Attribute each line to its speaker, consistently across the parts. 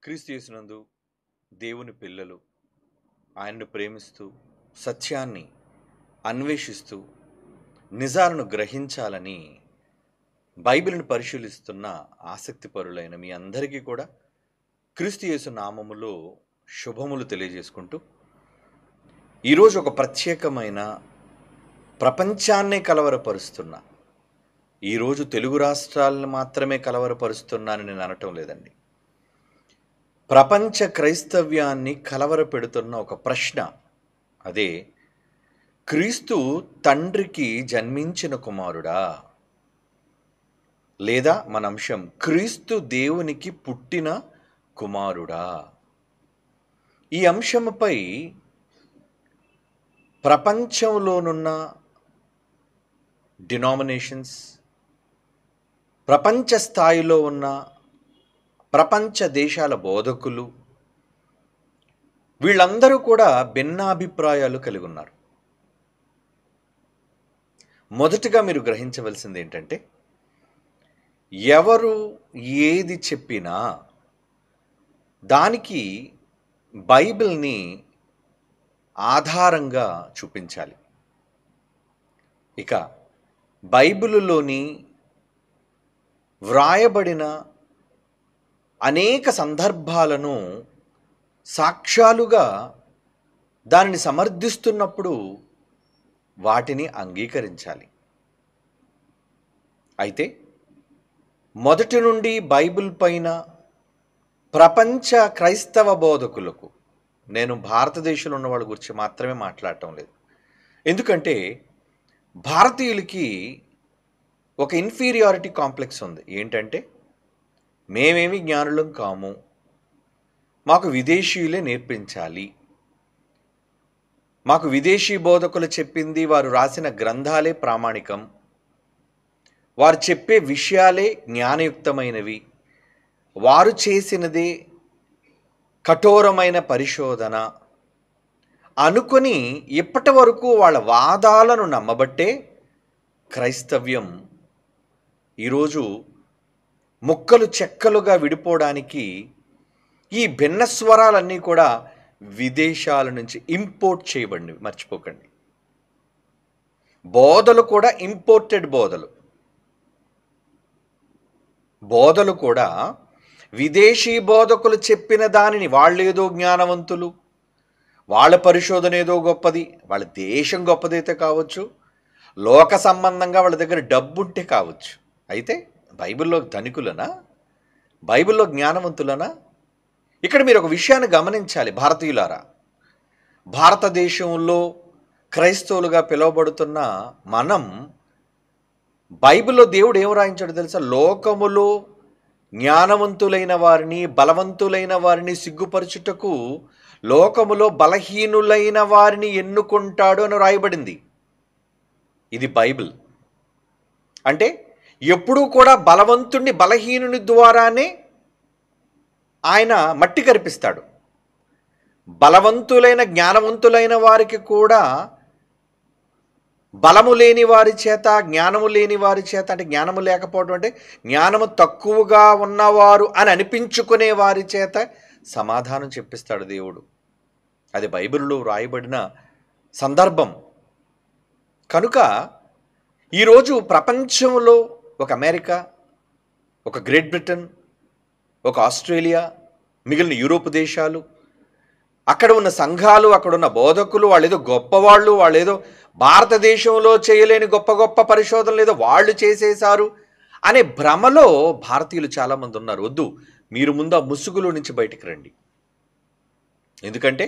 Speaker 1: క్రీస్తు యేసునందు దేవుని పిల్లలు ఆయన్ను ప్రేమిస్తూ సత్యాన్ని అన్వేషిస్తూ నిజాలను గ్రహించాలని బైబిల్ని పరిశీలిస్తున్న ఆసక్తిపరులైన మీ అందరికీ కూడా క్రీస్తు యేసు నామములో శుభములు తెలియజేసుకుంటూ ఈరోజు ఒక ప్రత్యేకమైన ప్రపంచాన్నే కలవరపరుస్తున్న ఈరోజు తెలుగు రాష్ట్రాలను మాత్రమే కలవరపరుస్తున్నానని నేను అనటం లేదండి. ప్రపంచ క్రైస్తవ్యాన్ని కలవరపెడుతున్న ఒక ప్రశ్న, అదే క్రీస్తు తండ్రికి జన్మించిన కుమారుడా, లేదా మన అంశం క్రీస్తు దేవునికి పుట్టిన కుమారుడా. ఈ అంశంపై ప్రపంచంలోనున్న డినామినేషన్స్, ప్రపంచ స్థాయిలో ఉన్న ప్రపంచ దేశాల బోధకులు వీళ్ళందరూ కూడా భిన్నాభిప్రాయాలు కలిగి ఉన్నారు. మొదటగా మీరు గ్రహించవలసింది ఏంటంటే, ఎవరు ఏది చెప్పినా దానికి బైబిల్ని ఆధారంగా చూపించాలి. ఇక బైబిలులోని వ్రాయబడిన అనేక సందర్భాలను సాక్ష్యాలుగా దానిని సమర్థిస్తున్నప్పుడు వాటిని అంగీకరించాలి. అయితే మొదటి నుండి బైబిల్ పైన ప్రపంచ క్రైస్తవ బోధకులకు, నేను భారతదేశంలో ఉన్న వాళ్ళ గురించి మాత్రమే మాట్లాడటం లేదు, ఎందుకంటే భారతీయులకి ఒక ఇన్ఫీరియారిటీ కాంప్లెక్స్ ఉంది. ఏంటంటే, మేమేమి జ్ఞానులం కాము, మాకు విదేశీయులే నేర్పించాలి, మాకు విదేశీ బోధకులు చెప్పింది, వారు రాసిన గ్రంథాలే ప్రామాణికం, వారు చెప్పే విషయాలే జ్ఞానయుక్తమైనవి, వారు చేసినదే కఠోరమైన పరిశోధన అనుకొని ఇప్పటి వరకు వాళ్ళ వాదాలను నమ్మబట్టే క్రైస్తవ్యం ఈరోజు ముక్కలు చెక్కలుగా విడిపోవడానికి ఈ భిన్న స్వరాలన్నీ కూడా విదేశాల నుంచి ఇంపోర్ట్ చేయబడినవి. మర్చిపోకండి, బోధలు కూడా ఇంపోర్టెడ్ బోధలు కూడా విదేశీ బోధకులు చెప్పిన దానిని, వాళ్ళేదో జ్ఞానవంతులు, వాళ్ళ పరిశోధన ఏదో గొప్పది, వాళ్ళ దేశం గొప్పదైతే కావచ్చు, లోక సంబంధంగా వాళ్ళ దగ్గర డబ్బుంటే కావచ్చు, అయితే బైబిల్లో ధనికులనా, బైబిల్లో జ్ఞానవంతులనా? ఇక్కడ మీరు ఒక విషయాన్ని గమనించాలి భారతీయులారా. భారతదేశంలో క్రైస్తవులుగా పిలువబడుతున్న మనం, బైబిల్లో దేవుడు ఏం రాయించాడో తెలుసా? లోకములో జ్ఞానవంతులైన వారిని, బలవంతులైన వారిని సిగ్గుపరచుటకు లోకములో బలహీనులైన వారిని ఎన్నుకుంటాడు అని రాయబడింది. ఇది బైబిల్. అంటే ఎప్పుడూ కూడా బలవంతుణ్ణి బలహీనుని ద్వారానే ఆయన మట్టి కరిపిస్తాడు. బలవంతులైన జ్ఞానవంతులైన వారికి కూడా బలము లేని వారి చేత, జ్ఞానము లేని వారి చేత, అంటే జ్ఞానము లేకపోవడం అంటే జ్ఞానము తక్కువగా ఉన్నవారు అని అనిపించుకునే వారి చేత సమాధానం చెప్పిస్తాడు దేవుడు. అది బైబిల్లో రాయబడిన సందర్భం. కనుక ఈరోజు ప్రపంచంలో ఒక అమెరికా, ఒక గ్రేట్ బ్రిటన్, ఒక ఆస్ట్రేలియా, మిగిలిన యూరోప్ దేశాలు, అక్కడ ఉన్న సంఘాలు, అక్కడ ఉన్న బోధకులు, వాళ్ళేదో గొప్పవాళ్ళు, వాళ్ళేదో భారతదేశంలో చేయలేని గొప్ప గొప్ప పరిశోధనలు ఏదో వాళ్ళు చేసేశారు అనే భ్రమలో భారతీయులు చాలామంది ఉన్నారు. వద్దు, మీరు ముందు ఆ ముసుగులో నుంచి బయటికి రండి. ఎందుకంటే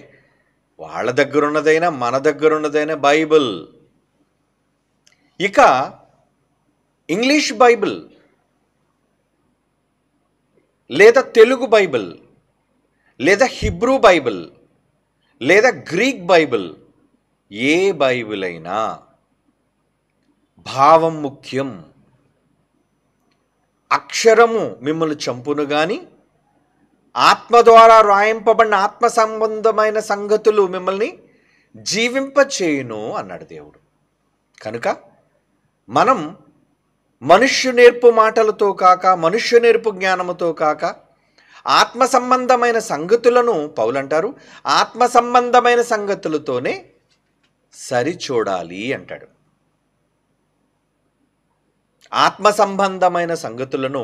Speaker 1: వాళ్ళ దగ్గర ఉన్నదైనా మన దగ్గర ఉన్నదైనా బైబిల్. ఇక ఇంగ్లీష్ బైబిల్ లేదా తెలుగు బైబిల్ లేదా హిబ్రూ బైబిల్ లేదా గ్రీక్ బైబిల్, ఏ బైబిల్ అయినా భావం ముఖ్యం. అక్షరము మిమ్మల్ని చంపును గాని ఆత్మ ద్వారా రాయింపబడిన ఆత్మ సంబంధమైన సంగతులు మిమ్మల్ని జీవింపచేయును అన్నాడు దేవుడు. కనుక మనం మనుష్య నేర్పు మాటలతో కాక, మనుష్య నేర్పు జ్ఞానముతో కాక, ఆత్మ సంబంధమైన సంగతులను పౌలంటారు ఆత్మ సంబంధమైన సంగతులతోనే సరిచూడాలి అంటాడు. ఆత్మ సంబంధమైన సంగతులను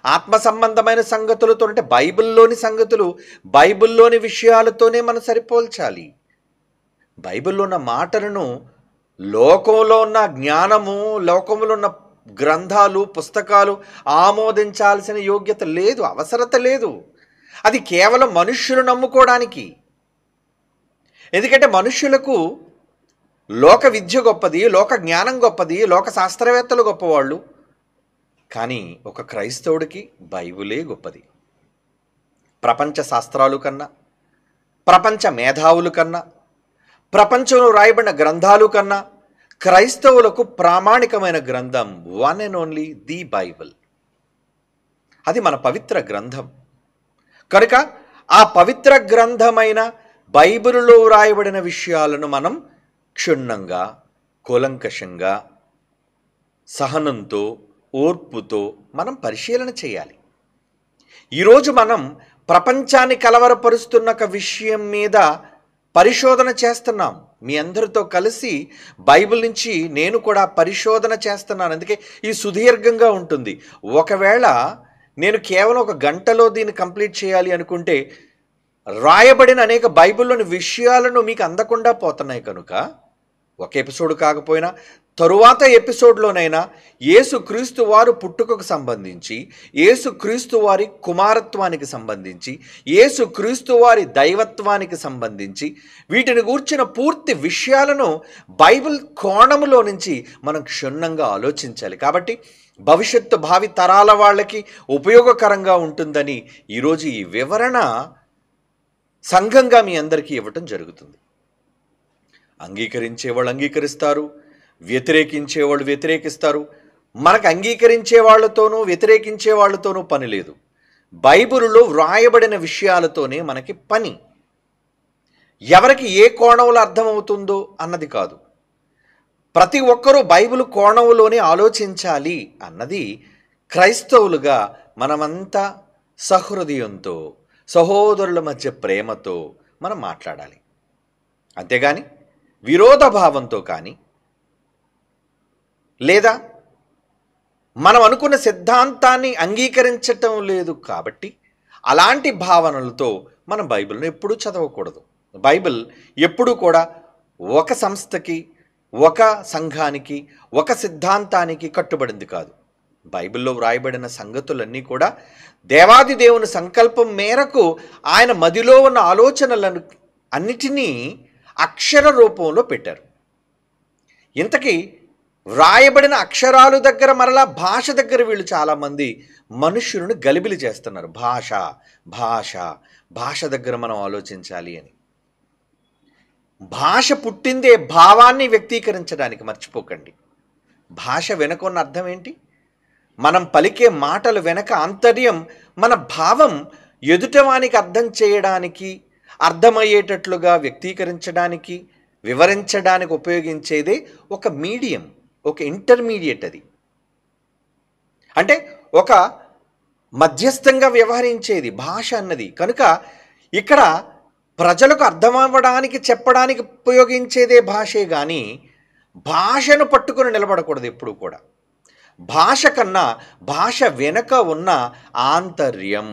Speaker 1: ఆత్మ సంబంధమైన సంగతులతో అంటే బైబిల్లోని సంగతులు, బైబిల్లోని విషయాలతోనే మనం సరిపోల్చాలి. బైబిల్లో ఉన్న మాటలను లోకంలో ఉన్న జ్ఞానము, లోకంలో ఉన్న గ్రంథాలు, పుస్తకాలు ఆమోదించాల్సిన యోగ్యత లేదు, అవసరత లేదు. అది కేవలం మనుష్యులు నమ్ముకోవడానికి. ఎందుకంటే మనుష్యులకు లోక విద్య గొప్పది, లోక జ్ఞానం గొప్పది, లోక శాస్త్రవేత్తలు గొప్పవాళ్ళు. కానీ ఒక క్రైస్తవుడికి బైబిలే గొప్పది. ప్రపంచ శాస్త్రాలు కన్నా, ప్రపంచ మేధావులు కన్నా, ప్రపంచంలో రాయబడిన గ్రంథాలు కన్నా క్రైస్తవులకు ప్రామాణికమైన గ్రంథం one and only the Bible. అది మన పవిత్ర గ్రంథం. కనుక ఆ పవిత్ర గ్రంథమైన బైబిలులో రాయబడిన విషయాలను మనం క్షుణ్ణంగా, కూలంకషంగా, సహనంతో, ఓర్పుతో మనం పరిశీలన చేయాలి. ఈరోజు మనం ప్రపంచాన్ని కలవరపరుస్తున్న ఒక విషయం మీద పరిశోధన చేస్తున్నాం. మీ అందరితో కలిసి బైబిల్ నుంచి నేను కూడా పరిశోధన చేస్తున్నాను. అందుకే ఈ సుదీర్ఘంగా ఉంటుంది. ఒకవేళ నేను కేవలం ఒక గంటలో దీన్ని కంప్లీట్ చేయాలి అనుకుంటే రాయబడిన అనేక బైబిల్లోని విషయాలను మీకు అందకుండా పోతున్నాయి. కనుక ఒక ఎపిసోడ్ కాకపోయినా తరువాత ఎపిసోడ్లోనైనా యేసుక్రీస్తు వారు పుట్టుకకు సంబంధించి, యేసుక్రీస్తు వారి కుమారత్వానికి సంబంధించి, యేసుక్రీస్తు వారి దైవత్వానికి సంబంధించి వీటిని గూర్చిన పూర్తి విషయాలను బైబిల్ కోణములో నుంచి మనం క్షుణ్ణంగా ఆలోచించాలి. కాబట్టి భవిష్యత్తు భావి తరాల వాళ్ళకి ఉపయోగకరంగా ఉంటుందని ఈరోజు ఈ వివరణ సంఘంగా మీ అందరికీ ఇవ్వటం జరుగుతుంది. అంగీకరించేవాళ్ళు అంగీకరిస్తారు, వ్యతిరేకించేవాళ్ళు వ్యతిరేకిస్తారు. మనకు అంగీకరించే వాళ్ళతోనూ వ్యతిరేకించే వాళ్ళతోనూ పని లేదు. బైబిలులో వ్రాయబడిన విషయాలతోనే మనకి పని. ఎవరికి ఏ కోణంలో అర్థమవుతుందో అన్నది కాదు. ప్రతి ఒక్కరూ బైబిల్ కోణంలోనే ఆలోచించాలి అన్నది క్రైస్తవులుగా మనమంతా సహృదయంతో, సహోదరుల మధ్య ప్రేమతో మనం మాట్లాడాలి. అంతేగాని విరోధ భావంతో కానీ, లేదా మనం అనుకున్న సిద్ధాంతాన్ని అంగీకరించటం లేదు కాబట్టి అలాంటి భావనలతో మనం బైబిల్ను ఎప్పుడూ చదవకూడదు. బైబిల్ ఎప్పుడూ కూడా ఒక సంస్థకి, ఒక సంఘానికి, ఒక సిద్ధాంతానికి కట్టుబడింది కాదు. బైబిల్లో వ్రాయబడిన సంగతులన్నీ కూడా దేవాది దేవుని సంకల్పం మేరకు ఆయన మదిలో ఉన్న ఆలోచనలను అన్నిటినీ అక్షర రూపంలో పెట్టారు. ఇంతకీ వ్రాయబడిన అక్షరాలు దగ్గర మరలా భాష దగ్గర వీళ్ళు చాలామంది మనుష్యులను గలిబిలి చేస్తున్నారు. భాష భాష భాష దగ్గర మనం ఆలోచించాలి అని. భాష పుట్టిందే భావాన్ని వ్యక్తీకరించడానికి, మర్చిపోకండి. భాష వెనక ఉన్న అర్థం ఏంటి? మనం పలికే మాటలు వెనక ఆంతర్యం మన భావం ఎదుటవానికి అర్థం చేయడానికి, అర్థమయ్యేటట్లుగా వ్యక్తీకరించడానికి, వివరించడానికి ఉపయోగించేదే ఒక మీడియం, ఒక ఇంటర్మీడియట్. అది అంటే ఒక మధ్యస్థంగా వ్యవహరించేది భాష అన్నది. కనుక ఇక్కడ ప్రజలకు అర్థమవ్వడానికి చెప్పడానికి ఉపయోగించేదే భాషే కానీ భాషను పట్టుకొని నిలబడకూడదు ఎప్పుడు కూడా. భాష కన్నా భాష వెనుక ఉన్న ఆంతర్యం,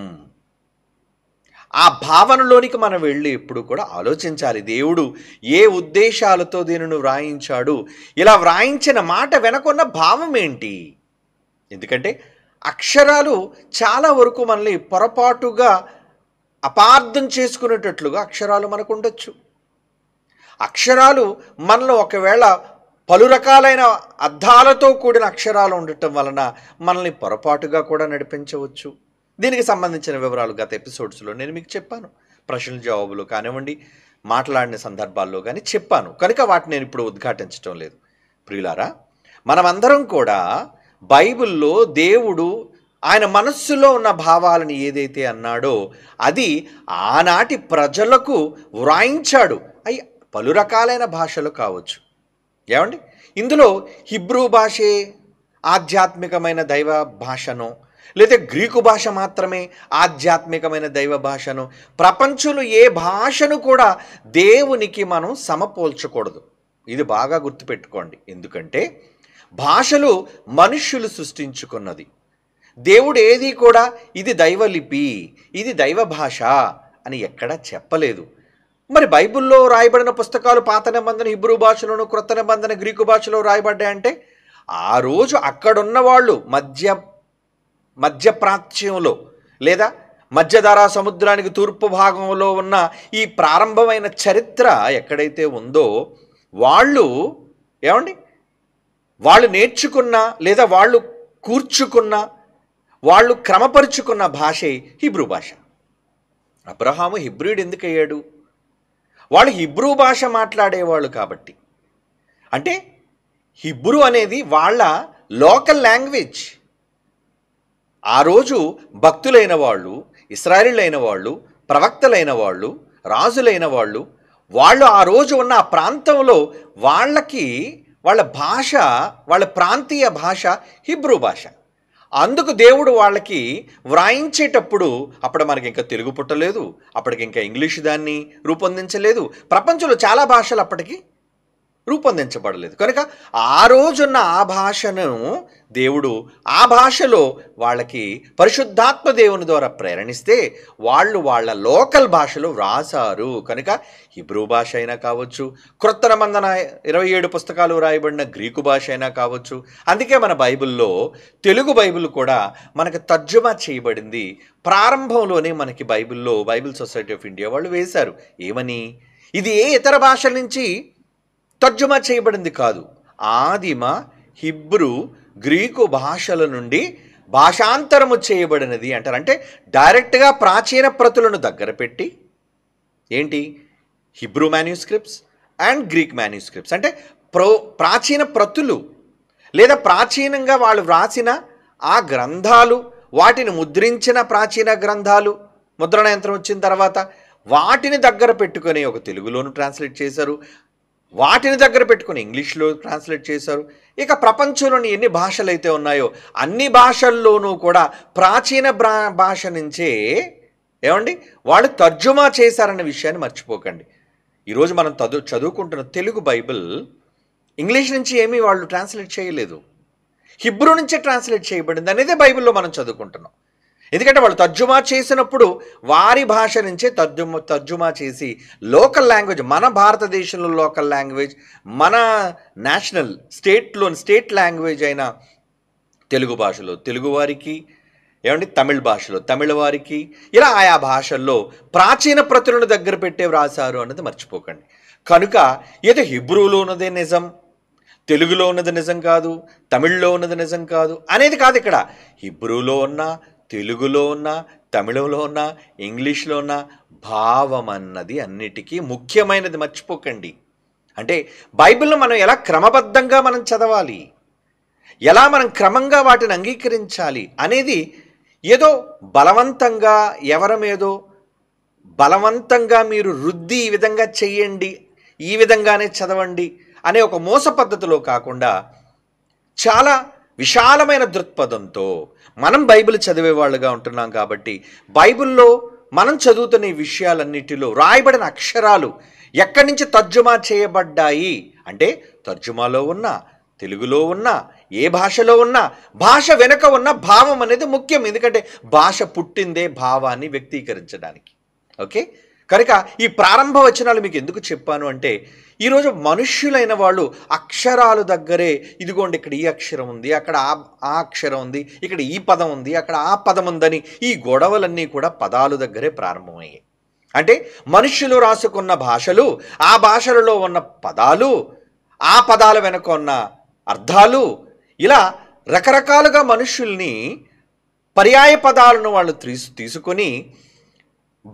Speaker 1: ఆ భావనలోనికి మనం వెళ్ళి ఎప్పుడు కూడా ఆలోచించాలి. దేవుడు ఏ ఉద్దేశాలతో దీనిని వ్రాయించాడు, ఇలా వ్రాయించిన మాట వెనకున్న భావం ఏంటి? ఎందుకంటే అక్షరాలు చాలా వరకు మనల్ని పొరపాటుగా అపార్థం చేసుకునేటట్లుగా అక్షరాలు మనకు ఉండొచ్చు. అక్షరాలు మనలో ఒకవేళ పలు రకాలైన అర్థాలతో కూడిన అక్షరాలు ఉండటం వలన మనల్ని పొరపాటుగా కూడా నడిపించవచ్చు. దీనికి సంబంధించిన వివరాలు గత ఎపిసోడ్స్లో నేను మీకు చెప్పాను. ప్రశ్నల జవాబులు కానివ్వండి, మాట్లాడిన సందర్భాల్లో కానీ చెప్పాను. కనుక వాటిని నేను ఇప్పుడు ఉద్ఘాటించడం లేదు. ప్రియులారా, మనమందరం కూడా బైబిల్లో దేవుడు ఆయన మనస్సులో ఉన్న భావాలను ఏదైతే అన్నాడో అది ఆనాటి ప్రజలకు వ్రాయించాడు. అవి పలు రకాలైన భాషలు కావచ్చు. ఏమండి, ఇందులో హిబ్రూ భాషే ఆధ్యాత్మికమైన దైవ భాషను, లేదా గ్రీకు భాష మాత్రమే ఆధ్యాత్మికమైన దైవ భాషను, ప్రపంచంలో ఏ భాషను కూడా దేవునికి మనం సమపోల్చకూడదు. ఇది బాగా గుర్తుపెట్టుకోండి. ఎందుకంటే భాషలు మనుష్యులు సృష్టించుకున్నది. దేవుడు ఏది కూడా ఇది దైవలిపి, ఇది దైవ భాష అని ఎక్కడా చెప్పలేదు. మరి బైబిల్లో రాయబడిన పుస్తకాలు పాత నిబంధన హిబ్రూ భాషలోను, క్రొత్త నిబంధన గ్రీకు భాషలో రాయబడ్డాయంటే ఆ రోజు అక్కడున్న వాళ్ళు మధ్యప్రాచ్యంలో లేదా మధ్యధరా సముద్రానికి తూర్పు భాగంలో ఉన్న ఈ ప్రారంభమైన చరిత్ర ఎక్కడైతే ఉందో వాళ్ళు వాళ్ళు నేర్చుకున్న లేదా వాళ్ళు కూర్చుకున్న, వాళ్ళు క్రమపరుచుకున్న భాషే హిబ్రూ భాష. అబ్రహాము హిబ్రూయుడు ఎందుకు అయ్యాడు? వాళ్ళు హిబ్రూ భాష మాట్లాడేవాళ్ళు కాబట్టి. అంటే హిబ్రూ అనేది వాళ్ళ లోకల్ లాంగ్వేజ్. ఆ రోజు భక్తులైన వాళ్ళు, ఇశ్రాయేలీయులైన వాళ్ళు, ప్రవక్తలైన వాళ్ళు, రాజులైన వాళ్ళు, వాళ్ళు ఆ రోజు ఉన్న ఆ ప్రాంతంలో వాళ్ళ భాష, వాళ్ళ ప్రాంతీయ భాష హిబ్రూ భాష. అందుకు దేవుడు వాళ్ళకి వ్రాయించేటప్పుడు, అప్పుడు మనకి ఇంకా తెలుగు పుట్టలేదు, అప్పటికి ఇంకా ఇంగ్లీష్ దాన్ని రూపొందించలేదు, ప్రపంచంలో చాలా భాషలు అప్పటికి రూపొందించబడలేదు. కనుక ఆ రోజున్న ఆ భాషను దేవుడు ఆ భాషలో వాళ్ళకి పరిశుద్ధాత్మ దేవుని ద్వారా ప్రేరణిస్తే వాళ్ళు వాళ్ళ లోకల్ భాషలో వ్రాసారు. కనుక హిబ్రూ భాష అయినా కావచ్చు, క్రొత్త నిబంధన 27 పుస్తకాలు రాయబడిన గ్రీకు భాష అయినా కావచ్చు. అందుకే మన బైబిల్లో తెలుగు బైబిల్ కూడా మనకు తర్జుమా చేయబడింది. ప్రారంభంలోనే మనకి బైబిల్ సొసైటీ ఆఫ్ ఇండియా వాళ్ళు వేశారు. ఏమని? ఇది ఏ ఇతర భాషల నుంచి తర్జుమా చేయబడింది కాదు, ఆదిమ హిబ్రూ గ్రీకు భాషల నుండి భాషాంతరము చేయబడినది అంటారు. అంటే డైరెక్ట్గా ప్రాచీన ప్రతులను దగ్గర పెట్టి Hebrew manuscripts and Greek manuscripts అంటే ప్రాచీన ప్రతులు లేదా ప్రాచీనంగా వాళ్ళు వ్రాసిన ఆ గ్రంథాలు, వాటిని ముద్రించిన ప్రాచీన గ్రంథాలు, ముద్రణ యంత్రం వచ్చిన తర్వాత వాటిని దగ్గర పెట్టుకొని ఒక తెలుగులోను ట్రాన్స్లేట్ చేశారు, వాటిని దగ్గర పెట్టుకుని ఇంగ్లీష్లో ట్రాన్స్లేట్ చేశారు. ఇక ప్రపంచంలోని ఎన్ని భాషలు అయితే ఉన్నాయో అన్ని భాషల్లోనూ కూడా ప్రాచీన భాష నుంచే వాళ్ళు తర్జుమా చేశారన్న విషయాన్ని మర్చిపోకండి. ఈరోజు మనం చదువుకుంటున్న తెలుగు బైబిల్ ఇంగ్లీష్ నుంచి ఏమీ వాళ్ళు ట్రాన్స్లేట్ చేయలేదు, హిబ్రూ నుంచే ట్రాన్స్లేట్ చేయబడింది అనేదే బైబిల్లో మనం చదువుకుంటున్నాం. ఎందుకంటే వాళ్ళు తర్జుమా చేసినప్పుడు వారి భాష నుంచే తర్జుమా చేసి లోకల్ లాంగ్వేజ్, మన భారతదేశంలో లోకల్ లాంగ్వేజ్, మన నేషనల్ స్టేట్ లాంగ్వేజ్ అయిన తెలుగు భాషలో తెలుగు వారికి, తమిళ భాషలో తమిళ వారికి, ఇలా ఆయా భాషల్లో ప్రాచీన ప్రతులను దగ్గర పెట్టే వ్రాసారు అన్నది మర్చిపోకండి. కనుక ఏదో హిబ్రూలో ఉన్నదే నిజం, తెలుగులో ఉన్నది నిజం కాదు, తమిళ్లో ఉన్నది నిజం కాదు అనేది కాదు. ఇక్కడ హిబ్రూలో ఉన్న, తెలుగులో ఉన్న, తమిళంలో ఉన్న, ఇంగ్లీష్లో ఉన్న భావం అన్నది అన్నిటికీ ముఖ్యమైనది, మర్చిపోకండి. అంటే బైబిల్ను మనం ఎలా క్రమబద్ధంగా మనం చదవాలి, ఎలా మనం క్రమంగా వాటిని అంగీకరించాలి అనేది ఏదో బలవంతంగా ఎవరమేదో బలవంతంగా మీరు రుద్ది ఈ విధంగా చెయ్యండి, ఈ విధంగానే చదవండి అనే ఒక మోస పద్ధతిలో కాకుండా చాలా విశాలమైన దృక్పథంతో మనం బైబిల్ చదివేవాళ్ళుగా ఉంటున్నాం. కాబట్టి బైబిల్లో మనం చదువుతున్న ఈ విషయాలన్నిటిలో రాయబడిన అక్షరాలు ఎక్కడి నుంచి తర్జుమా చేయబడ్డాయి అంటే తర్జుమాలో ఉన్న, తెలుగులో ఉన్న, ఏ భాషలో ఉన్న భాష వెనుక ఉన్న భావం అనేది ముఖ్యం. ఎందుకంటే భాష పుట్టిందే భావాన్ని వ్యక్తీకరించడానికి. ఓకే, కనుక ఈ ప్రారంభ వచనాలు మీకు ఎందుకు చెప్పాను అంటే ఈరోజు మనుష్యులైన వాళ్ళు అక్షరాలు దగ్గరే, ఇదిగోండి ఇక్కడ ఈ అక్షరం ఉంది, అక్కడ ఆ అక్షరం ఉంది, ఇక్కడ ఈ పదం ఉంది, అక్కడ ఆ పదం ఉందని ఈ గొడవలన్నీ కూడా పదాలు దగ్గరే ప్రారంభమయ్యాయి. అంటే మనుష్యులు రాసుకున్న భాషలు, ఆ భాషలలో ఉన్న పదాలు, ఆ పదాల వెనుక ఉన్న అర్థాలు, ఇలా రకరకాలుగా మనుష్యుల్ని పర్యాయ పదాలను వాళ్ళు తీసుకొని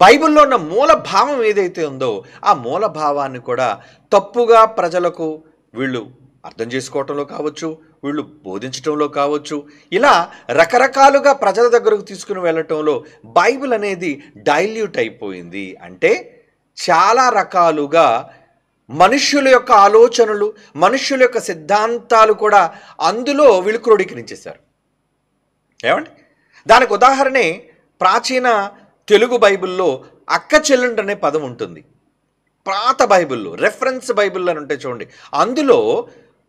Speaker 1: బైబిల్లో ఉన్న మూల భావం ఏదైతే ఉందో ఆ మూల భావాన్ని కూడా తప్పుగా ప్రజలకు వీళ్ళు అర్థం చేసుకోవటంలో కావచ్చు, వీళ్ళు బోధించటంలో కావచ్చు, ఇలా రకరకాలుగా ప్రజల దగ్గరకు తీసుకుని వెళ్ళటంలో బైబిల్ అనేది డైల్యూట్ అయిపోయింది. అంటే చాలా రకాలుగా మనుష్యుల యొక్క ఆలోచనలు, మనుష్యుల యొక్క సిద్ధాంతాలు కూడా అందులో వీళ్ళు క్రోడీకరించేశారు. ఏమండి, దానికి ఉదాహరణే ప్రాచీన తెలుగు బైబిల్లో అక్క చెల్లెండు అనే పదం ఉంటుంది. పాత బైబిల్లో రెఫరెన్స్ బైబిల్లో అని ఉంటాయి చూడండి, అందులో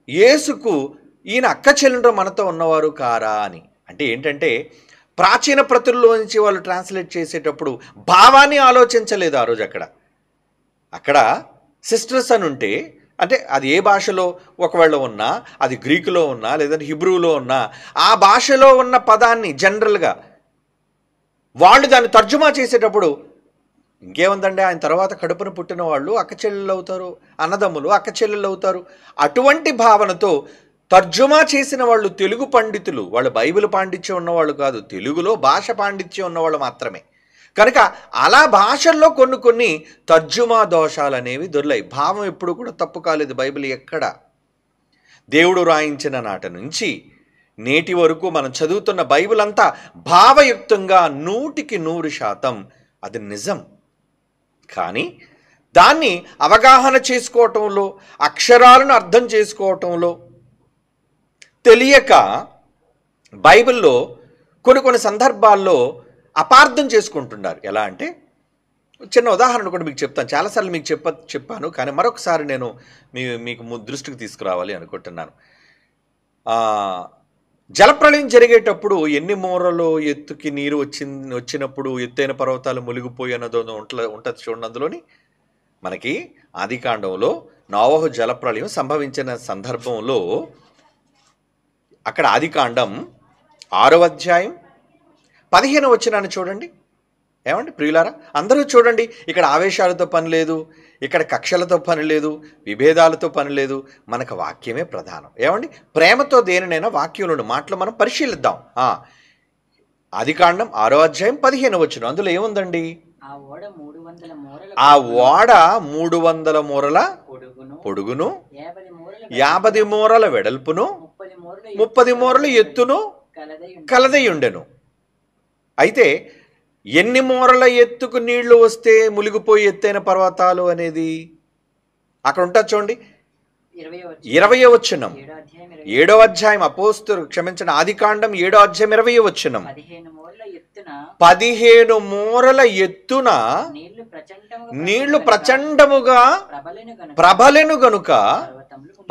Speaker 1: యేసుకు ఈయన అక్క చెల్లెండు మనతో ఉన్నవారు కారా అని. అంటే ఏంటంటే ప్రాచీన ప్రతుల్లో నుంచి వాళ్ళు ట్రాన్స్లేట్ చేసేటప్పుడు భావాన్ని ఆలోచించలేదు ఆ రోజు. అక్కడ సిస్టర్స్ అని ఉంటే, అంటే అది ఏ భాషలో ఒకవేళ ఉన్నా, అది గ్రీకులో ఉన్నా లేదంటే హిబ్రూలో ఉన్నా, ఆ భాషలో ఉన్న పదాన్ని జనరల్గా వాళ్ళు దాన్ని తర్జుమా చేసేటప్పుడు ఇంకేముందండి, ఆయన తర్వాత కడుపున పుట్టిన వాళ్ళు అక్క చెల్లెళ్ళు అవుతారు, అన్నదమ్ములు అక్క చెల్లెళ్ళు అవుతారు. అటువంటి భావనతో తర్జుమా చేసిన వాళ్ళు తెలుగు పండితులు, వాళ్ళు బైబిల్ పాండిత్యం ఉన్నవాళ్ళు కాదు, తెలుగులో భాష పాండిత్యం ఉన్నవాళ్ళు మాత్రమే. కనుక అలా భాషల్లో కొన్ని తర్జుమా దోషాలు అనేవి దొర్లాయి. భావం ఎప్పుడు కూడా తప్పు కాలేదు బైబిల్ ఎక్కడ. దేవుడు రాయించిన నాటి నుంచి నేటి వరకు మనం చదువుతున్న బైబిల్ అంతా భావయుక్తంగా 100% అది నిజం. కానీ దాన్ని అవగాహన చేసుకోవటంలో, అక్షరాలను అర్థం చేసుకోవటంలో తెలియక బైబిల్లో కొన్ని సందర్భాల్లో అపార్థం చేసుకుంటున్నారు. ఎలా అంటే, చిన్న ఉదాహరణ కూడా మీకు చెప్తాను. చాలాసార్లు మీకు చెప్పాను, కానీ మరొకసారి నేను మీకు దృష్టికి తీసుకురావాలి అనుకుంటున్నాను. జలప్రళయం జరిగేటప్పుడు ఎన్ని మూరలు ఎత్తుకి నీరు వచ్చినప్పుడు ఎత్తైన పర్వతాలు మునిగిపోయి అన్నదో ఉంటుంది చూడండి. అందులోని మనకి ఆదికాండంలో నోవహు జలప్రళయం సంభవించిన సందర్భంలో అక్కడ ఆదికాండం 6వ అధ్యాయం 15వ వచనాన్ని చూడండి. ఏమండి ప్రియులారా, అందరూ చూడండి. ఇక్కడ ఆవేశాలతో పని లేదు, ఇక్కడ కక్షలతో పని లేదు, విభేదాలతో పని లేదు. మనకు వాక్యమే ప్రధానం. ఏమండి, ప్రేమతో దేనినైనా వాక్యంలోని మాటలు మనం పరిశీలిద్దాం. ఆదికాండం 6వ అధ్యాయం 15వ వచనం, అందులో ఏముందండి? ఆ ఓడ 300 మూరల పొడుగును, 50 మూరల వెడల్పును, 30 మూరల ఎత్తును కలదై ఉండెను. అయితే ఎన్ని మూరల ఎత్తుకు నీళ్లు వస్తే మునిగిపోయి ఎత్తైన పర్వతాలు అనేది అక్కడ ఉంటుంది చూడండి. 20వ వచనం, 7వ అధ్యాయం ఆదికాండం 7వ అధ్యాయం 20వ వచనం, 15 మూరల ఎత్తున నీళ్లు ప్రచండముగా ప్రబలెను గనుక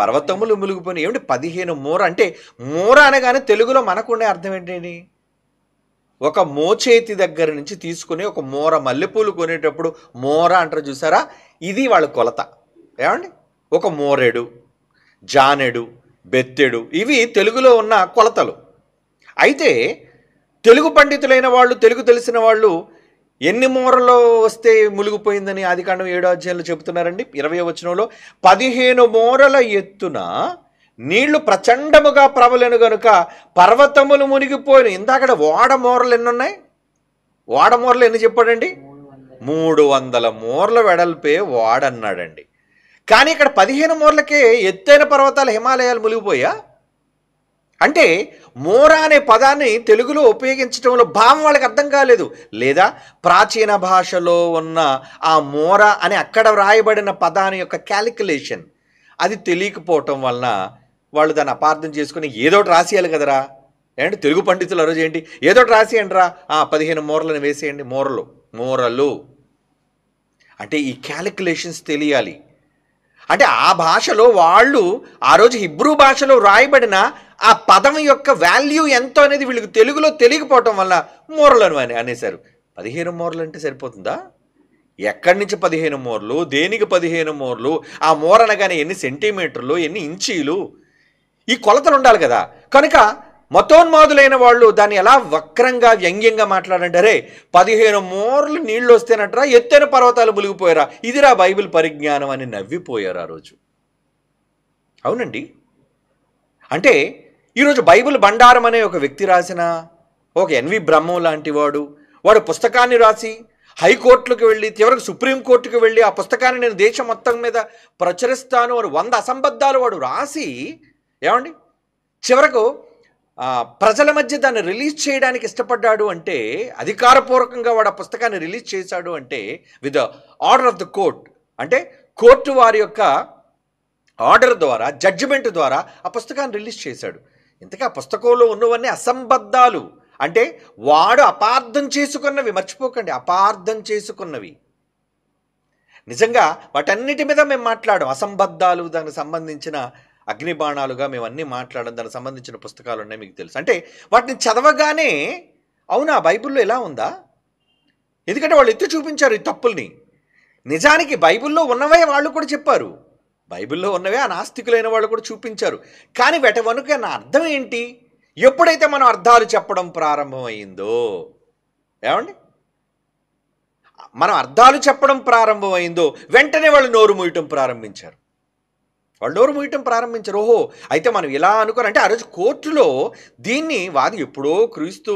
Speaker 1: పర్వతములు మునిగిపోయినాయి. ఏమిటి 15 మూర అంటే? మూర అనగానే తెలుగులో మనకుండే అర్థం ఏంటండి? ఒక మోచేతి దగ్గర నుంచి తీసుకుని ఒక మూర మల్లెపూలు కొనేటప్పుడు మూర అంటారు చూసారా, ఇది వాళ్ళ కొలత. ఏమండి, ఒక మోరెడు, జానెడు, బెత్తెడు, ఇవి తెలుగులో ఉన్న కొలతలు. అయితే తెలుగు పండితులైన వాళ్ళు, తెలుగు తెలిసిన వాళ్ళు ఎన్ని మూరలో వస్తే మునిగిపోయిందని ఆదికాండం 7వ అధ్యాయంలో చెబుతున్నారండి. 20వ వచనంలో 15 మూరల ఎత్తున నీళ్లు ప్రచండముగా ప్రబలెను గనుక పర్వతములు మునిగిపోయిన. ఇందాక ఓడ మూరలు ఎన్ని ఉన్నాయి? ఓడ మూరలు ఎన్ని చెప్పాడండి? 300 మూరల వెడల్పే ఓడన్నాడండి. కానీ ఇక్కడ 15 మూరలకే ఎత్తైన పర్వతాలు, హిమాలయాలు మునిగిపోయా? అంటే మూర అనే పదాన్ని తెలుగులో ఉపయోగించడంలో భావం వాళ్ళకి అర్థం కాలేదు, లేదా ప్రాచీన భాషలో ఉన్న ఆ మూర అని అక్కడ వ్రాయబడిన పదాన్ని యొక్క క్యాలిక్యులేషన్ అది తెలియకపోవటం వలన వాళ్ళు దాన్ని అపార్థం చేసుకుని ఏదోటి రాసేయాలి కదరా. ఏంటి తెలుగు పండితులు ఆ రోజు ఏంటి, ఏదోటి రాసేయండి రా, 15 మూరలను వేసేయండి. మూరలు అంటే ఈ క్యాలిక్యులేషన్స్ తెలియాలి. అంటే ఆ భాషలో వాళ్ళు ఆ రోజు హిబ్రూ భాషలో రాయబడిన ఆ పదం యొక్క వాల్యూ ఎంతో అనేది వీళ్ళకి తెలుగులో తెలియకపోవటం వల్ల మూరలను అనేశారు. 15 మూరలు అంటే సరిపోతుందా? ఎక్కడి నుంచి 15 మూరలు, దేనికి 15 మూరలు, ఆ మూర అనగానే ఎన్ని సెంటీమీటర్లు, ఎన్ని ఇంచీలు, ఈ కొలతలు ఉండాలి కదా. కనుక మతోన్మాదులైన వాళ్ళు దాన్ని ఎలా వక్రంగా వ్యంగ్యంగా మాట్లాడంటారే, 15 మూరలు నీళ్లు వస్తేనట్రా ఎత్తైన పర్వతాలు మునిగిపోయారా, ఇదిరా బైబిల్ పరిజ్ఞానం అని నవ్విపోయారు ఆ రోజు. అవునండి. అంటే ఈరోజు బైబిల్ బండారం అనే ఒక వ్యక్తి రాసిన, ఒక ఎన్వి బ్రహ్మం లాంటి వాడు పుస్తకాన్ని రాసి హైకోర్టులకు వెళ్ళి, చివరికి సుప్రీంకోర్టుకు వెళ్ళి ఆ పుస్తకాన్ని నేను దేశం మొత్తం మీద ప్రచురిస్తాను అని 100 అసంబద్ధాలు వాడు రాసి, ఏమండి చివరకు ప్రజల మధ్య దాన్ని రిలీజ్ చేయడానికి ఇష్టపడ్డాడు అంటే, అధికారపూర్వకంగా వాడు ఆ పుస్తకాన్ని రిలీజ్ చేశాడు అంటే with order of the court, అంటే కోర్టు వారి యొక్క ఆర్డర్ ద్వారా, జడ్జిమెంట్ ద్వారా ఆ పుస్తకాన్ని రిలీజ్ చేశాడు. ఇంతకీ ఆ పుస్తకంలో ఉన్నవన్నీ అసంబద్ధాలు, అంటే వాడు అపార్థం చేసుకున్నవి, మర్చిపోకండి, అపార్థం చేసుకున్నవి. నిజంగా వాటన్నిటి మీద మేము మాట్లాడాం. అసంబద్ధాలు, దానికి సంబంధించిన అగ్నిబాణాలుగా మేము అన్నీ మాట్లాడడం, దానికి సంబంధించిన పుస్తకాలు ఉన్నాయి, మీకు తెలుసు. అంటే వాటిని చదవగానే అవునా బైబిల్లో ఎలా ఉందా, ఎందుకంటే వాళ్ళు ఎత్తి చూపించారు ఈ తప్పుల్ని. నిజానికి బైబిల్లో ఉన్నవే వాళ్ళు కూడా చెప్పారు, బైబిల్లో ఉన్నవే ఆ నాస్తికులైన వాళ్ళు కూడా చూపించారు. కానీ వెట వెనుక నా అర్థం ఏంటి? ఎప్పుడైతే మనం అర్థాలు చెప్పడం ప్రారంభమైందో, ఏమండి, మనం అర్థాలు చెప్పడం ప్రారంభమైందో వెంటనే వాళ్ళు నోరు మూయటం ప్రారంభించారు. ఓహో అయితే మనం ఇలా అనుకోని, అంటే ఆ రోజు కోర్టులో దీన్ని వాది ఎప్పుడో క్రీస్తు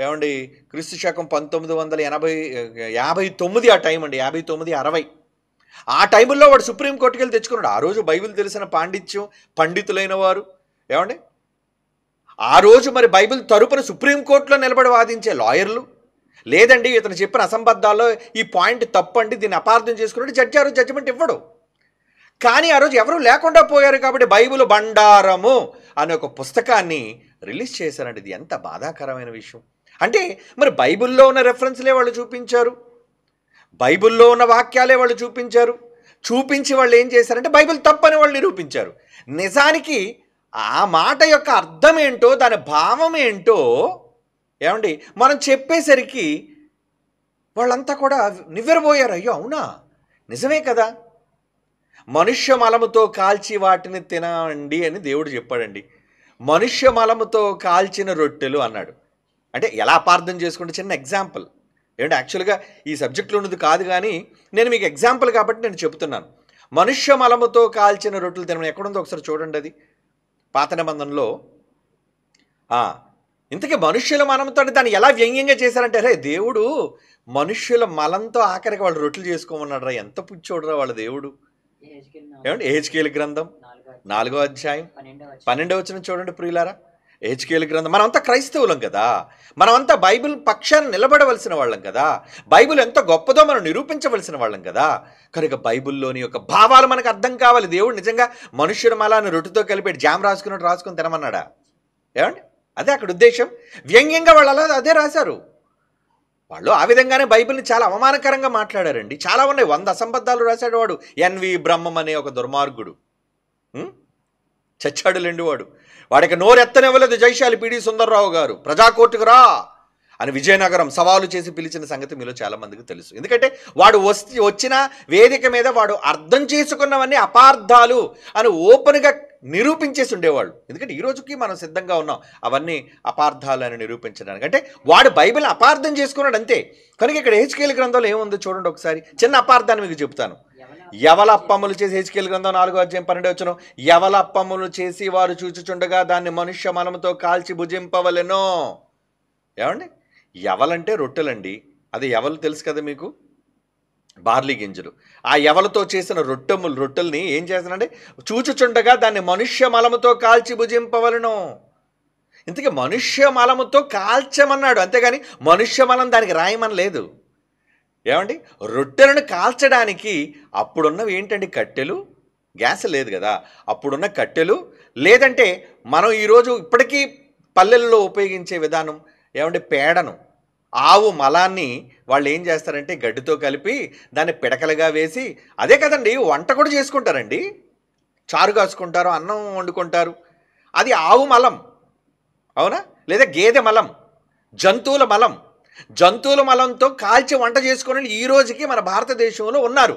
Speaker 1: ఏమండి క్రీస్తు శకం 1959 ఆ టైం అండి, 59, 60 ఆ టైంలో వాడు సుప్రీంకోర్టుకి వెళ్ళి తెచ్చుకున్నాడు. ఆ రోజు బైబిల్ తెలిసిన పాండిత్యం, పండితులైన వారు, ఏమండి, ఆ రోజు మరి బైబిల్ తరపున సుప్రీంకోర్టులో నిలబడి వాదించే లాయర్లు, లేదండి ఇతను చెప్పిన అసంబద్ధాల్లో ఈ పాయింట్ తప్పండి, దీన్ని అపార్థం చేసుకున్నట్టు జడ్జి ఆ రోజు జడ్జిమెంట్ ఇవ్వడు. కానీ ఆ రోజు ఎవరు లేకుండా పోయారు కాబట్టి బైబిల్ బండారము అనే ఒక పుస్తకాన్ని రిలీజ్ చేశారండి. ఇది ఎంత బాధాకరమైన విషయం. అంటే మరి బైబిల్లో ఉన్న రెఫరెన్స్లే వాళ్ళు చూపించారు, బైబిల్లో ఉన్న వాక్యాలే వాళ్ళు చూపించి వాళ్ళు ఏం చేశారంటే బైబిల్ తప్పని వాళ్ళు నిరూపించారు. నిజానికి ఆ మాట యొక్క అర్థం ఏంటో, దాని భావం ఏంటో, ఏమండి, మనం చెప్పేసరికి వాళ్ళంతా కూడా నివ్వెరబోయారు. అయ్యో అవునా, నిజమే కదా, మనుష్య మలముతో కాల్చి వాటిని తినండి అని దేవుడు చెప్పాడండి. మనుష్య మలముతో కాల్చిన రొట్టెలు అన్నాడు. అంటే ఎలా అపార్థం చేసుకుంటే చిన్న ఎగ్జాంపుల్, ఏమంటే యాక్చువల్గా ఈ సబ్జెక్ట్లో ఉన్నది కాదు, కానీ నేను మీకు ఎగ్జాంపుల్ కాబట్టి నేను చెబుతున్నాను. మనుష్య మలముతో కాల్చిన రొట్టెలు తినడం ఎక్కడుందో ఒకసారి చూడండి. అది పాత నిబంధనలో. ఇంతకీ మనుష్యుల మలంతో దాన్ని ఎలా వ్యంగ్యంగా చేశారంటే, రే దేవుడు మనుష్యుల మలంతో ఆఖరికి వాళ్ళు రొట్టెలు చేసుకోమన్నాడు రా, ఎంత పుచ్చోడురా వాళ్ళ దేవుడు. ఏమంటే హెచ్కేలు గ్రంథం 4వ అధ్యాయం 12వ వచనం చూడండి ప్రియులారా. హెచ్కేలు గ్రంథం, మనమంతా క్రైస్తవులం కదా, మనమంతా బైబిల్ పక్షాన్ని నిలబడవలసిన వాళ్ళం కదా, బైబిల్ ఎంత గొప్పదో మనం నిరూపించవలసిన వాళ్ళం కదా. కనుక బైబిల్లోని యొక్క భావాలు మనకు అర్థం కావాలి. దేవుడు నిజంగా మనుష్యుల మలాన్ని రొట్టెతో కలిపి జామ్ రాసుకుని తినమన్నాడా? ఏమండి, అదే అక్కడ ఉద్దేశం. వ్యంగ్యంగా వాళ్ళు అలా అదే రాశారు. వాళ్ళు ఆ విధంగానే బైబిల్ని చాలా అవమానకరంగా మాట్లాడారండి. చాలా ఉన్నాయి, 100 అసంబద్ధాలు రాశాడు వాడు. ఎన్వి బ్రహ్మం అనే ఒక దుర్మార్గుడు, చచ్చాడులేండి వాడు. వాడికి నోరెత్తనివ్వలేదు జైశాలి పిడి సుందర్రావు గారు, ప్రజాకోర్టుకు రా అని విజయనగరం సవాలు చేసి పిలిచిన సంగతి మీలో చాలామందికి తెలుసు. ఎందుకంటే వాడు వచ్చిన వేదిక మీద వాడు అర్థం చేసుకున్నవన్నీ అపార్థాలు అని ఓపెన్గా నిరూపించేసి ఉండేవాళ్ళు. ఎందుకంటే ఈ రోజుకి మనం సిద్ధంగా ఉన్నాం అవన్నీ అపార్థాలు అని నిరూపించడానికి. అంటే వాడు బైబిల్ అపార్థం చేసుకున్నాడు అంతే. కనుక ఇక్కడ హెచ్కేలు గ్రంథంలో ఏముందో చూడండి ఒకసారి. చిన్న అపార్థాన్ని మీకు చెప్తాను. యవలప్పములు చేసి, హెచ్కేలు గ్రంథం 4వ అధ్యాయం 12వ వచనం, యవలప్పములు చేసి వారు చూచుచుండగా దాన్ని మనుష్య మలముతో కాల్చి భుజింపవలెనో. ఏమండి, యవలంటే రొట్టెలండి. అది యవలు తెలుసు కదా మీకు, బార్లీ గింజలు. ఆ యవలతో చేసిన రొట్టెల్ని ఏం చేస్తానంటే చూచుచుండగా దాన్ని మనుష్య మలముతో కాల్చి భుజింపవలను. ఇంతకీ మనుష్య మలముతో కాల్చమన్నాడు, అంతేగాని మనుష్య మలం దానికి రాయమని లేదు. ఏమండి, రొట్టెలను కాల్చడానికి అప్పుడున్నవి ఏంటండి, కట్టెలు, గ్యాస్ లేదు కదా, అప్పుడున్న కట్టెలు, లేదంటే మనం ఈరోజు ఇప్పటికీ పల్లెల్లో ఉపయోగించే విధానం ఏమంటే పేడను, ఆవు మలాన్ని వాళ్ళు ఏం చేస్తారంటే గడ్డితో కలిపి దాన్ని పిడకలుగా వేసి, అదే కదండి వంట కూడా చేసుకుంటారండి, చారు కాసుకుంటారు, అన్నం వండుకుంటారు. అది ఆవు మలం, అవునా, లేదా గేదె మలం, జంతువుల మలంతో కాల్చి వంట చేసుకుని ఈ రోజుకి మన భారతదేశంలో ఉన్నారు.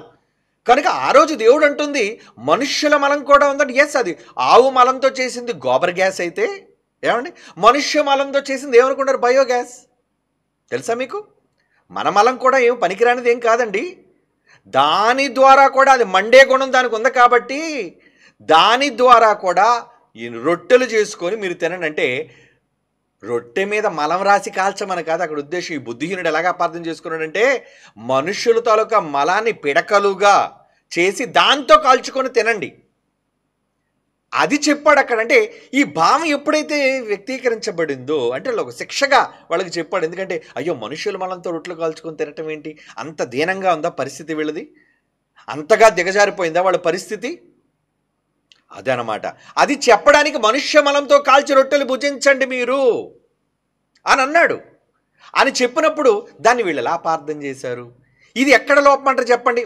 Speaker 1: కనుక ఆ రోజు దేవుడు అంటుంది మనుష్యుల మలం కూడా ఉందండి. ఎస్, అది ఆవు మలంతో చేసింది గోబర్ గ్యాస్ అయితే, ఏమండి మనుష్య మలంతో చేసింది ఏమనుకుంటారు, బయోగ్యాస్. తెలుసా మీకు? మన మలం కూడా ఏం పనికిరానిది ఏం కాదండి. దాని ద్వారా కూడా అది మండే గుణం దానికి ఉంది కాబట్టి దాని ద్వారా కూడా ఈ రొట్టెలు చేసుకొని మీరు తినండి. అంటే రొట్టె మీద మలం రాసి కాల్చమని కాదు అక్కడ ఉద్దేశం. ఈ బుద్ధిహీనుడు ఎలాగా అపార్థం చేసుకున్నాడంటే మనుష్యుల తాలూకా మలాన్ని పిడకలుగా చేసి దాంతో కాల్చుకొని తినండి అది చెప్పాడు అక్కడ. అంటే ఈ భావం ఎప్పుడైతే వ్యక్తీకరించబడిందో అంటే ఒక శిక్షగా వాళ్ళకి చెప్పాడు. ఎందుకంటే అయ్యో మనుషుల మలంతో రొట్టెలు కాల్చుకొని తినటం ఏంటి, అంత దీనంగా ఉందా పరిస్థితి వీళ్ళది, అంతగా దిగజారిపోయిందా వాళ్ళ పరిస్థితి, అదనమాట. అది చెప్పడానికి మనుష్య మలంతో కాల్చి రొట్టెలు భుజించండి మీరు, అని అన్నాడు అని చెప్పినప్పుడు దాన్ని వీళ్ళు ఎలా అపార్థం చేశారు? ఇది ఎక్కడ లోపం అంటారు చెప్పండి?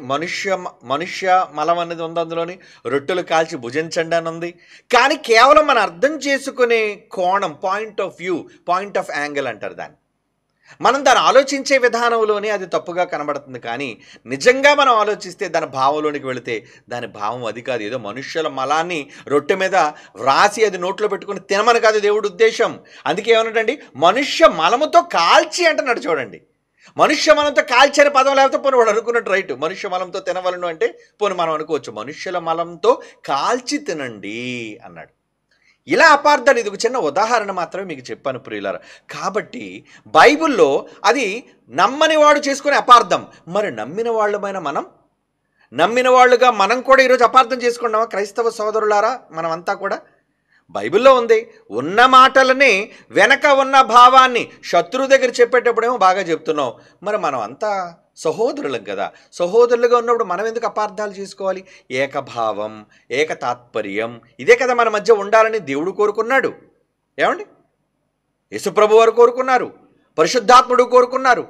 Speaker 1: మనుష్య మలం అనేది ఉంది, అందులోని రొట్టెలు కాల్చి భుజించండి అని ఉంది. కానీ కేవలం మనం అర్థం చేసుకునే కోణం, point of view, point of angle అంటారు దాన్ని. మనం దాన్ని ఆలోచించే విధానంలోనే అది తప్పుగా కనబడుతుంది. కానీ నిజంగా మనం ఆలోచిస్తే దాని భావంలోనికి వెళితే దాని భావం అది కాదు. ఏదో మనుష్యుల మలాన్ని రొట్టె మీద వ్రాసి అది నోట్లో పెట్టుకుని తినమని కాదు దేవుడి ఉద్దేశం. అందుకే ఏమన్నాడండి? మనుష్య మలముతో కాల్చి అంటున్నాడు. చూడండి, మనుష్య మలంతో కాల్చి అనే పదం లేకపోతే పోనీ వాడు అనుకున్నట్టు రైట్. మనుష్య మలంతో తినవలను అంటే పోనీ మనం అనుకోవచ్చు మనుష్యుల మలంతో కాల్చి తినండి అన్నాడు. ఇలా అపార్థాలు, ఇది ఒక చిన్న ఉదాహరణ మాత్రమే మీకు చెప్పాను ప్రియులారా. కాబట్టి బైబిల్లో అది నమ్మని వాడు చేసుకునే అపార్థం. మరి నమ్మిన వాళ్ళమైన నమ్మిన వాళ్ళుగా మనం కూడా ఈరోజు అపార్థం చేసుకున్నామా క్రైస్తవ సోదరులారా? మనమంతా కూడా బైబిల్లో ఉంది, ఉన్న మాటలనే వెనక ఉన్న భావాన్ని శత్రువు దగ్గర చెప్పేటప్పుడేమో బాగా చెప్తున్నాం. మరి మనం అంతా సహోదరులం కదా. సహోదరులుగా ఉన్నప్పుడు మనం ఎందుకు అపార్థాలు చేసుకోవాలి? ఏకభావం, ఏక తాత్పర్యం, ఇదే కదా మన మధ్య ఉండాలని దేవుడు కోరుకున్నాడు. ఏమండి? యేసుప్రభు వారు కోరుకున్నారు, పరిశుద్ధాత్ముడు కోరుకున్నారు.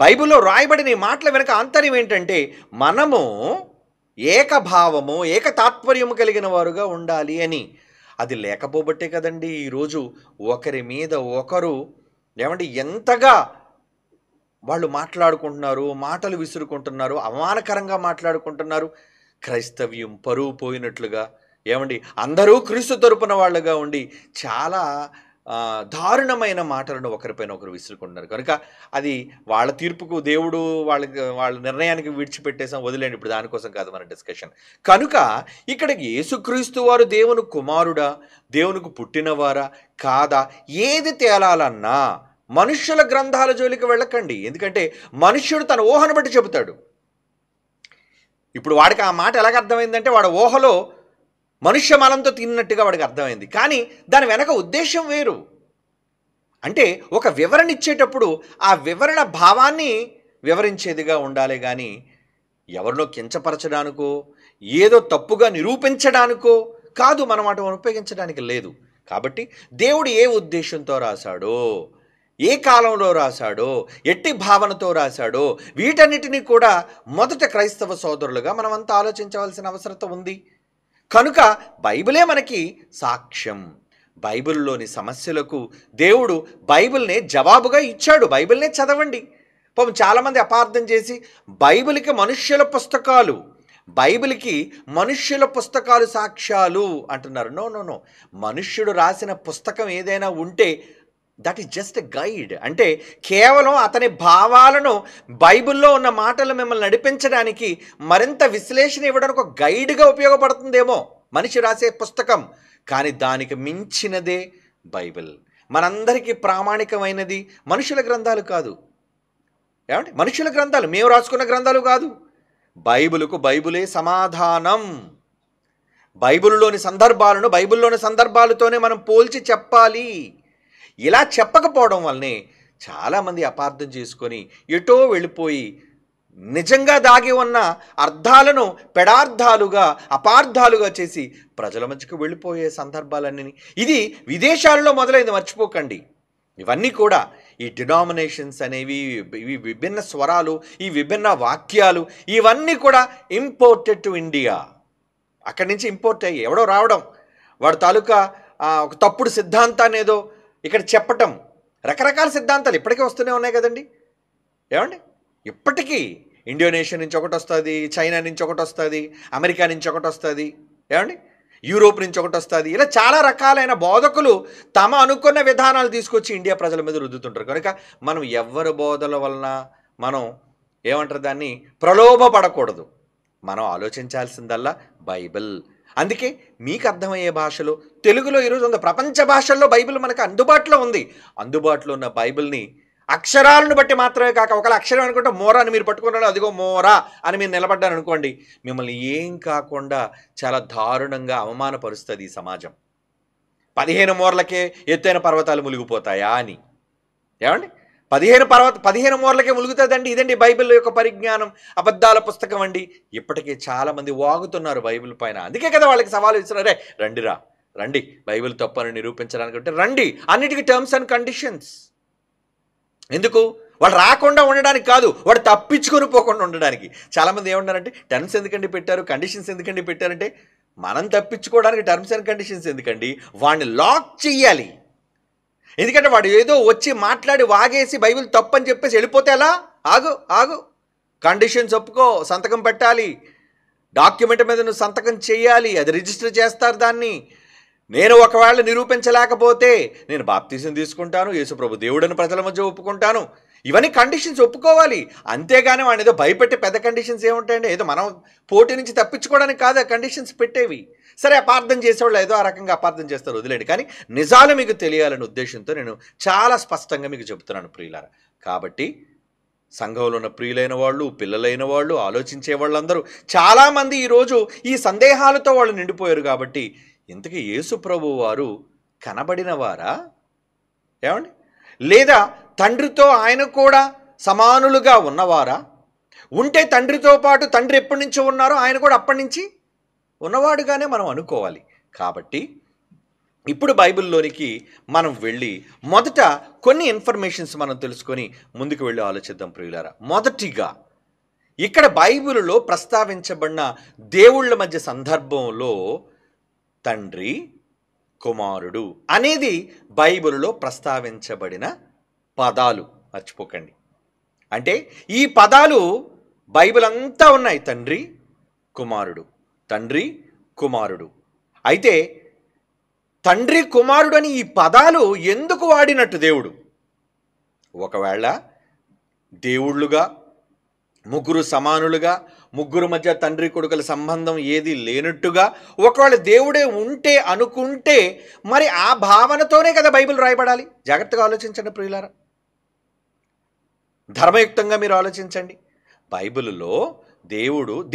Speaker 1: బైబిల్లో రాయబడిన ఈ మాటల వెనక ఆంతర్యం ఏంటంటే మనము ఏకభావము, ఏక తాత్పర్యము కలిగిన వారుగా ఉండాలి అని. అది లేకపోబట్టే కదండి ఈరోజు ఒకరి మీద ఒకరు ఏమంటే ఎంతగా వాళ్ళు మాట్లాడుకుంటున్నారు, మాటలు విసురుకుంటున్నారు, అవమానకరంగా మాట్లాడుకుంటున్నారు. క్రైస్తవ్యం పరువు పోయినట్లుగా, ఏమండి అందరూ క్రీస్తు తరపున వాళ్ళుగా ఉండి చాలా దారుణమైన మాటలను ఒకరిపైన ఒకరు విసురుకుంటున్నారు. కనుక అది వాళ్ళ తీర్పుకు దేవుడు వాళ్ళ నిర్ణయానికి విడిచిపెట్టేసాం, వదిలేండి. ఇప్పుడు దానికోసం కాదు మన డిస్కషన్. కనుక ఇక్కడ యేసుక్రీస్తు వారు దేవుని కుమారుడా, దేవునికి పుట్టినవారా కాదా, ఏది తేలాలన్నా మనుష్యుల గ్రంథాల జోలికి వెళ్ళకండి. ఎందుకంటే మనుష్యుడు తన ఊహను బట్టి చెబుతాడు. ఇప్పుడు వాడికి ఆ మాట ఎలాగ అర్థమైందంటే వాడు ఊహలో మనుష్య మలంతో తిన్నట్టుగా వాడికి అర్థమైంది. కానీ దాని వెనక ఉద్దేశం వేరు. అంటే ఒక వివరణ ఇచ్చేటప్పుడు ఆ వివరణ భావాన్ని వివరించేదిగా ఉండాలి. కానీ ఎవరినో కించపరచడానికో ఏదో తప్పుగా నిరూపించడానికో కాదు, మనం వాటిని ఉపయోగించడానికి లేదు. కాబట్టి దేవుడు ఏ ఉద్దేశంతో రాశాడో, ఏ కాలంలో రాశాడో, ఎట్టి భావనతో రాశాడో, వీటన్నిటినీ కూడా మొదట క్రైస్తవ సోదరులుగా మనమంతా ఆలోచించవలసిన అవసరం ఉంది. కనుక బైబిలే మనకి సాక్ష్యం. బైబిల్లోని సమస్యలకు దేవుడు బైబిల్నే జవాబుగా ఇచ్చాడు. బైబిల్నే చదవండి. పాపం చాలామంది అపార్థం చేసి బైబిల్కి మనుష్యుల పుస్తకాలు, బైబిల్కి మనుష్యుల పుస్తకాలు సాక్ష్యాలు అంటున్నారు. నో నో నో, మనుష్యుడు రాసిన పుస్తకం ఏదైనా ఉంటే that is just a guide. అంటే కేవలం అతని భావాలను బైబిల్లో ఉన్న మాటలు మిమ్మల్ని నడిపించడానికి, మరింత విశ్లేషణ ఇవ్వడానికి ఒక గైడ్గా ఉపయోగపడుతుందేమో మనిషి రాసే పుస్తకం. కానీ దానికి మించినదే బైబిల్. మనందరికీ ప్రామాణికమైనది మనుషుల గ్రంథాలు కాదు. ఏమంటే మనుషుల గ్రంథాలు, మేము రాసుకున్న గ్రంథాలు కాదు. బైబిలుకు బైబిలే సమాధానం. బైబిల్లోని సందర్భాలతోనే మనం పోల్చి చెప్పాలి. ఇలా చెప్పకపోవడం వల్లనే చాలామంది అపార్థం చేసుకొని ఎటో వెళ్ళిపోయి నిజంగా దాగి ఉన్న అర్థాలను పెడార్థాలుగా, అపార్థాలుగా చేసి ప్రజల మధ్యకు వెళ్ళిపోయే సందర్భాలన్నీ ఇది విదేశాలలో మొదలైంది, మర్చిపోకండి. ఇవన్నీ కూడా ఈ డినామినేషన్స్ అనేవి, ఇవి విభిన్న స్వరాలు, ఈ విభిన్న వాక్యాలు, ఇవన్నీ కూడా ఇంపోర్టెడ్ టు ఇండియా. అక్కడి నుంచి ఇంపోర్ట్ అయ్యి ఎవడో రావడం, వాడు తాలూకా ఒక తప్పుడు సిద్ధాంతాన్ని ఏదో ఇక్కడ చెప్పటం. రకరకాల సిద్ధాంతాలు ఇప్పటికే వస్తూనే ఉన్నాయి కదండి. ఏమండి ఇప్పటికీ ఇండోనేషియా నుంచి ఒకటి వస్తుంది, చైనా నుంచి ఒకటి వస్తుంది, అమెరికా నుంచి ఒకటి వస్తుంది, ఏమండి యూరోప్ నుంచి ఒకటి వస్తుంది. ఇలా చాలా రకాలైన బోధకులు తమ అనుకున్న విధానాలు తీసుకొచ్చి ఇండియా ప్రజల మీద రుద్దుతుంటారు. కనుక మనం ఎవరి బోధల వలన మనం ఏమంటారు దాన్ని ప్రలోభపడకూడదు. మనం ఆలోచించాల్సిందల్లా బైబిల్. అందుకే మీకు అర్థమయ్యే భాషలో, తెలుగులో ఈరోజు ఉంది, ప్రపంచ భాషల్లో బైబిల్ మనకు అందుబాటులో ఉంది. అందుబాటులో ఉన్న బైబిల్ని అక్షరాలను బట్టి మాత్రమే కాక, ఒకవేళ అక్షరం అనుకుంటే మోరా అని మీరు పట్టుకున్నాడు, అదిగో మోరా అని మీరు నిలబడ్డారు అనుకోండి, మిమ్మల్ని ఏం కాకుండా చాలా దారుణంగా అవమానపరుస్తుంది ఈ సమాజం. 15 మోర్లకే ఎత్తైన పర్వతాలు మునిగిపోతాయా అని. ఏమండి 15 మోర్లకే ములుగుతుందండి. ఇదండి బైబిల్ యొక్క పరిజ్ఞానం. అబద్ధాల పుస్తకం అండి. ఇప్పటికే చాలామంది వాగుతున్నారు బైబిల్ పైన. అందుకే కదా వాళ్ళకి సవాలు ఇస్తున్నారే, రండి బైబిల్ తప్పని నిరూపించడానికి అంటే రండి, అన్నిటికీ టర్మ్స్ అండ్ కండిషన్స్. ఎందుకు? వాడు రాకుండా ఉండడానికి కాదు, వాడు తప్పించుకొని పోకుండా ఉండడానికి. చాలామంది ఏమంటారంటే టర్మ్స్ ఎందుకండి పెట్టారు, కండిషన్స్ ఎందుకండి పెట్టారంటే, మనం తప్పించుకోవడానికి టర్మ్స్ అండ్ కండిషన్స్ ఎందుకండి? వాడిని లాక్ చెయ్యాలి. ఎందుకంటే వాడు ఏదో వచ్చి మాట్లాడి వాగేసి బైబిల్ తప్పని చెప్పేసి వెళ్ళిపోతే ఎలా? ఆగు ఆగు, కండిషన్స్ ఒప్పుకో, సంతకం పెట్టాలి, డాక్యుమెంట్ మీద నువ్వు సంతకం చేయాలి, అది రిజిస్టర్ చేస్తారు దాన్ని. నేను ఒకవేళ నిరూపించలేకపోతే నేను బాప్తీసం తీసుకుంటాను, యేసుప్రభు దేవుడని ప్రజల మధ్య ఒప్పుకుంటాను, ఇవన్నీ కండిషన్స్ ఒప్పుకోవాలి. అంతేగాని వాడిని ఏదో భయపెట్టే పెద్ద కండిషన్స్ ఏముంటాయండి? ఏదో మనం పోటీ నుంచి తప్పించుకోవడానికి కాదు ఆ కండిషన్స్ పెట్టేవి. సరే, అపార్థం చేసేవాళ్ళు ఏదో ఆ రకంగా అపార్థం చేస్తారు, వదిలేండి. కానీ నిజాలు మీకు తెలియాలనే ఉద్దేశంతో నేను చాలా స్పష్టంగా మీకు చెబుతున్నాను ప్రియులారా. కాబట్టి సంఘంలో ఉన్న ప్రియులైన వాళ్ళు, పిల్లలైన వాళ్ళు, ఆలోచించే వాళ్ళందరూ చాలామంది ఈరోజు ఈ సందేహాలతో వాళ్ళు నిండిపోయారు. కాబట్టి ఇంతకీ యేసు ప్రభు వారు కనబడిన వారా? ఏమండి? లేదా తండ్రితో ఆయన కూడా సమానులుగా ఉన్నవారా? ఉంటే తండ్రితో పాటు తండ్రి ఎప్పటి నుంచో ఉన్నారో ఆయన కూడా అప్పటి నుంచి ఉన్నవాడుగానే మనం అనుకోవాలి. కాబట్టి ఇప్పుడు బైబిల్లోనికి మనం వెళ్ళి మొదట కొన్ని ఇన్ఫర్మేషన్స్ మనం తెలుసుకొని ముందుకు వెళ్ళి ఆలోచిద్దాం ప్రియులారా. మొదటిగా ఇక్కడ బైబిల్లో ప్రస్తావించబడిన దేవుళ్ళ మధ్య సందర్భంలో తండ్రి, కుమారుడు అనేది బైబిల్లో ప్రస్తావించబడిన పదాలు, మర్చిపోకండి. అంటే ఈ పదాలు బైబిల్ అంతా ఉన్నాయి, తండ్రి కుమారుడు, తండ్రి కుమారుడు. అయితే తండ్రి కుమారుడు అని ఈ పదాలు ఎందుకు వాడినట్టు దేవుడు? ఒకవేళ దేవుళ్ళుగా ముగ్గురు సమానులుగా, ముగ్గురు మధ్య తండ్రి కొడుకుల సంబంధం ఏది లేనట్టుగా ఒకవేళ దేవుడే ఉంటే అనుకుంటే మరి ఆ భావనతోనే కదా బైబిల్ రాయబడాలి. జాగ్రత్తగా ఆలోచించండి ప్రియులారా, ధర్మయుక్తంగా మీరు ఆలోచించండి. బైబిల్లో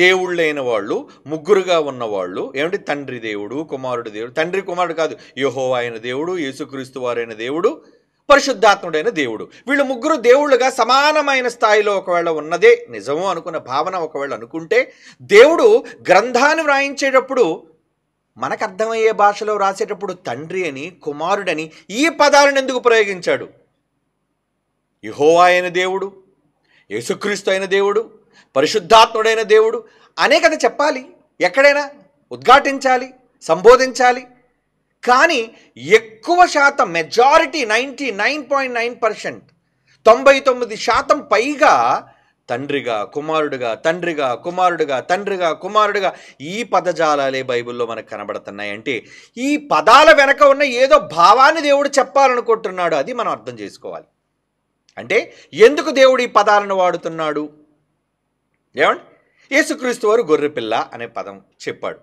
Speaker 1: దేవుళ్ళైన వాళ్ళు, ముగ్గురుగా ఉన్నవాళ్ళు ఏమిటి? తండ్రి దేవుడు, కుమారుడు దేవుడు. తండ్రి కుమారుడు కాదు, యెహోవా అయిన దేవుడు, యేసుక్రీస్తు వారైన దేవుడు, పరిశుద్ధాత్ముడైన దేవుడు. వీళ్ళు ముగ్గురు దేవుళ్ళుగా సమానమైన స్థాయిలో ఒకవేళ ఉన్నదే నిజము అనుకున్న భావన ఒకవేళ అనుకుంటే, దేవుడు గ్రంథాన్ని వ్రాయించేటప్పుడు మనకు అర్థమయ్యే భాషలో రాసేటప్పుడు తండ్రి అని, కుమారుడని ఈ పదాలను ఎందుకు ప్రయోగించాడు? యెహోవా అయిన దేవుడు, యేసుక్రీస్తు అయిన దేవుడు, పరిశుద్ధాత్ముడైన దేవుడు అనే కదా చెప్పాలి, ఎక్కడైనా ఉద్ఘాటించాలి, సంబోధించాలి. కానీ ఎక్కువ శాతం, మెజారిటీ 99.9%, 99% పైగా తండ్రిగా కుమారుడుగా, తండ్రిగా కుమారుడుగా, తండ్రిగా కుమారుడుగా ఈ పదజాలాలే బైబిల్లో మనకు కనబడుతున్నాయి. అంటే ఈ పదాల వెనక ఉన్న ఏదో భావాన్ని దేవుడు చెప్పాలనుకుంటున్నాడు, అది మనం అర్థం చేసుకోవాలి. అంటే ఎందుకు దేవుడు ఈ పదాలను వాడుతున్నాడు? ఏమండి? యేసుక్రీస్తు వారు గొర్రెపిల్ల అనే పదం చెప్పాడు.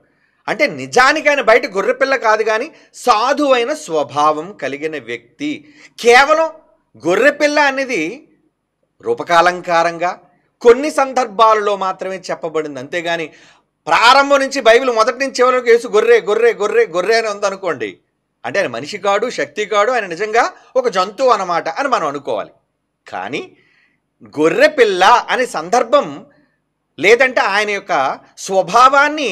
Speaker 1: అంటే నిజానికి ఆయన బయట గొర్రెపిల్ల కాదు, కానీ సాధువైన స్వభావం కలిగిన వ్యక్తి. కేవలం గొర్రెపిల్ల అనేది రూపకాలంకారంగా కొన్ని సందర్భాలలో మాత్రమే చెప్పబడింది, అంతేగాని ప్రారంభం నుంచి బైబిల్ మొదటి నుంచి చివరికి యేసు గొర్రె గొర్రె గొర్రె గొర్రె అని ఉందనుకోండి, అంటే ఆయన మనిషి కాడు, శక్తి కాడు, ఆయన నిజంగా ఒక జంతువు అన్నమాట అని మనం అనుకోవాలి. కానీ గొర్రెపిల్ల అనే సందర్భం లేదంటే ఆయన యొక్క స్వభావాన్ని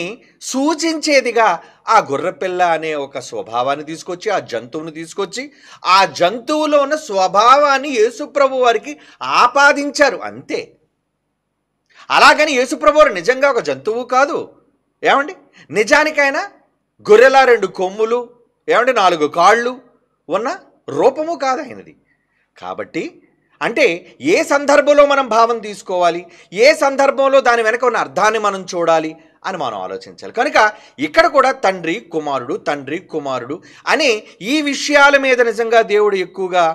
Speaker 1: సూచించేదిగా ఆ గొర్రెపిల్ల అనే ఒక స్వభావాన్ని తీసుకొచ్చి, ఆ జంతువుని తీసుకొచ్చి, ఆ జంతువులో ఉన్న స్వభావాన్ని యేసుప్రభు వారికి ఆపాదించారు, అంతే. అలాగని యేసుప్రభు వారు నిజంగా ఒక జంతువు కాదు. ఏమండి? నిజానికైనా గొర్రెల 2 కొమ్ములు, ఏమంటే 4 కాళ్ళు ఉన్న రూపము కాదు ఆయనది. కాబట్టి అంటే ఏ సందర్భంలో మనం భావం తీసుకోవాలి, ఏ సందర్భంలో దాని వెనక ఉన్న అర్థాన్ని మనం చూడాలి అని మనం ఆలోచించాలి. కనుక ఇక్కడ కూడా తండ్రి కుమారుడు, తండ్రి కుమారుడు అనే ఈ విషయాల మీద నిజంగా దేవుడు ఎక్కువగా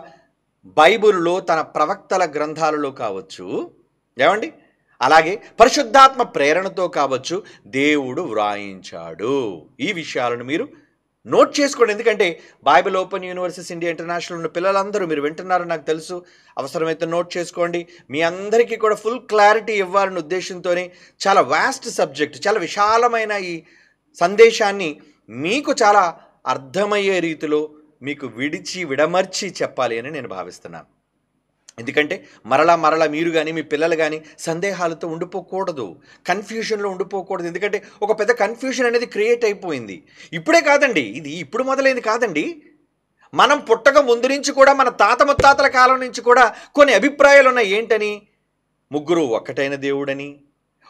Speaker 1: బైబిల్లో తన ప్రవక్తల గ్రంథాలలో కావచ్చు, ఏమండి, అలాగే పరిశుద్ధాత్మ ప్రేరణతో కావచ్చు దేవుడు వ్రాయించాడు. ఈ విషయాలను మీరు నోట్ చేసుకోండి. ఎందుకంటే Bible open universities India international ఉన్న పిల్లలందరూ మీరు వింటున్నారని నాకు తెలుసు. అవసరమైతే నోట్ చేసుకోండి. మీ అందరికీ కూడా ఫుల్ క్లారిటీ ఇవ్వాలనే ఉద్దేశంతోనే చాలా వాస్ట్ సబ్జెక్ట్, చాలా విశాలమైన ఈ సందేశాన్ని మీకు చాలా అర్థమయ్యే రీతిలో మీకు విడమర్చి చెప్పాలి అని నేను భావిస్తున్నాను. ఎందుకంటే మరలా మీరు కానీ మీ పిల్లలు కానీ సందేహాలతో ఉండిపోకూడదు, కన్ఫ్యూషన్లో ఉండిపోకూడదు. ఎందుకంటే ఒక పెద్ద కన్ఫ్యూషన్ అనేది క్రియేట్ అయిపోయింది. ఇప్పుడే కాదండి, ఇది ఇప్పుడు మొదలైంది కాదండి. మనం పుట్టక ముందు నుంచి కూడా మన తాత ముత్తాతల కాలం నుంచి కూడా కొన్ని అభిప్రాయాలు ఉన్నాయి. ఏంటని? ముగ్గురు ఒక్కటైన దేవుడని,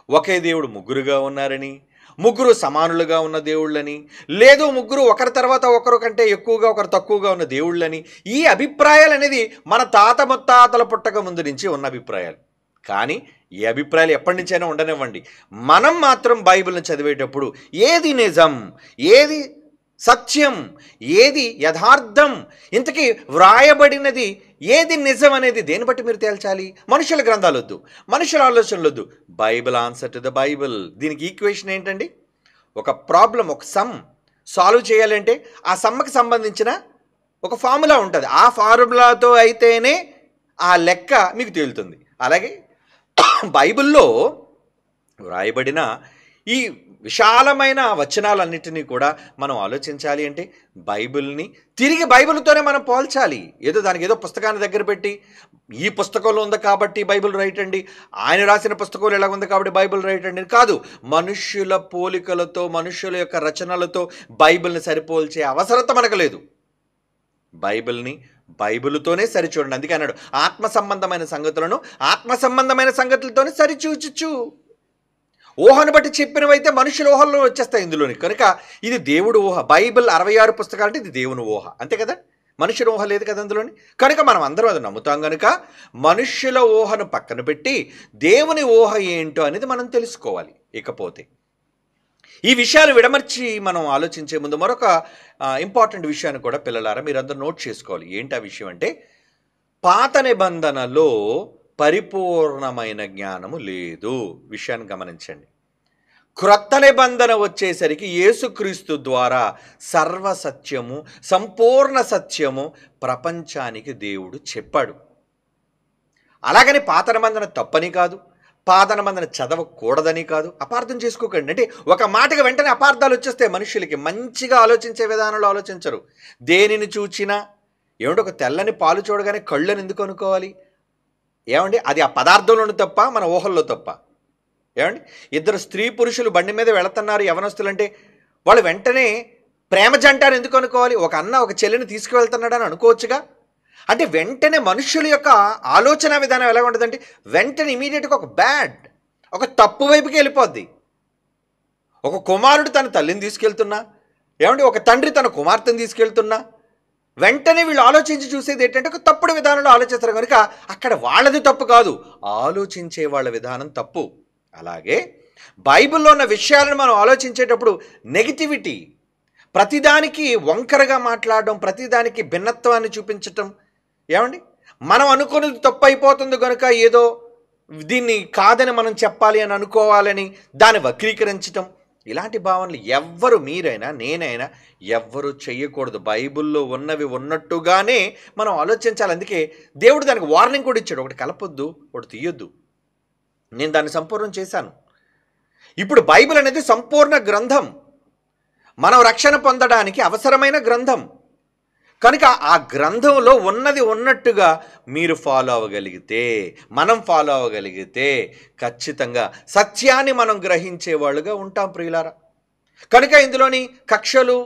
Speaker 1: ఒకే దేవుడు ముగ్గురుగా ఉన్నారని, ముగ్గురు సమానులుగా ఉన్న దేవుళ్ళని, లేదు ముగ్గురు ఒకరి తర్వాత ఒకరు కంటే ఎక్కువగా ఒకరు తక్కువగా ఉన్న దేవుళ్ళని. ఈ అభిప్రాయాలు అనేది మన తాత ముత్తాతల పుట్టక ముందు నుంచి ఉన్న అభిప్రాయాలు. కానీ ఈ అభిప్రాయాలు ఎప్పటి నుంచైనా ఉండనివ్వండి, మనం మాత్రం బైబిల్ని చదివేటప్పుడు ఏది నిజం, ఏది సత్యం, ఏది యథార్థం, ఇంతకీ వ్రాయబడినది ఏది నిజం అనేది దేని బట్టి మీరు తేల్చాలి? మనుషుల గ్రంథాలు వద్దు, మనుషుల ఆలోచనలు వద్దు. Bible answer to the Bible. దీనికి ఈక్వేషన్ ఏంటండి? ఒక ప్రాబ్లం, ఒక సమ్ సాల్వ్ చేయాలంటే ఆ సమ్మకి సంబంధించిన ఒక ఫార్ములా ఉంటుంది. ఆ ఫార్ములాతో అయితేనే ఆ లెక్క మీకు తేలుతుంది. అలాగే బైబిల్లో వ్రాయబడిన ఈ విశాలమైన వచనాలన్నిటినీ కూడా మనం ఆలోచించాలి అంటే బైబిల్ని తిరిగి బైబిల్తోనే మనం పోల్చాలి. ఏదో దానికి ఏదో పుస్తకాన్ని దగ్గర పెట్టి ఈ పుస్తకంలో ఉంది కాబట్టి బైబిల్ రైట్ అండి, ఆయన రాసిన పుస్తకంలో ఎలా ఉంది కాబట్టి బైబిల్ రైట్ అండి కాదు. మనుష్యుల పోలికలతో, మనుష్యుల యొక్క రచనలతో బైబిల్ని సరిపోల్చే అవసరత మనకు లేదు. బైబిల్ని బైబిల్తోనే సరిచూడండి. అందుకే అన్నాడు, ఆత్మ సంబంధమైన సంగతులను ఆత్మ సంబంధమైన సంగతులతోనే సరిచూచు. ఊహను బట్టి చెప్పినవైతే మనుషుల ఊహల్లో వచ్చేస్తాయి ఇందులోని. కనుక ఇది దేవుడు ఊహ. బైబిల్ 66 పుస్తకాలు అంటే ఇది దేవుని ఊహ, అంతే కదా, మనుషుల ఊహ లేదు కదా అందులోని. కనుక మనం అందరం అది నమ్ముతాం. కనుక మనుష్యుల ఊహను పక్కన పెట్టి దేవుని ఊహ ఏంటో అనేది మనం తెలుసుకోవాలి. ఇకపోతే ఈ విషయాలు విడమర్చి మనం ఆలోచించే ముందు మరొక ఇంపార్టెంట్ విషయాన్ని కూడా పిల్లలారా మీరందరూ నోట్ చేసుకోవాలి. ఏంటి ఆ విషయం అంటే, పాత నిబంధనలో పరిపూర్ణమైన జ్ఞానము లేదు. విషయాన్ని గమనించండి. క్రొత్త నిబంధన వచ్చేసరికి యేసుక్రీస్తు ద్వారా సర్వసత్యము, సంపూర్ణ సత్యము ప్రపంచానికి దేవుడు చెప్పాడు. అలాగని పాత నిబంధన తప్పని కాదు, పాత నిబంధన చదవకూడదని కాదు. అపార్థం చేసుకోకండి. అంటే ఒక మాటగా వెంటనే అపార్థాలు వచ్చేస్తే మనుషులకి మంచిగా ఆలోచించే విధానంలో ఆలోచించరు. దేనిని చూచినా ఏమంటే ఒక తెల్లని పాలు చూడగానే కళ్ళని ఎందుకు అనుకోవాలి? ఏమండి అది ఆ పదార్థంలోని తప్ప, మన ఊహల్లో తప్ప? ఏమండి ఇద్దరు స్త్రీ పురుషులు బండి మీద వెళుతున్నారు యవనస్తులు అంటే వాళ్ళు వెంటనే ప్రేమ జంట అని ఎందుకు అనుకోవాలి? ఒక అన్న ఒక చెల్లిని తీసుకువెళ్తున్నాడు అని అనుకోవచ్చుగా. అంటే వెంటనే మనుషుల యొక్క ఆలోచన విధానం ఎలా ఉంటుందంటే వెంటనే ఇమీడియట్గా ఒక తప్పు వైపుకి వెళ్ళిపోద్ది. ఒక కుమారుడు తన తల్లిని తీసుకెళ్తున్నా, ఏమంటే ఒక తండ్రి తన కుమార్తెను తీసుకెళ్తున్నా వెంటనే వీళ్ళు ఆలోచించి చూసేది ఏంటంటే ఒక తప్పుడు విధానంలో ఆలోచిస్తారు. కనుక అక్కడ వాళ్ళది తప్పు కాదు, ఆలోచించే వాళ్ళ విధానం తప్పు. అలాగే బైబిల్లో ఉన్న విషయాలను మనం ఆలోచించేటప్పుడు నెగిటివిటీ, ప్రతిదానికి వంకరగా మాట్లాడడం, ప్రతిదానికి భిన్నత్వాన్ని చూపించటం, ఏమండి మనం అనుకున్నది తప్పు అయిపోతుంది కనుక ఏదో దీన్ని కాదని మనం చెప్పాలి అని అనుకోవాలని దాన్ని వక్రీకరించటం, ఇలాంటి భావనలు ఎవ్వరు, మీరైనా నేనైనా ఎవ్వరు చెయ్యకూడదు. బైబిల్లో ఉన్నవి ఉన్నట్టుగానే మనం ఆలోచించాలి. అందుకే దేవుడు దానికి వార్నింగ్ కూడా ఇచ్చాడు, ఒకటి కలపొద్దు, ఒకటి తీయొద్దు. నేను దాన్ని సంపూర్ణం చేశాను. ఇప్పుడు బైబిల్ అనేది సంపూర్ణ గ్రంథం, మనం రక్షణ పొందడానికి అవసరమైన గ్రంథం. కనుక ఆ గ్రంథంలో ఉన్నది ఉన్నట్టుగా మీరు ఫాలో అవ్వగలిగితే, మనం ఫాలో అవ్వగలిగితే ఖచ్చితంగా సత్యాన్ని మనం గ్రహించేవాళ్ళుగా ఉంటాం ప్రియులారా. కనుక ఇందులోని కక్షలు,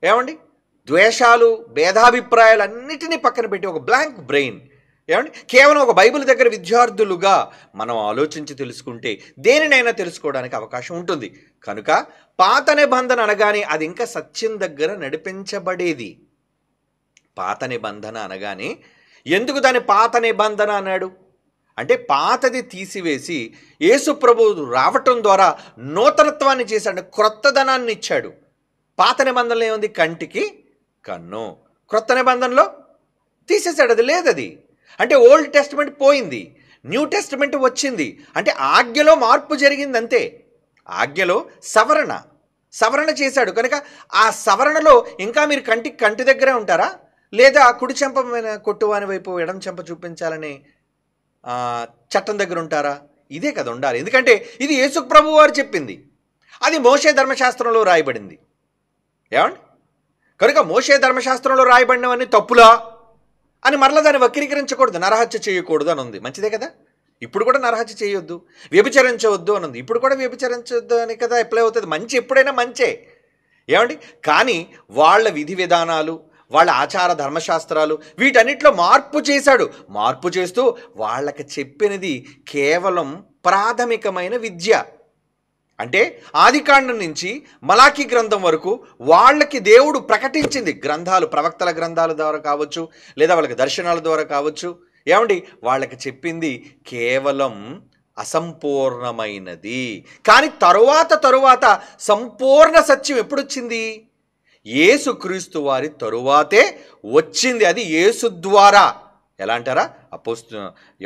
Speaker 1: ఏమండి ద్వేషాలు, భేదాభిప్రాయాలు అన్నిటినీ పక్కన పెట్టి ఒక బ్లాంక్ బ్రెయిన్, ఏమండి కేవలం ఒక బైబిల్ దగ్గర విద్యార్థులుగా మనం ఆలోచించి తెలుసుకుంటే దేనినైనా తెలుసుకోవడానికి అవకాశం ఉంటుంది. కనుక పాత నిబంధన అనగానే అది ఇంకా సత్యం దగ్గర నడిపించబడేది. పాత నిబంధన అనగానే ఎందుకు దాన్ని పాత నిబంధన అన్నాడు అంటే, పాతది తీసివేసి యేసు ప్రభువు రావటం ద్వారా నూతనత్వాన్ని చేశాడు, క్రొత్తదనాన్ని ఇచ్చాడు. పాత నిబంధనలో ఏముంది? కంటికి కన్ను. క్రొత్త నిబంధనలో తీసేశాడు, అది లేదది. అంటే ఓల్డ్ టెస్టిమెంట్ పోయింది, న్యూ టెస్టిమెంట్ వచ్చింది. అంటే ఆజ్ఞలో మార్పు జరిగింది అంతే. ఆజ్ఞలో సవరణ చేశాడు. కనుక ఆ సవరణలో ఇంకా మీరు కంటి దగ్గరే ఉంటారా, లేదా కుడి చెంప కొట్టువాని వైపు ఎడం చెంప చూపించాలని చట్టం దగ్గర ఉంటారా? ఇదే కదా ఉండాలి. ఎందుకంటే ఇది యేసు ప్రభువు వారు చెప్పింది, అది మోషే ధర్మశాస్త్రంలో రాయబడింది. ఏమండి కనుక మోషే ధర్మశాస్త్రంలో రాయబడినవన్నీ తప్పులా అని మరలా దాన్ని వక్రీకరించకూడదు, నరహత్య చేయకూడదు అని ఉంది. మంచిదే కదా. ఇప్పుడు కూడా నరహత్య చేయొద్దు, వ్యభిచరించవద్దు అని ఉంది. ఇప్పుడు కూడా వ్యభిచరించవద్దు అని కదా అప్లై అవుతుంది. మంచి ఎప్పుడైనా మంచే, ఏమండి. కానీ వాళ్ళ విధి విధానాలు, వాళ్ళ ఆచార ధర్మశాస్త్రాలు వీటన్నిటిలో మార్పు చేశాడు. మార్పు చేస్తూ వాళ్ళకి చెప్పినది కేవలం ప్రాథమికమైన విద్య. అంటే ఆదికాండం నుంచి మలాకీ గ్రంథం వరకు వాళ్ళకి దేవుడు ప్రకటించింది గ్రంథాలు, ప్రవక్తల గ్రంథాల ద్వారా కావచ్చు, లేదా వాళ్ళకి దర్శనాల ద్వారా కావచ్చు. ఏమండి, వాళ్ళకి చెప్పింది కేవలం అసంపూర్ణమైనది. కానీ తరువాత సంపూర్ణ సత్యం ఎప్పుడొచ్చింది? యేసుక్రీస్తు వారి తరువాతే వచ్చింది. అది యేసు ద్వారా. ఎలా అంటారా?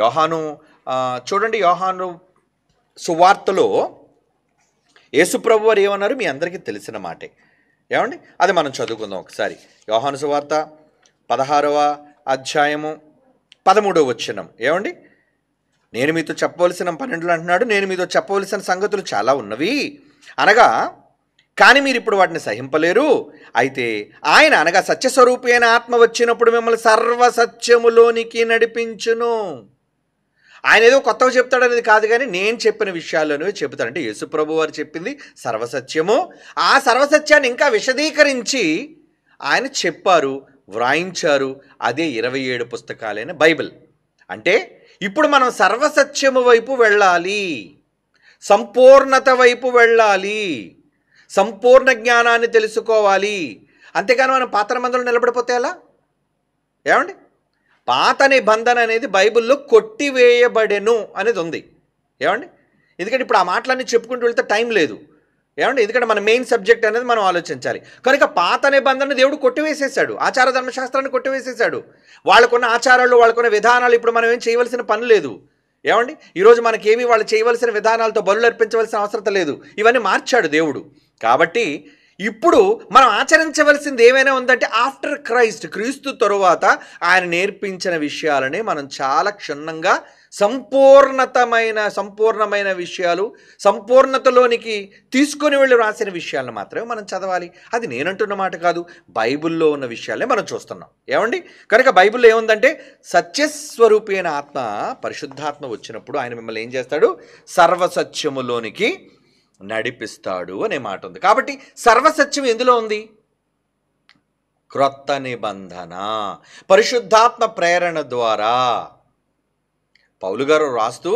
Speaker 1: యోహాను చూడండి, యోహాను సువార్తలో యేసుప్రభు వారు ఏమన్నారు మీ అందరికీ తెలిసిన మాటే. ఏమండి, అది మనం చదువుకుందాం ఒకసారి. యోహాను సువార్త 16వ అధ్యాయము 13వ వచనం. ఏమండి, నేను మీతో చెప్పవలసిన 12 అంటున్నాడు, నేను మీతో చెప్పవలసిన సంగతులు చాలా ఉన్నవి అనగా, కానీ మీరు ఇప్పుడు వాటిని సహింపలేరు. అయితే ఆయన అనగా సత్యస్వరూపి అయిన ఆత్మ వచ్చినప్పుడు మిమ్మల్ని సర్వసత్యములోనికి నడిపించును. ఆయన ఏదో కొత్తగా చెప్తాడనేది కాదు, కానీ నేను చెప్పిన విషయాల్లోనే చెబుతాడంటే యేసుప్రభు వారు చెప్పింది సర్వసత్యము. ఆ సర్వసత్యాన్ని ఇంకా విశదీకరించి ఆయన చెప్పారు, వ్రాయించారు. అదే 27 పుస్తకాలైన బైబిల్. అంటే ఇప్పుడు మనం సర్వసత్యము వైపు వెళ్ళాలి, సంపూర్ణత వైపు వెళ్ళాలి, సంపూర్ణ జ్ఞానాన్ని తెలుసుకోవాలి. అంతేగాని మనం పాత నిబంధనలో నిలబడిపోతే ఎలా? ఏమండి, పాత నిబంధన అనేది బైబిల్లో కొట్టివేయబడెను అనేది ఉంది. ఏమండి, ఎందుకంటే ఇప్పుడు ఆ మాటలన్నీ చెప్పుకుంటూ వెళ్తే టైం లేదు. ఏమండి, ఎందుకంటే మన మెయిన్ సబ్జెక్ట్ అనేది మనం ఆలోచించాలి. కనుక పాత నిబంధన దేవుడు కొట్టివేసేసాడు, ఆచార ధర్మశాస్త్రాన్ని కొట్టివేసేసాడు. వాళ్ళకున్న ఆచారాలు, వాళ్ళకున్న విధానాలు ఇప్పుడు మనం ఏం చేయవలసిన పని లేదు. ఏమండి, ఈరోజు మనకేమి వాళ్ళు చేయవలసిన విధానాలతో బలులు అర్పించవలసిన అవసరం లేదు. ఇవన్నీ మార్చాడు దేవుడు. కాబట్టి ఇప్పుడు మనం ఆచరించవలసింది ఏమైనా ఉందంటే ఆఫ్టర్ క్రీస్తు తరువాత ఆయన నేర్పించిన విషయాలని మనం చాలా క్షుణ్ణంగా సంపూర్ణమైన విషయాలు, సంపూర్ణతలోనికి తీసుకొని వెళ్ళి రాసిన విషయాలను మాత్రమే మనం చదవాలి. అది నేనంటున్న మాట కాదు, బైబిల్లో ఉన్న విషయాలే మనం చూస్తున్నాం. ఏమండి, కనుక బైబిల్లో ఏముందంటే సత్యస్వరూపి అయిన ఆత్మ, పరిశుద్ధాత్మ వచ్చినప్పుడు ఆయన మిమ్మల్ని ఏం చేస్తాడు? సర్వసత్యములోనికి నడిపిస్తాడు అనే మాట ఉంది. కాబట్టి సర్వసత్యం ఎందులో ఉంది? క్రొత్త నిబంధన, పరిశుద్ధాత్మ ప్రేరణ ద్వారా. పౌలు గారు రాస్తూ,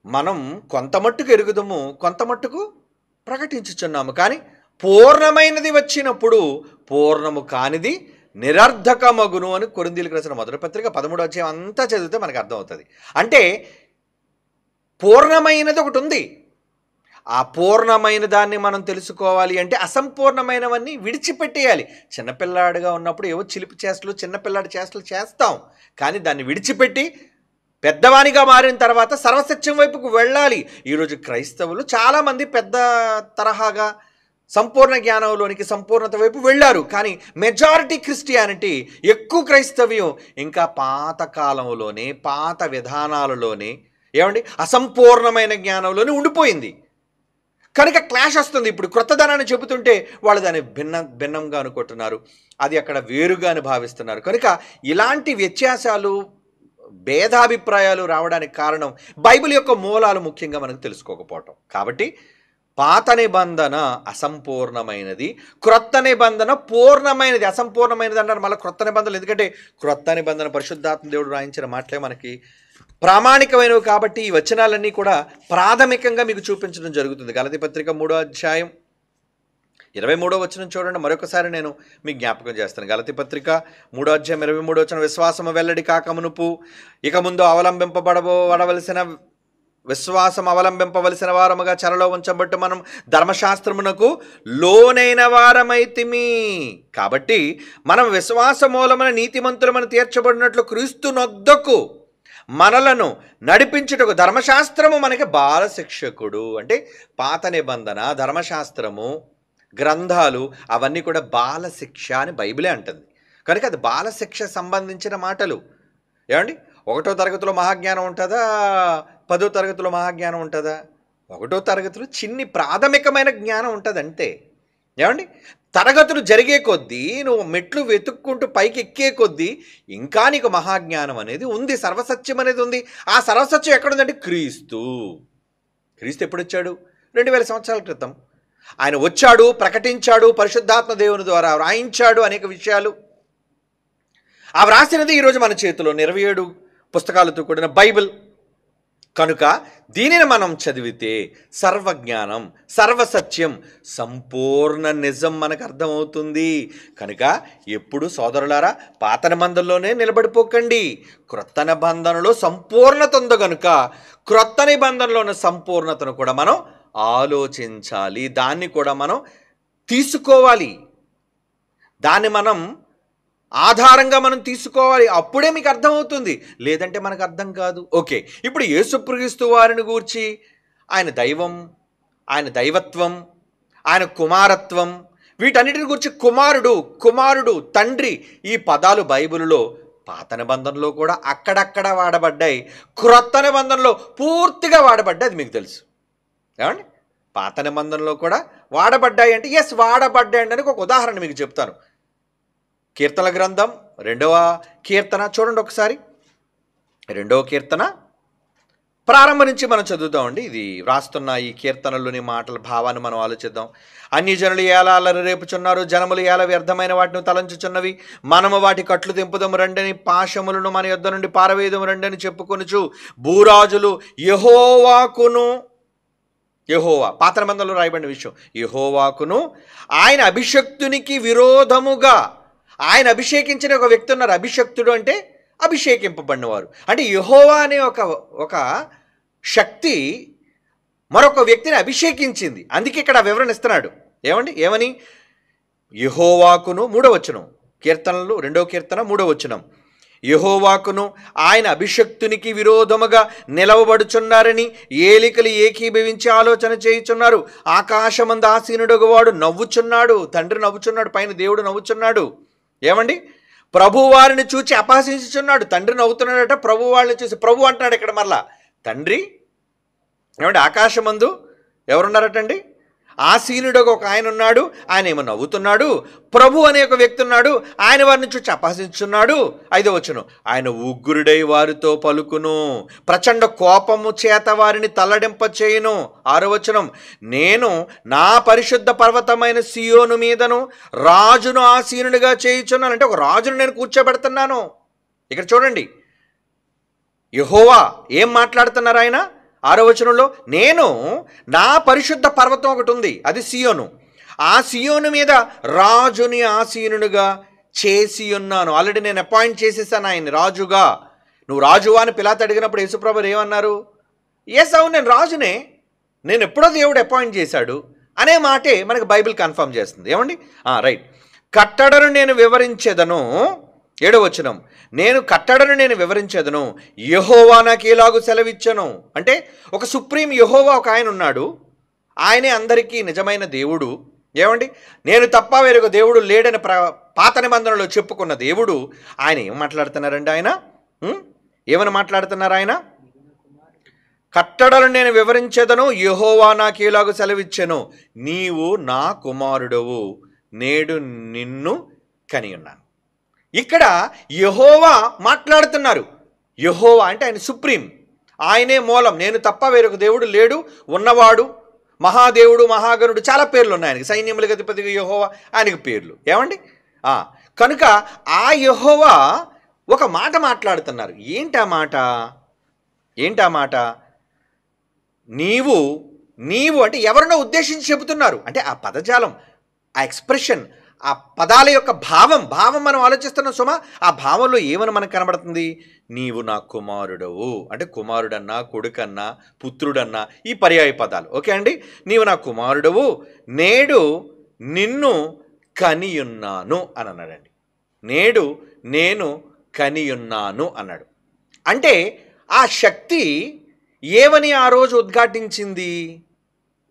Speaker 1: మనం కొంత మట్టుకు ఎరుగుదము, కొంత మట్టుకు ప్రకటించుచున్నాము, కానీ పూర్ణమైనది వచ్చినప్పుడు పూర్ణము కానిది నిరర్ధకమగును అని కొరింథీయులకు రాసిన మొదటి పత్రిక 13వ అధ్యాయం అంతా చదివితే మనకు అర్థమవుతుంది. అంటే పూర్ణమైనది ఒకటి ఉంది. ఆ పూర్ణమైన దాన్ని మనం తెలుసుకోవాలి అంటే అసంపూర్ణమైనవన్నీ విడిచిపెట్టేయాలి. చిన్నపిల్లాడిగా ఉన్నప్పుడు ఏవో చిలిపి చేష్టలు, చిన్నపిల్లాడి చేష్టలు చేస్తాం, కానీ దాన్ని విడిచిపెట్టి పెద్దవానిగా మారిన తర్వాత సర్వసత్యం వైపుకు వెళ్ళాలి. ఈరోజు క్రైస్తవులు చాలామంది పెద్ద తరహాగా సంపూర్ణ జ్ఞానంలోనికి, సంపూర్ణత వైపు వెళ్ళారు. కానీ మెజారిటీ క్రిస్టియానిటీ, ఎక్కువ క్రైస్తవ్యం ఇంకా పాత కాలంలోనే, పాత విధానాలలోనే, ఏమండి, అసంపూర్ణమైన జ్ఞానంలోనే ఉండిపోయింది. కనుక క్లాష్ వస్తుంది. ఇప్పుడు క్రొత్తదనాన్ని చెబుతుంటే వాళ్ళు దాన్ని భిన్నంగా అనుకుంటున్నారు, అది అక్కడ వేరుగా అని భావిస్తున్నారు. కనుక ఇలాంటి వ్యత్యాసాలు, భేదాభిప్రాయాలు రావడానికి కారణం బైబిల్ యొక్క మూలాలు ముఖ్యంగా మనకు తెలుసుకోకపోవటం. కాబట్టి పాత నిబంధన అసంపూర్ణమైనది, క్రొత్త నిబంధన పూర్ణమైనది. అసంపూర్ణమైనది అన్నారు మళ్ళీ క్రొత్త నిబంధనలు, ఎందుకంటే క్రొత్త నిబంధన పరిశుద్ధాత్మ దేవుడు రాయించిన మాటలే మనకి ప్రామాణికమైనవి. కాబట్టి ఈ వచనాలన్నీ కూడా ప్రాథమికంగా మీకు చూపించడం జరుగుతుంది. గలతీ పత్రిక 3వ అధ్యాయం 23వ వచనం చూడండి. మరొకసారి నేను మీకు జ్ఞాపకం చేస్తాను. గలతీ పత్రిక 3వ అధ్యాయం 23వ వచనం, విశ్వాసము వెల్లడి కాకమునుపు ఇక ముందు విశ్వాసం అవలంబింపవలసిన వారముగా చెరలో ఉంచబట్టు మనం ధర్మశాస్త్రమునకు లోనైన వారమైతిమి. కాబట్టి మనం విశ్వాస మూలమున నీతిమంతులమని తీర్చబడినట్లు క్రీస్తు నొద్దకు మనలను నడిపించుటకు ధర్మశాస్త్రము మనకి బాలశిక్షకుడు. అంటే పాత నిబంధన, ధర్మశాస్త్రము, గ్రంథాలు అవన్నీ కూడా బాలశిక్ష అని బైబిలే అంటుంది. కనుక అది బాలశిక్ష సంబంధించిన మాటలు. ఏమండి, 1వ తరగతిలో మహాజ్ఞానం ఉంటుందా, 10వ తరగతిలో మహాజ్ఞానం ఉంటుందా? 1వ తరగతిలో చిన్ని ప్రాథమికమైన జ్ఞానం ఉంటుంది అంతే. ఏమండి, తరగతులు జరిగే కొద్దీ, నువ్వు మెట్లు వెతుక్కుంటూ పైకి ఎక్కే కొద్దీ ఇంకా నీకు మహాజ్ఞానం అనేది ఉంది, సర్వసత్యం అనేది ఉంది. ఆ సర్వసత్యం ఎక్కడుందంటే క్రీస్తు ఎప్పుడు వచ్చాడు? 2000 సంవత్సరాల క్రితం ఆయన వచ్చాడు, ప్రకటించాడు, పరిశుద్ధాత్మ దేవుని ద్వారా రాయించాడు అనేక విషయాలు. ఆ వ్రాసినది ఈరోజు మన చేతిలో 27 పుస్తకాలతో కూడిన బైబిల్. కనుక దీనిని మనం చదివితే సర్వజ్ఞానం, సర్వసత్యం, సంపూర్ణ నిజం మనకు అర్థమవుతుంది. కనుక ఎప్పుడు సోదరులారా పాత నిబంధనలోనే నిలబడిపోకండి. క్రొత్త నిబంధనలో సంపూర్ణత ఉంది కనుక క్రొత్త నిబంధనలో ఉన్న సంపూర్ణతను కూడా మనం ఆలోచించాలి, దాన్ని కూడా మనం తీసుకోవాలి, దాన్ని మనం ఆధారంగా మనం తీసుకోవాలి. అప్పుడే మీకు అర్థమవుతుంది, లేదంటే మనకు అర్థం కాదు. ఓకే, ఇప్పుడు యేసుక్రీస్తు వారిని గూర్చి ఆయన దైవం, ఆయన దైవత్వం, ఆయన కుమారత్వం, వీటన్నిటిని గురించి కుమారుడు, కుమారుడు, తండ్రి, ఈ పదాలు బైబిల్లో పాత నిబంధనలో కూడా అక్కడక్కడ వాడబడ్డాయి, క్రొత్త నిబంధనలో పూర్తిగా వాడబడ్డాయి. అది మీకు తెలుసు ఏమండి? పాత నిబంధనలో కూడా వాడబడ్డాయి అంటే ఎస్ వాడబడ్డాయి అంటే ఒక ఉదాహరణ మీకు చెప్తాను. కీర్తన గ్రంథం 2వ కీర్తన చూడండి ఒకసారి. 2వ కీర్తన ప్రారంభం నుంచి మనం చదువుతామండి. ఇది వ్రాస్తున్న ఈ కీర్తనలోని మాటల భావాన్ని మనం ఆలోచిద్దాం. అన్యజనులు ఏలా అల్లరి రేపుచున్నారు, జనములు ఏలా వ్యర్థమైన వాటిని తలంచుచున్నవి. మనము వాటి కట్లు తెంపుదము రండని, పాశములను మన యొద్ద నుండి పారవేయదము రండని చెప్పుకొనుచు భూరాజులు యెహోవాకును, యెహోవా పాత నిబంధనలో రాయబడిన విషయం, యెహోవాకును ఆయన అభిషక్తునికి విరోధముగా, ఆయన అభిషేకించిన ఒక వ్యక్తి ఉన్నారు. అభిషక్తుడు అంటే అభిషేకింపబడినవారు. అంటే యెహోవా అనే ఒక శక్తి మరొక వ్యక్తిని అభిషేకించింది. అందుకే ఇక్కడ వివరణ ఇస్తున్నాడు. ఏమని? యెహోవాకును, 3వ వచనం, కీర్తనలు 2వ కీర్తన 3వ వచనం, యెహోవాకును ఆయన అభిషక్తునికి విరోధముగా నిలవబడుచున్నారని ఏలికలు ఏకీభవించి ఆలోచన చేయుచున్నారు. ఆకాశమందు ఆసీనుడగువాడు నవ్వుచున్నాడు, తండ్రి నవ్వుచున్నాడు, పైన దేవుడు నవ్వుచున్నాడు. ప్రభు వారిని చూచి అపహసించుచున్నాడు. తండ్రి నవ్వుతున్నాడట, ప్రభు వారిని చూసి, ప్రభు అంటున్నాడు ఇక్కడ మరలా తండ్రి. ఆకాశమందు ఎవరున్నారటండి? ఆసీనుడు ఒక ఆయన ఉన్నాడు, ఆయన ఏమో నవ్వుతున్నాడు. ప్రభు అనే ఒక వ్యక్తి ఉన్నాడు, ఆయన వారిని చూచి అపహసించున్నాడు. 5వ వచనం, ఆయన ఉగ్రుడై వారితో పలుకును, ప్రచండ కోపము చేత వారిని తల్లడింప చేయును. 6వ వచనం, నేను నా పరిశుద్ధ పర్వతమైన సియోను మీదను రాజును ఆసీనుడిగా చేయుచున్నాను. అంటే ఒక రాజును నేను కూర్చోబెడుతున్నాను. ఇక్కడ చూడండి, యెహోవా ఏం మాట్లాడుతున్నారు ఆయన? 6వ వచనంలో, నేను నా పరిశుద్ధ పర్వతం ఒకటి ఉంది, అది సియోను, ఆ సియోను మీద రాజుని ఆసీనునిగా చేసి ఉన్నాను. ఆల్రెడీ నేను అపాయింట్ చేసేసాను ఆయన రాజుగా. నువ్వు రాజువా అని పిలాతు అడిగినప్పుడు యేసుప్రభువు ఏమన్నారు? ఎస్ అవును, నేను రాజునే, నేను ఎప్పుడో దేవుడు అపాయింట్ చేశాడు అనే మాటే మనకు బైబిల్ కన్ఫర్మ్ చేస్తుంది. రైట్. కట్టడను నేను వివరించేదను. 7వ వచనం, నేను కట్టడను నేను వివరించేదను, యెహోవా నాకు ఎలాగూ సెలవిచ్చను. అంటే ఒక సుప్రీం యెహోవా ఒక ఆయన ఉన్నాడు, ఆయనే అందరికీ నిజమైన దేవుడు. నేను తప్ప వేరొక దేవుడు లేడని పాత నిబంధనలో చెప్పుకున్న దేవుడు ఆయన ఏం మాట్లాడుతున్నారండి? ఆయన ఏమని మాట్లాడుతున్నారు? ఆయన కట్టడలు నేను వివరించేదను, యెహోవా నాకు ఎలాగూ సెలవిచ్చెను, నీవు నా కుమారుడవు, నేడు నిన్ను కని ఉన్నాను. ఇక్కడ యెహోవా మాట్లాడుతున్నారు. యెహోవా అంటే ఆయన సుప్రీం, ఆయనే మూలం, నేను తప్ప వేరొక దేవుడు లేడు, ఉన్నవాడు, మహాదేవుడు, మహాగణుడు, చాలా పేర్లు ఉన్నాయి ఆయనకి. సైన్యములకు అధిపతిగా యెహోవా, ఆయనకి పేర్లు. కనుక ఆ యెహోవా ఒక మాట మాట్లాడుతున్నారు. ఏంటా మాట? నీవు అంటే ఎవరినో ఉద్దేశించి చెబుతున్నారు. అంటే ఆ పదజాలం, ఆ ఎక్స్ప్రెషన్, ఆ పదాల యొక్క భావం మనం ఆలోచిస్తున్నాం సుమా. ఆ భావంలో ఏమని మనకు కనబడుతుంది? నీవు నా కుమారుడవు అంటే కుమారుడన్నా, కొడుకన్నా, పుత్రుడన్నా, ఈ పర్యాయ పదాలు. ఓకే అండి. నీవు నా కుమారుడవు, నేడు నిన్ను కనియున్నాను అని అన్నాడండి. నేడు నేను కనియున్నాను అన్నాడు. అంటే ఆ శక్తి ఏమని ఆ రోజు ఉద్ఘాటించింది?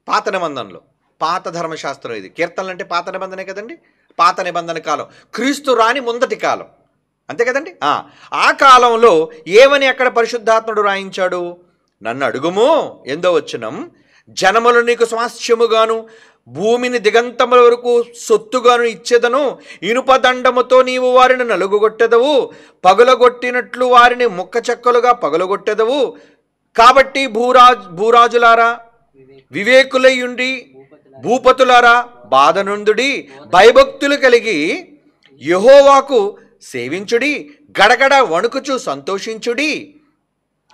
Speaker 1: పాత నిబంధనలో, పాత ధర్మశాస్త్రం ఇది. కీర్తనలు అంటే పాత నిబంధనే కదండి, పాత నిబంధన కాలం, క్రీస్తు రాని ముందటి కాలం, అంతే కదండి. ఆ కాలంలో ఏమని అక్కడ పరిశుద్ధాత్ముడు రాయించాడు? నన్ను అడుగుము, 8వ వచనం, జనములు నీకు స్వాస్థ్యముగాను భూమిని దిగంతముల వరకు సొత్తుగాను ఇచ్చేదను, ఇనుపదండముతో నీవు వారిని నలుగుగొట్టెదవు, పగులగొట్టినట్లు వారిని ముక్క చెక్కలుగా పగులగొట్టెదవు. కాబట్టి భూరాజులారా వివేకులయ్యుండి, భూపతులారా బాధనుందుడి, భయభక్తులు కలిగి యెహోవాకు సేవించుడి, గడగడ వణుకుచు సంతోషించుడి.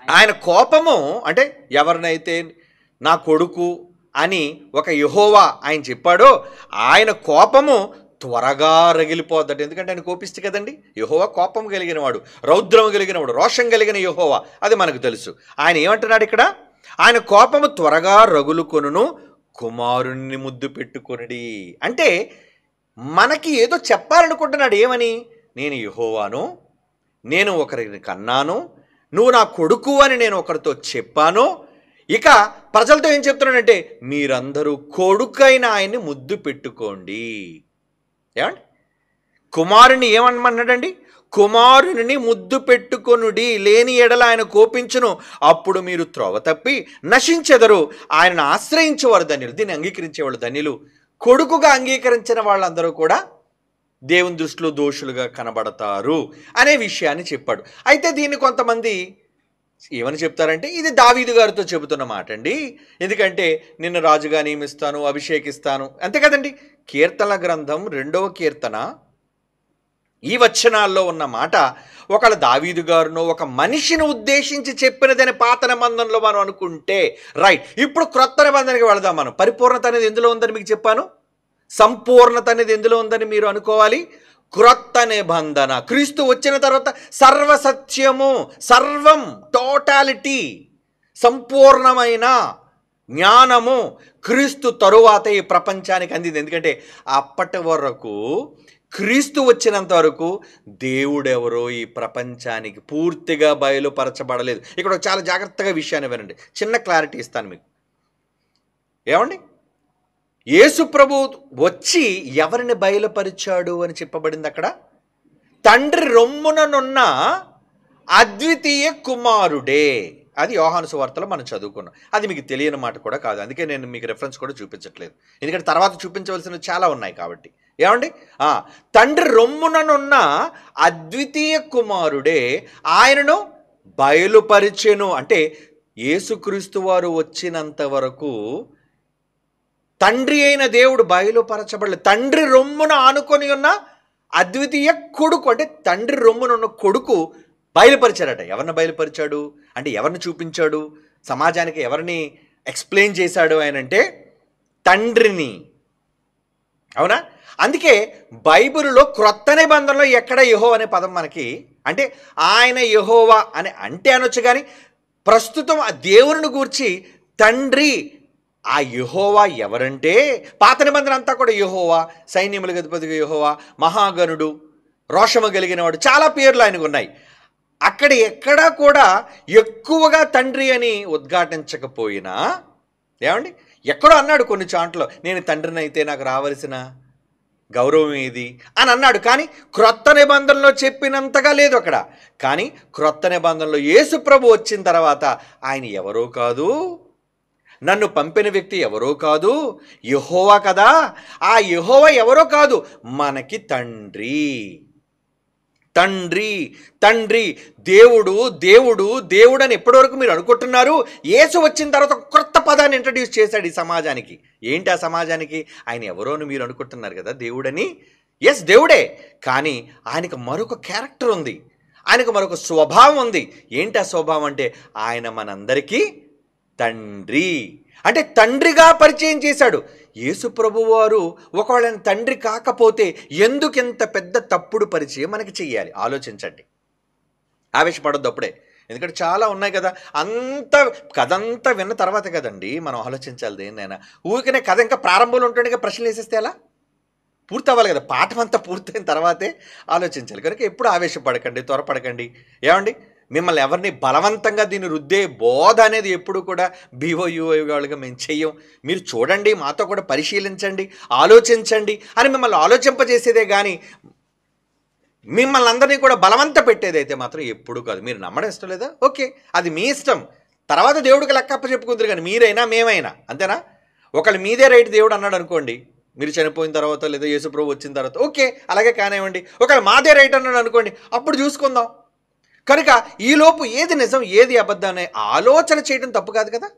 Speaker 1: ఆయన కోపము అంటే ఎవరినైతే నా కొడుకు అని ఒక యెహోవా ఆయన చెప్పాడో ఆయన కోపము త్వరగా రగిలిపోద్దట. ఎందుకంటే ఆయన కోపిస్తే కదండి. యెహోవా కోపం కలిగిన వాడు, రౌద్రం కలిగిన వాడు, రోషం కలిగిన యెహోవా, అది మనకు తెలుసు. ఆయన ఏమంటున్నాడు ఇక్కడ? ఆయన కోపము త్వరగా రగులుకొనును, కుమారుణ్ణి ముద్దు పెట్టుకొనుడి. అంటే మనకి ఏదో చెప్పాలనుకుంటున్నాడు. ఏమని? నేను యెహోవాను, నేను ఒకరిని కన్నాను, నువ్వు నా కొడుకు అని నేను ఒకరితో చెప్పాను. ఇక ప్రజలతో ఏం చెప్తున్నాడంటే మీరందరూ కొడుకైన ఆయన్ని ముద్దు పెట్టుకోండి. ఏమండి? కుమారుని ఏమనమన్నాడండి? కుమారుని ముద్దు పెట్టుకొనుడి, లేని ఎడల ఆయన కోపించును, అప్పుడు మీరు త్రోవ తప్పి నశించెదరు. ఆయనను ఆశ్రయించేవారు ధన్యులు. దీన్ని అంగీకరించేవాళ్ళు ధన్యులు. కొడుకుగా అంగీకరించిన వాళ్ళందరూ కూడా దేవుని దృష్టిలో దోషులుగా కనబడతారు అనే విషయాన్ని చెప్పాడు. అయితే దీన్ని కొంతమంది ఏమని చెప్తారంటే ఇది దావీదు గారితో చెబుతున్న మాట అండి. ఎందుకంటే నిన్ను రాజుగా నియమిస్తాను, అభిషేకిస్తాను, అంతే కదండి. కీర్తనల గ్రంథం 2వ కీర్తన ఈ వచనాల్లో ఉన్న మాట ఒకళ్ళ దావీదు గారునో ఒక మనిషిని ఉద్దేశించి చెప్పినదని పాత నిబంధనలో మనం అనుకుంటే రైట్. ఇప్పుడు క్రొత్త నిబంధనకి వెళదాం. మనం పరిపూర్ణత అనేది ఎందులో ఉందని మీకు చెప్పాను, సంపూర్ణత అనేది ఎందులో ఉందని మీరు అనుకోవాలి. క్రొత్త నిబంధన క్రీస్తు వచ్చిన తర్వాత సర్వసత్యము, సర్వం, టోటాలిటీ, సంపూర్ణమైన జ్ఞానము క్రీస్తు తరువాత ఈ ప్రపంచానికి అందింది. ఎందుకంటే అప్పటి వరకు, క్రీస్తు వచ్చినంత వరకు దేవుడెవరో ఈ ప్రపంచానికి పూర్తిగా బయలుపరచబడలేదు. ఇక్కడ చాలా జాగ్రత్తగా విషయాన్ని వినండి, చిన్న క్లారిటీ ఇస్తాను మీకు. ఏమండి? యేసు ప్రభు వచ్చి ఎవరిని బయలుపరిచాడు అని చెప్పబడింది అక్కడ? తండ్రి రొమ్ముననున్న అద్వితీయ కుమారుడే. అది యోహాను సువార్తలో మనం చదువుకున్నాం. అది మీకు తెలియని మాట కూడా కాదు, అందుకే నేను మీకు రెఫరెన్స్ కూడా చూపించట్లేదు, ఎందుకంటే తర్వాత చూపించవలసినవి చాలా ఉన్నాయి కాబట్టి. ఏమండి? తండ్రి రొమ్ముననున్న అద్వితీయ కుమారుడే ఆయనను బయలుపరిచెను. అంటే యేసుక్రీస్తు వారు వచ్చినంత వరకు తండ్రి అయిన దేవుడు బయలుపరచబడలేదు. తండ్రి రొమ్మున ఆనుకొని ఉన్న అద్వితీయ కొడుకు, అంటే తండ్రి రొమ్మున ఉన్న కొడుకు బయలుపరిచాడట. ఎవరిని బయలుపరిచాడు అంటే ఎవరిని చూపించాడు, సమాజానికి ఎవరిని ఎక్స్ప్లెయిన్ చేశాడు ఆయన అంటే తండ్రిని. అవునా? అందుకే బైబిల్లో క్రొత్త నిబంధనలో ఎక్కడ యెహోవా అనే పదం మనకి అంటే ఆయన యెహోవా అని అంటే అనొచ్చు, కానీ ప్రస్తుతం ఆ దేవుని గూర్చి తండ్రి, ఆ యెహోవా ఎవరంటే పాత నిబంధన అంతా కూడా యెహోవా, సైన్యములకు అధిపతిగా యెహోవా, మహాగణుడు, రోషము కలిగిన వాడు, చాలా పేర్లు ఆయనకు ఉన్నాయి. అక్కడ ఎక్కడా కూడా ఎక్కువగా తండ్రి అని ఉద్ఘాటించకపోయినా, ఏమండి, ఎక్కడో అన్నాడు కొన్ని చాంట్లో, నేను తండ్రిని అయితే నాకు రావలసిన గౌరవం ఏది అని అన్నాడు. కానీ క్రొత్త నిబంధనలో చెప్పినంతగా లేదు అక్కడ. కానీ క్రొత్త నిబంధనలో యేసు ప్రభు వచ్చిన తర్వాత ఆయన ఎవరో కాదు, నన్ను పంపిన వ్యక్తి ఎవరో కాదు, యెహోవా కదా. ఆ యెహోవా ఎవరో కాదు, మనకి తండ్రి. తండ్రి తండ్రి దేవుడు దేవుడు దేవుడు అని ఎప్పటివరకు మీరు అనుకుంటున్నారు. యేసు వచ్చిన తర్వాత ఒక క్రొత్త పదాన్ని ఇంట్రడ్యూస్ చేశాడు ఈ సమాజానికి. ఏంటి ఆ సమాజానికి? ఆయన ఎవరో అని మీరు అనుకుంటున్నారు కదా దేవుడని. ఎస్, దేవుడే, కానీ ఆయనకు మరొక క్యారెక్టర్ ఉంది, ఆయనకు మరొక స్వభావం ఉంది. ఏంటి ఆ స్వభావం అంటే ఆయన మనందరికీ తండ్రి, అంటే తండ్రిగా పరిచయం చేశాడు. యేసు ప్రభువారు ఒకవేళ తండ్రి కాకపోతే ఎందుకు ఇంత పెద్ద తప్పుడు పరిచయం మనకి చెయ్యాలి? ఆలోచించండి, ఆవేశపడొద్దు అప్పుడే, ఎందుకంటే చాలా ఉన్నాయి కదా. కథంతా విన్న తర్వాత కదండి మనం ఆలోచించాలి దేన్నైనా. ఊరికనే కథ ఇంకా ప్రారంభంలో ఉంటుండగా ప్రశ్నలు వేసేస్తే ఎలా? పూర్తి అవ్వాలి కదా, పాఠం అంతా పూర్తయిన తర్వాతే ఆలోచించాలి. కనుక ఎప్పుడు ఆవేశపడకండి, త్వరపడకండి. ఏమండి, మిమ్మల్ని ఎవరిని బలవంతంగా దీన్ని రుద్దే బోధ అనేది ఎప్పుడు కూడా బీఓయూఐ వాళ్ళుగా మేము చెయ్యం. మీరు చూడండి, మాతో కూడా పరిశీలించండి, ఆలోచించండి అని మిమ్మల్ని ఆలోచింపజేసేదే కానీ మిమ్మల్ని అందరినీ కూడా బలవంత పెట్టేదైతే మాత్రం ఎప్పుడు కాదు. మీరు నమ్మడం ఇష్టం లేదా? ఓకే, అది మీ ఇష్టం. తర్వాత దేవుడికి లెక్కప్ప చెప్పుకుందరు, కానీ మీరైనా మేమైనా అంతేనా? ఒకళ్ళు మీదే రైట్ దేవుడు అన్నాడు అనుకోండి, మీరు చనిపోయిన తర్వాత లేదా యేసుప్రభు వచ్చిన తర్వాత ఓకే, అలాగే కానివ్వండి. ఒకవేళ మాదే రైట్ అన్నాడు అనుకోండి, అప్పుడు చూసుకుందాం. కనుక ఈలోపు ఏది నిజం ఏది అబద్ధం అనే ఆలోచన చేయడం తప్పు కాదు కదా,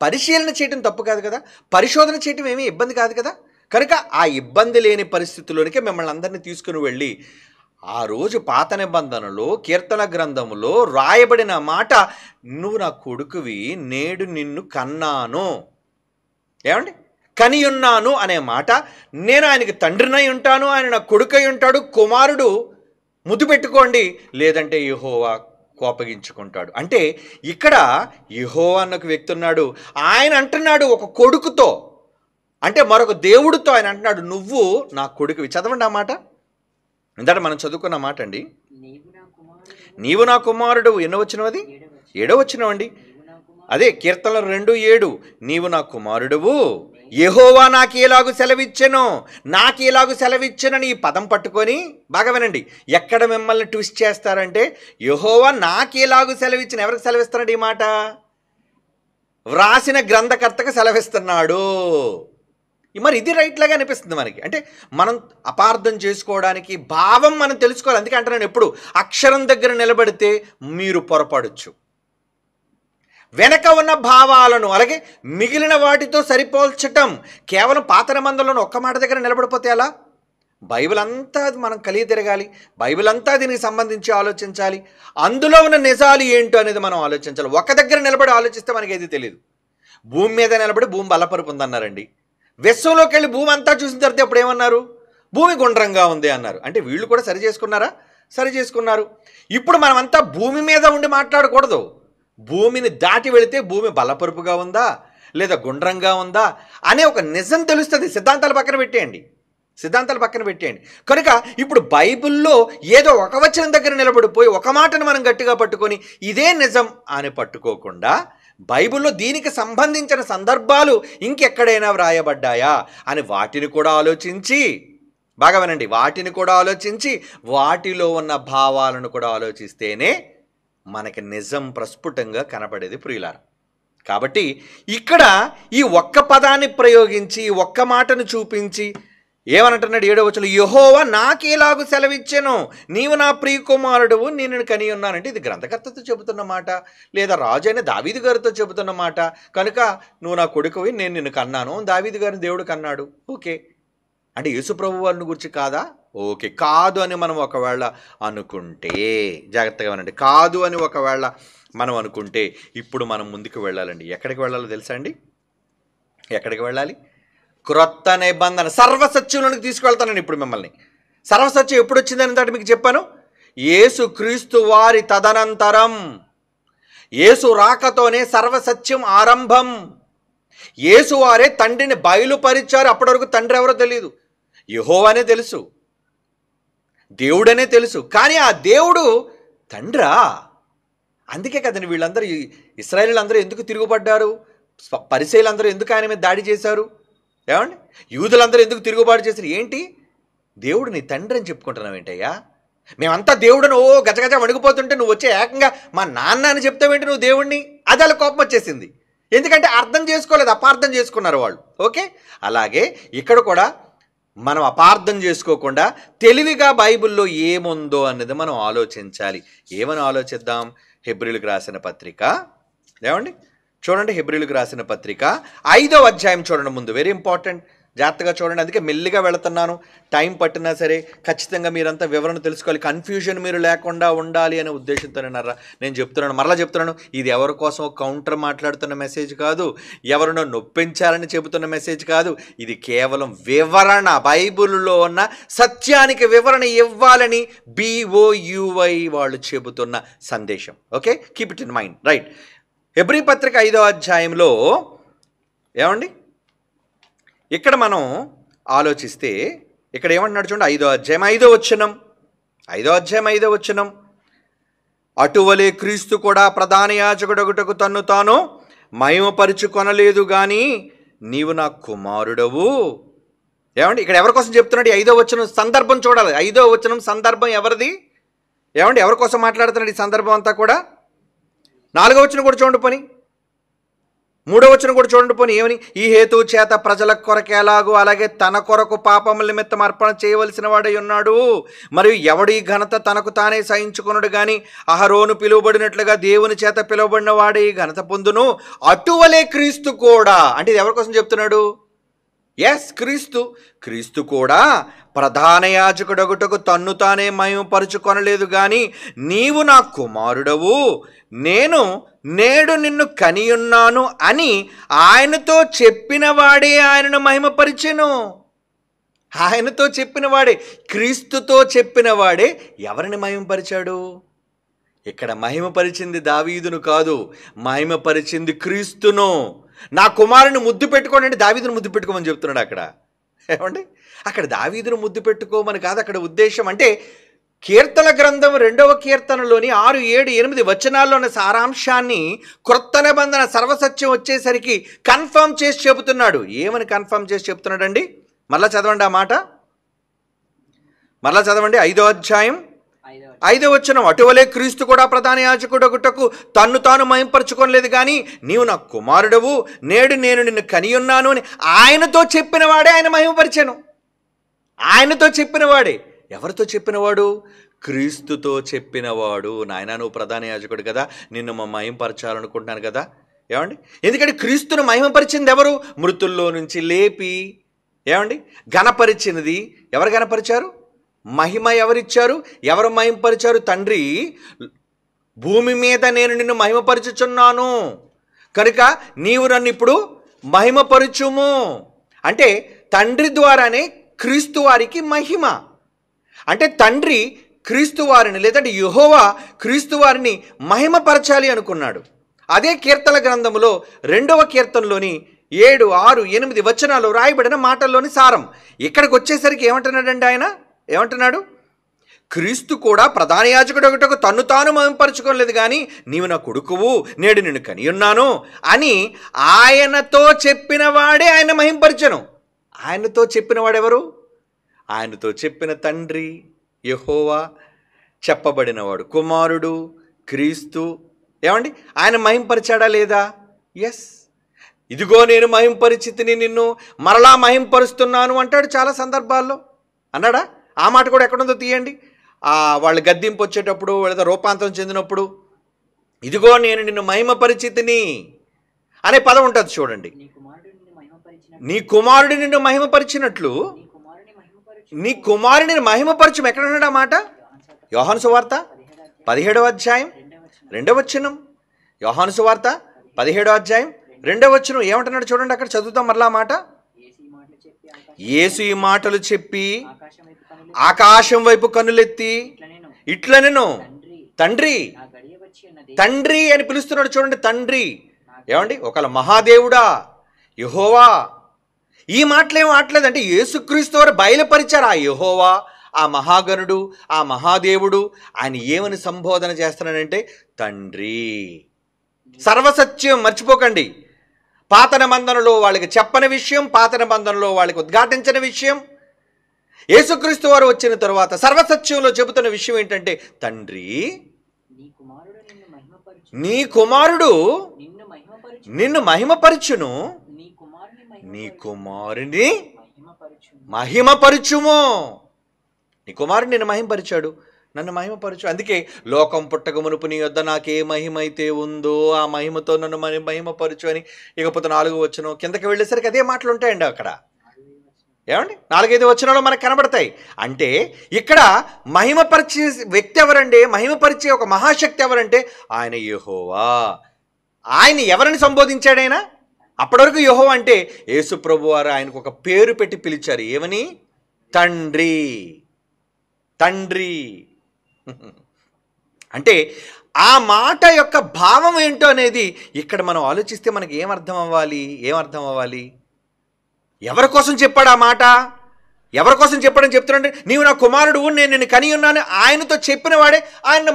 Speaker 1: పరిశీలన చేయడం తప్పు కాదు కదా, పరిశోధన చేయడం ఏమీ ఇబ్బంది కాదు కదా. కనుక ఆ ఇబ్బంది లేని పరిస్థితుల్లోనికే మిమ్మల్ని అందరినీ తీసుకుని వెళ్ళి ఆ రోజు పాత నిబంధనలో కీర్తన గ్రంథములో రాయబడిన మాట, నువ్వు నా కొడుకువి, నేడు నిన్ను కన్నాను. ఏమండి, కనియున్నాను అనే మాట, నేను ఆయనకి తండ్రినై ఉంటాను, ఆయన నా కొడుకై ఉంటాడు, కుమారుడు ముద్దు పెట్టుకోండి, లేదంటే యెహోవా కోపగించుకుంటాడు. అంటే ఇక్కడ యెహోవా అన్న ఒక వ్యక్తి ఉన్నాడు, ఆయన అంటున్నాడు ఒక కొడుకుతో, అంటే మరొక దేవుడితో ఆయన అంటున్నాడు, నువ్వు నా కొడుకువి. చదవండి ఆ మాట. ఇందాక మనం చదువుకున్న మాట అండి. నీవు నా కుమారుడు, ఎన్నో వచ్చిన అది 7వ వచనం అండి. అదే కీర్తనలు 2:7, నీవు నా కుమారుడువు, యెహోవా నాకేలాగు సెలవిచ్చెను, నాకేలాగు సెలవిచ్చెనని ఈ పదం పట్టుకొని బాగా వినండి. ఎక్కడ మిమ్మల్ని ట్విస్ట్ చేస్తారంటే, యెహోవా నాకేలాగు సెలవిచ్చిన, ఎవరికి సెలవిస్తున్నాడు ఈ మాట? వ్రాసిన గ్రంథకర్తకు సెలవిస్తున్నాడు. మరి ఇది రైట్ లాగా అనిపిస్తుంది మనకి. అంటే మనం అపార్థం చేసుకోవడానికి భావం మనం తెలుసుకోవాలి. అందుకే అంటున్నాను, ఎప్పుడు అక్షరం దగ్గర నిలబడితే మీరు పొరపడచ్చు. వెనక ఉన్న భావాలను అలాగే మిగిలిన వాటితో సరిపోల్చటం, కేవలం పాత నిబంధనలను ఒక్క మాట దగ్గర నిలబడిపోతే ఎలా? బైబిల్ అంతా మనం కలిగి తిరగాలి, బైబిల్ అంతా దీనికి సంబంధించి ఆలోచించాలి, అందులో ఉన్న నిజాలు ఏంటో అనేది మనం ఆలోచించాలి. ఒక దగ్గర నిలబడి ఆలోచిస్తే మనకి ఏది తెలియదు. భూమి మీద నిలబడి భూమి బలపరుపు ఉందన్నారండి. విశ్వంలోకి వెళ్ళి భూమి అంతా చూసిన తర్వాత ఎప్పుడు ఏమన్నారు? భూమి గుండ్రంగా ఉంది అన్నారు. అంటే వీళ్ళు కూడా సరి చేసుకున్నారా? సరి చేసుకున్నారు. ఇప్పుడు మనమంతా భూమి మీద ఉండి మాట్లాడకూడదు. భూమిని దాటి వెళితే భూమి బలపరుపుగా ఉందా లేదా గుండ్రంగా ఉందా అనే ఒక నిజం తెలుస్తుంది. సిద్ధాంతాలు పక్కన పెట్టేయండి, సిద్ధాంతాలు పక్కన పెట్టేయండి. కనుక ఇప్పుడు బైబిల్లో ఏదో ఒక వచనం దగ్గర నిలబడిపోయి ఒక మాటను మనం గట్టిగా పట్టుకొని ఇదే నిజం అని పట్టుకోకుండా, బైబిల్లో దీనికి సంబంధించిన సందర్భాలు ఇంకెక్కడైనా వ్రాయబడ్డాయా అని వాటిని కూడా ఆలోచించి, బాగా వినండి, వాటిని కూడా ఆలోచించి వాటిలో ఉన్న భావాలను కూడా ఆలోచిస్తేనే మనకి నిజం ప్రస్ఫుటంగా కనపడేది ప్రియులారా. కాబట్టి ఇక్కడ ఈ ఒక్క పదాన్ని ప్రయోగించి ఒక్క మాటను చూపించి ఏమనంటున్నాడు 7వ వచనంలో, యెహోవా నాకేలాగు సెలవిచ్చెను, నీవు నా ప్రియ కుమారుడువు, నేను కని ఉన్నానంటే ఇది గ్రంథకర్తతో చెబుతున్న మాట, లేదా రాజు అయిన దావీదు గారితో చెబుతున్న మాట. కనుక నువ్వు నా కొడుకువి, నేను నిన్ను కన్నాను, దావీదు గారిని దేవుడు కన్నాడు. ఓకే, అంటే యేసుప్రభు వారిని గురించి కాదా? ఓకే, కాదు అని మనం ఒకవేళ అనుకుంటే, జాగ్రత్తగా వినండి, కాదు అని ఒకవేళ మనం అనుకుంటే ఇప్పుడు మనం ముందుకు వెళ్ళాలండి. ఎక్కడికి వెళ్ళాలో తెలుసా అండి? ఎక్కడికి వెళ్ళాలి? క్రొత్త నిబంధన సర్వసత్యంలోనికి తీసుకువెళ్తానండి ఇప్పుడు మిమ్మల్ని. సర్వసత్యం ఎప్పుడు వచ్చిందని దాన్ని మీకు చెప్పాను. యేసు క్రీస్తు వారి తదనంతరం, యేసు రాకతోనే సర్వసత్యం ఆరంభం. యేసు వారే తండ్రిని బయలుపరిచారు. అప్పటి వరకు తండ్రి ఎవరో తెలియదు, యెహోవానే తెలుసు, దేవుడనే తెలుసు. కానీ ఆ దేవుడు తండ్రా? అందుకే కదండి వీళ్ళందరూ, ఇశ్రాయేలీలందరూ ఎందుకు తిరుగుబడ్డారు? పరిసయ్యులందరూ ఎందుకు ఆయన మీద దాడి చేశారు? ఏమండి, యూదులందరూ ఎందుకు తిరుగుబాటు చేశారు? ఏంటి, దేవుడు నీ తండ్రి అని చెప్పుకుంటున్నావు ఏంటయ్యా? మేమంతా దేవుడిని గజగజ వణిగిపోతుంటే నువ్వు వచ్చే ఏకంగా మా నాన్న అని చెప్తావేంటి నువ్వు దేవుడిని? అది అలా కోపం వచ్చేసింది. ఎందుకంటే అర్థం చేసుకోలేదు, అపార్థం చేసుకున్నారు వాళ్ళు. ఓకే, అలాగే ఇక్కడ కూడా మనం అపార్థం చేసుకోకుండా తెలివిగా బైబిల్లో ఏముందో అన్నది మనం ఆలోచించాలి. ఏమని ఆలోచిద్దాం? హెబ్రీయులకు రాసిన పత్రిక, ఏమండి చూడండి, హెబ్రీయులకు రాసిన పత్రిక 5వ అధ్యాయం చూడండి. ముందు వెరీ ఇంపార్టెంట్, జాగ్రత్తగా చూడండి. అందుకే మెల్లిగా వెళుతున్నాను, టైం పట్టినా సరే ఖచ్చితంగా మీరంతా వివరణ తెలుసుకోవాలి, కన్ఫ్యూజన్ మీరు లేకుండా ఉండాలి అనే ఉద్దేశంతోనేనారా నేను చెప్తున్నాను. మరలా చెప్తున్నాను, ఇది ఎవరి కోసం కౌంటర్ మాట్లాడుతున్న మెసేజ్ కాదు, ఎవరినో నొప్పించాలని చెబుతున్న మెసేజ్ కాదు. ఇది కేవలం వివరణ, బైబిల్లో ఉన్న సత్యానికి వివరణ ఇవ్వాలని BOUY వాళ్ళు చెబుతున్న సందేశం. Okay, keep it in mind, right. Hebrew పత్రిక 5వ అధ్యాయంలో ఏమండి, ఇక్కడ మనం ఆలోచిస్తే ఇక్కడ ఏమంటున్నాడు చూడండి. 5వ అధ్యాయం 5వ వచనం, 5వ అధ్యాయం 5వ వచనం, అటువలే క్రీస్తు కూడా ప్రధాన యాజకుడొకటకు తన్ను తాను మహిమపరుచుకొనలేదు గాని నీవు నా కుమారుడవు. ఏమండి, ఇక్కడ ఎవరి కోసం చెప్తున్నాడు? 5వ వచనం సందర్భం చూడాలి. 5వ వచనం సందర్భం ఎవరిది? ఏమండి, ఎవరి కోసం మాట్లాడుతున్నాడు ఈ సందర్భం అంతా కూడా? 4వ వచనం కూడా చూడండి పోని, 3వ వచనం కూడా చూడండి పోని, ఏమని? ఈ హేతు చేత ప్రజల కొరకు ఎలాగూ అలాగే తన కొరకు పాపముల నిమిత్తం అర్పణ చేయవలసిన వాడై ఉన్నాడు. మరియు ఎవడి ఘనత తనకు తానే సహించుకున్నాడు గాని అహరోను పిలువబడినట్లుగా దేవుని చేత పిలువబడిన వాడే ఘనత పొందును. అటువలే క్రీస్తు కూడా, అంటే ఇది ఎవరి కోసం చెప్తున్నాడు? క్రీస్తు కూడా ప్రధాన యాజకుడొకటకు తన్ను తానే మహిమపరుచుకొనలేదు గాని నీవు నా కుమారుడవు, నేడు నిన్ను కనియున్నాను అని ఆయనతో చెప్పిన వాడే ఆయనను మహిమపరిచెను. ఆయనతో చెప్పిన వాడే, క్రీస్తుతో చెప్పిన వాడే ఎవరిని మహిమపరిచాడు? ఇక్కడ మహిమపరిచింది దావీదును కాదు, మహిమపరిచింది క్రీస్తును. నా కుమారుని ముద్దు పెట్టుకోండి అంటే దావీదును ముద్దు పెట్టుకోమని చెప్తున్నాడు అక్కడ. ఏమండి, అక్కడ దావీదును ముద్దు పెట్టుకోమని కాదు అక్కడ ఉద్దేశం. అంటే కీర్తన గ్రంథం 2వ కీర్తనలోని 6, 7, 8 వచనాల్లోని సారాంశాన్ని క్రొత్త నిబంధన సర్వసత్యం వచ్చేసరికి కన్ఫర్మ్ చేసి చెబుతున్నాడు. ఏమని కన్ఫర్మ్ చేసి చెప్తున్నాడండి? మరలా చదవండి ఆ మాట, మరలా చదవండి. 5వ అధ్యాయం 5వ వచనం, అటువలే క్రీస్తు కూడా ప్రధాన యాజకుడొకటకు తన్ను తాను మహిమపరచుకోలేదు కానీ నీవు నా కుమారుడవు, నేడు నేను నిన్ను కనియున్నాను అని ఆయనతో చెప్పిన వాడే ఆయన మహిమపరిచాను. ఆయనతో చెప్పిన వాడే. ఎవరితో చెప్పినవాడు? క్రీస్తుతో చెప్పినవాడు. నాయనా, నువ్వు ప్రధాన యాజకుడు కదా, నిన్ను మహిమపరచాలనుకుంటున్నాను కదా. ఏమండి, ఎందుకంటే క్రీస్తును మహిమపరిచింది ఎవరు? మృతుల్లో నుంచి లేపి ఏమండి ఘనపరిచినది ఎవరు? ఘనపరిచారు. మహిమ ఎవరిచ్చారు? ఎవరు మహిమపరిచారు? తండ్రి, భూమి మీద నేను నిన్ను మహిమపరచుచున్నాను కనుక నీవు నన్ను ఇప్పుడు మహిమపరచుము అంటే తండ్రి ద్వారానే క్రీస్తు వారికి మహిమ. అంటే తండ్రి క్రీస్తు వారిని, లేదంటే యెహోవా క్రీస్తు వారిని మహిమపరచాలి అనుకున్నాడు. అదే కీర్తన గ్రంథములో 2వ కీర్తనలోని 7, 6, 8 వచనాలు రాయబడిన మాటల్లోని సారం. ఇక్కడికి వచ్చేసరికి ఏమంటున్నాడండి ఆయన? ఏమంటున్నాడు? క్రీస్తు కూడా ప్రధాన యాజకుడొకటకు తన్ను తాను మహిమపరచుకోలేదు కానీ నీవు నా కొడుకువు, నేడు నిన్ను కనియున్నాను అని ఆయనతో చెప్పిన వాడే ఆయన మహిమపరచెను. ఆయనతో చెప్పిన వాడెవరు? ఆయనతో చెప్పిన తండ్రి యెహోవా, చెప్పబడినవాడు కుమారుడు క్రీస్తు. ఏమండి, ఆయన మహింపరిచాడా లేదా? ఎస్. ఇదిగో నేను మహింపరిచితిని, నిన్ను మరలా మహింపరుస్తున్నాను అంటాడు చాలా సందర్భాల్లో. అన్నాడా? ఆ మాట కూడా ఎక్కడుందో తీయండి. వాళ్ళు గద్దింపు వచ్చేటప్పుడు, లేదా రూపాంతరం చెందినప్పుడు ఇదిగో నేను నిన్ను మహిమపరిచితిని అనే పదం ఉంటుంది చూడండి. నీ కుమారుడు నిన్ను మహిమపరిచినట్లు నీ కుమారుని మహిమపరచం. ఎక్కడన్నాడు ఆ మాట? యోహాను సువార్త 17వ అధ్యాయం 2వ వచనం. యోహాను సువార్త 17వ అధ్యాయం 2వ వచనం ఏమంటున్నాడు చూడండి. అక్కడ చదువుతాం మరలా మాట. యేసు ఈ మాటలు చెప్పి ఆకాశం వైపు కన్నులెత్తి ఇట్లనెను, తండ్రి, తండ్రి అని పిలుస్తున్నాడు చూడండి. తండ్రి ఏమండి, ఒకళ్ళ మహాదేవుడా యెహోవా. ఈ మాటలేం ఆటలేదంటే యేసుక్రీస్తు వారు బయలుపరిచారు. ఆ యెహోవా, ఆ మహాగణుడు, ఆ మహాదేవుడు ఆయన ఏమని సంబోధన చేస్తున్నాడంటే తండ్రి. సర్వసత్యం మర్చిపోకండి. పాత నిబంధనలో వాళ్ళకి చెప్పని విషయం, పాత నిబంధనలో వాళ్ళకి ఉద్ఘాటించిన విషయం, యేసుక్రీస్తు వారు వచ్చిన తరువాత సర్వసత్యంలో చెబుతున్న విషయం ఏంటంటే తండ్రి, నీ కుమారుడు నిన్ను మహిమపరచును, నీ కుమారుని మహిమపరచుము. నీ కుమారుడు నిన్ను మహిమపరిచాడు, నన్ను మహిమపరచు. అందుకే లోకం పుట్టక మునుపు నీ యొద్ద నాకే మహిమ అయితే ఉందో ఆ మహిమతో నన్ను మహిమపరచు అని. ఇకపోతే 4వ వచనం కిందకి వెళ్ళేసరికి అదే మాటలు ఉంటాయండి అక్కడ. ఏమండి, 4, 5 వచనాలు మనకు కనబడతాయి. అంటే ఇక్కడ మహిమపరిచే వ్యక్తి ఎవరండి? మహిమపరిచే ఒక మహాశక్తి ఎవరంటే ఆయన యెహోవా. ఆయన ఎవరిని సంబోధించాడైనా? అప్పటి వరకు యెహోవా అంటే యేసు ప్రభు వారు ఆయనకు ఒక పేరు పెట్టి పిలిచారు. ఏమని? తండ్రి. తండ్రి అంటే ఆ మాట యొక్క భావం ఏంటో అనేది ఇక్కడ మనం ఆలోచిస్తే మనకి ఏమర్థం అవ్వాలి? ఎవరి కోసం చెప్పాడు ఆ మాట? ఎవరి కోసం చెప్పాడని చెప్తున్నాడు? నీవు నా కుమారుడు, నేను నిన్ను కని ఉన్నాను ఆయనతో చెప్పిన వాడే ఆయన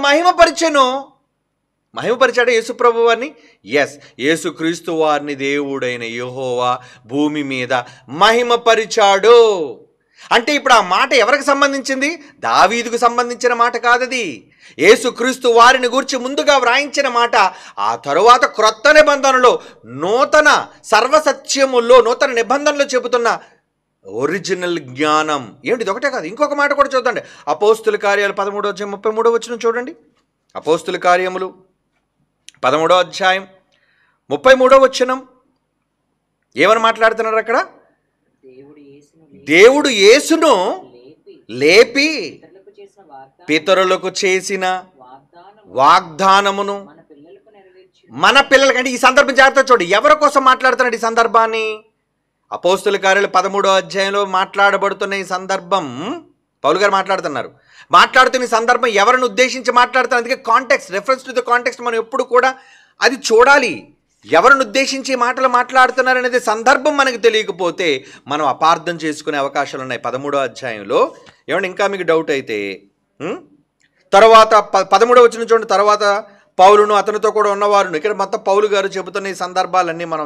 Speaker 1: మహిమపరిచాడు యేసుప్రభు వారిని. ఎస్, యేసుక్రీస్తు వారిని దేవుడైన యెహోవా భూమి మీద మహిమపరిచాడు. అంటే ఇప్పుడు ఆ మాట ఎవరికి సంబంధించింది? దావీదుకు సంబంధించిన మాట కాదది. యేసుక్రీస్తు వారిని గురించి ముందుగా వ్రాయించిన మాట. ఆ తరువాత క్రొత్త నిబంధనలో నూతన సర్వసత్యముల్లో నూతన నిబంధనలో చెబుతున్న ఒరిజినల్ జ్ఞానం ఏమిటి? ఒకటే కాదు, ఇంకొక మాట కూడా చూద్దండి. అపోస్తుల కార్యాలు 13వ అధ్యాయం 33వ వచనం చూడండి. అపోస్తుల కార్యములు 13వ అధ్యాయం 33వ వచనం ఏమని మాట్లాడుతున్నారు అక్కడ? దేవుడు యేసును లేపి పితరులకు చేసిన వాగ్దానమును మన పిల్లలకంటే ఈ సందర్భం జాగ్రత్త చూడు. ఎవరి కోసం మాట్లాడుతున్నాడు ఈ సందర్భాన్ని? అపోస్తుల కార్యాలు 13వ అధ్యాయంలో మాట్లాడబడుతున్న ఈ సందర్భం పౌలు గారు మాట్లాడుతున్న ఈ సందర్భం ఎవరిని ఉద్దేశించి మాట్లాడుతున్నారు? అందుకే context, reference to the context మనం ఎప్పుడు కూడా అది చూడాలి. ఎవరిని ఉద్దేశించి మాటలు మాట్లాడుతున్నారు అనేది సందర్భం మనకు తెలియకపోతే మనం అపార్థం చేసుకునే అవకాశాలు ఉన్నాయి 13వ అధ్యాయంలో. ఏమంటే ఇంకా మీకు డౌట్ అయితే తర్వాత 13వ వచనం చూడండి. తర్వాత పౌలును అతనితో కూడా ఉన్నవారును, ఇక్కడ మొత్తం పౌలు గారు చెబుతున్న ఈ సందర్భాలన్నీ మనం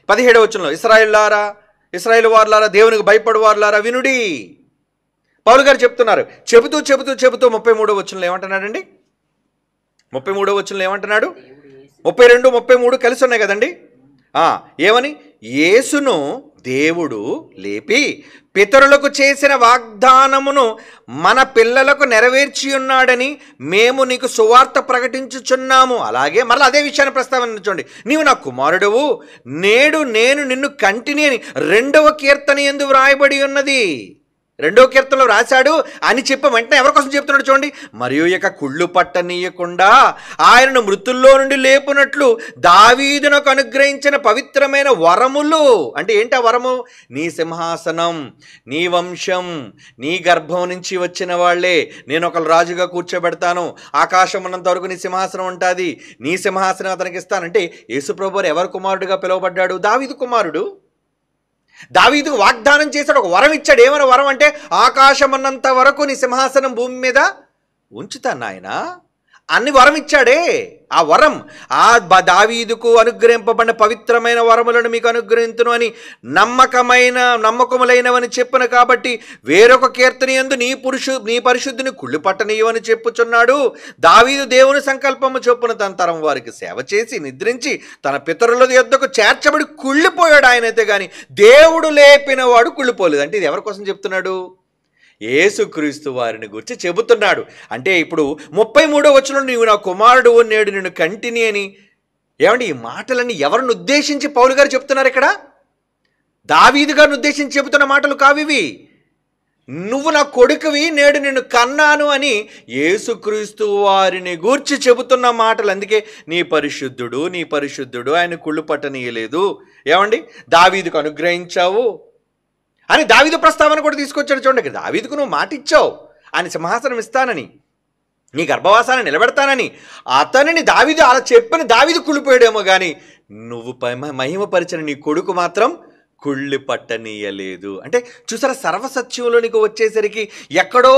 Speaker 1: 17వ వచనంలో ఇశ్రాయేలు వారులారా, దేవునికి భయపడువారులారా వినుడి. పౌలు గారు చెప్తున్నారు. చెబుతూ 33వ వచనంలో ఏమంటున్నాడండి? 33వ వచనంలో ఏమంటున్నాడు? 32, 33 కలిసి ఉన్నాయి కదండి. ఏమని? యేసును దేవుడు లేపి పితరులకు చేసిన వాగ్దానమును మన పిల్లలకు నెరవేర్చి ఉన్నాడని మేము నీకు సువార్త ప్రకటించుచున్నాము. అలాగే మరలా అదే విషయాన్ని ప్రస్తావించండి. నీవు నా కుమారుడువు, నేడు నేను నిన్ను కంటిని అని 2వ కీర్తన యందు వ్రాయబడి ఉన్నది. 2వ కీర్తనలో రాశాడు అని చెప్పి వెంటనే ఎవరి కోసం చెప్తున్నాడు చూడండి. మరియు ఇక కుళ్ళు పట్టనీయకుండా ఆయనను మృతుల్లో నుండి లేపునట్లు దావీదునకు అనుగ్రహించిన పవిత్రమైన వరములు. అంటే ఏంటి ఆ వరము? నీ సింహాసనం, నీ వంశం, నీ గర్భం నుంచి వచ్చిన వాళ్ళే నేను ఒక రాజుగా కూర్చోబెడతాను, ఆకాశం ఉన్నంత వరకు నీ సింహాసనం ఉంటుంది, నీ సింహాసనం అతనికి ఇస్తానంటే యేసుప్రభువు ఎవరి కుమారుడుగా పిలువబడ్డాడు? దావీదు కుమారుడు. దావీదుకు వాగ్దానం చేశాడు, ఒక వరం ఇచ్చాడు. ఏమైనా వరం అంటే ఆకాశం అన్నంత వరకు నీ సింహాసనం భూమి మీద ఉంచుతాను నాయన అన్ని వరం ఇచ్చాడే. ఆ వరం దావీదుకు అనుగ్రహింపబడిన పవిత్రమైన వరములను మీకు అనుగ్రహించును అని నమ్మకములైనవని చెప్పను. కాబట్టి వేరొక కీర్తన యందు నీ పరిశుద్ధిని కుళ్ళు పట్టనీయమని చెప్పుచున్నాడు. దావీదు దేవుని సంకల్పము చొప్పున తన తరం వారికి సేవ చేసి నిద్రించి తన పితరుల యొద్దకు చేర్చబడి కుళ్ళిపోయాడు ఆయనైతే కానీ దేవుడు లేపిన వాడు కుళ్ళిపోలేదు. అంటే ఇది ఎవరి కోసం చెప్తున్నాడు? యేసుక్రీస్తు వారిని గురించి చెబుతున్నాడు. అంటే ఇప్పుడు 33వ వచనంలో నీవు నా కుమారుడు, నేడు నిన్ను కంటిని అని ఏమండి ఈ మాటలన్నీ ఎవరిని ఉద్దేశించి పౌలు గారు చెప్తున్నారు? ఇక్కడ దావీదు గారిని ఉద్దేశించి చెబుతున్న మాటలు కావివి. నువ్వు నా కొడుకువి, నేడు నిన్ను కన్నాను అని యేసుక్రీస్తు వారిని గూర్చి చెబుతున్న మాటలు. అందుకే నీ పరిశుద్ధుడు ఆయన కుళ్ళు పట్టనీయలేదు. ఏమండి దావీదుకు అనుగ్రహించావు అని దావీదు ప్రస్తావన కూడా తీసుకొచ్చాడు చూడండి. దావీదుకు నువ్వు మాట ఇచ్చావు, ఆయన సింహాసనం ఇస్తానని, నీ గర్భవాసాన్ని నిలబెడతానని. అతనిని దావీదు అలా చెప్పని దావీదు కుళ్ళిపోయాడేమో కానీ నువ్వు మహిమపరిచిన నీ కొడుకు మాత్రం కుళ్ళి పట్టనీయలేదు. అంటే చూసారా, సర్వసత్యంలోనికి వచ్చేసరికి ఎక్కడో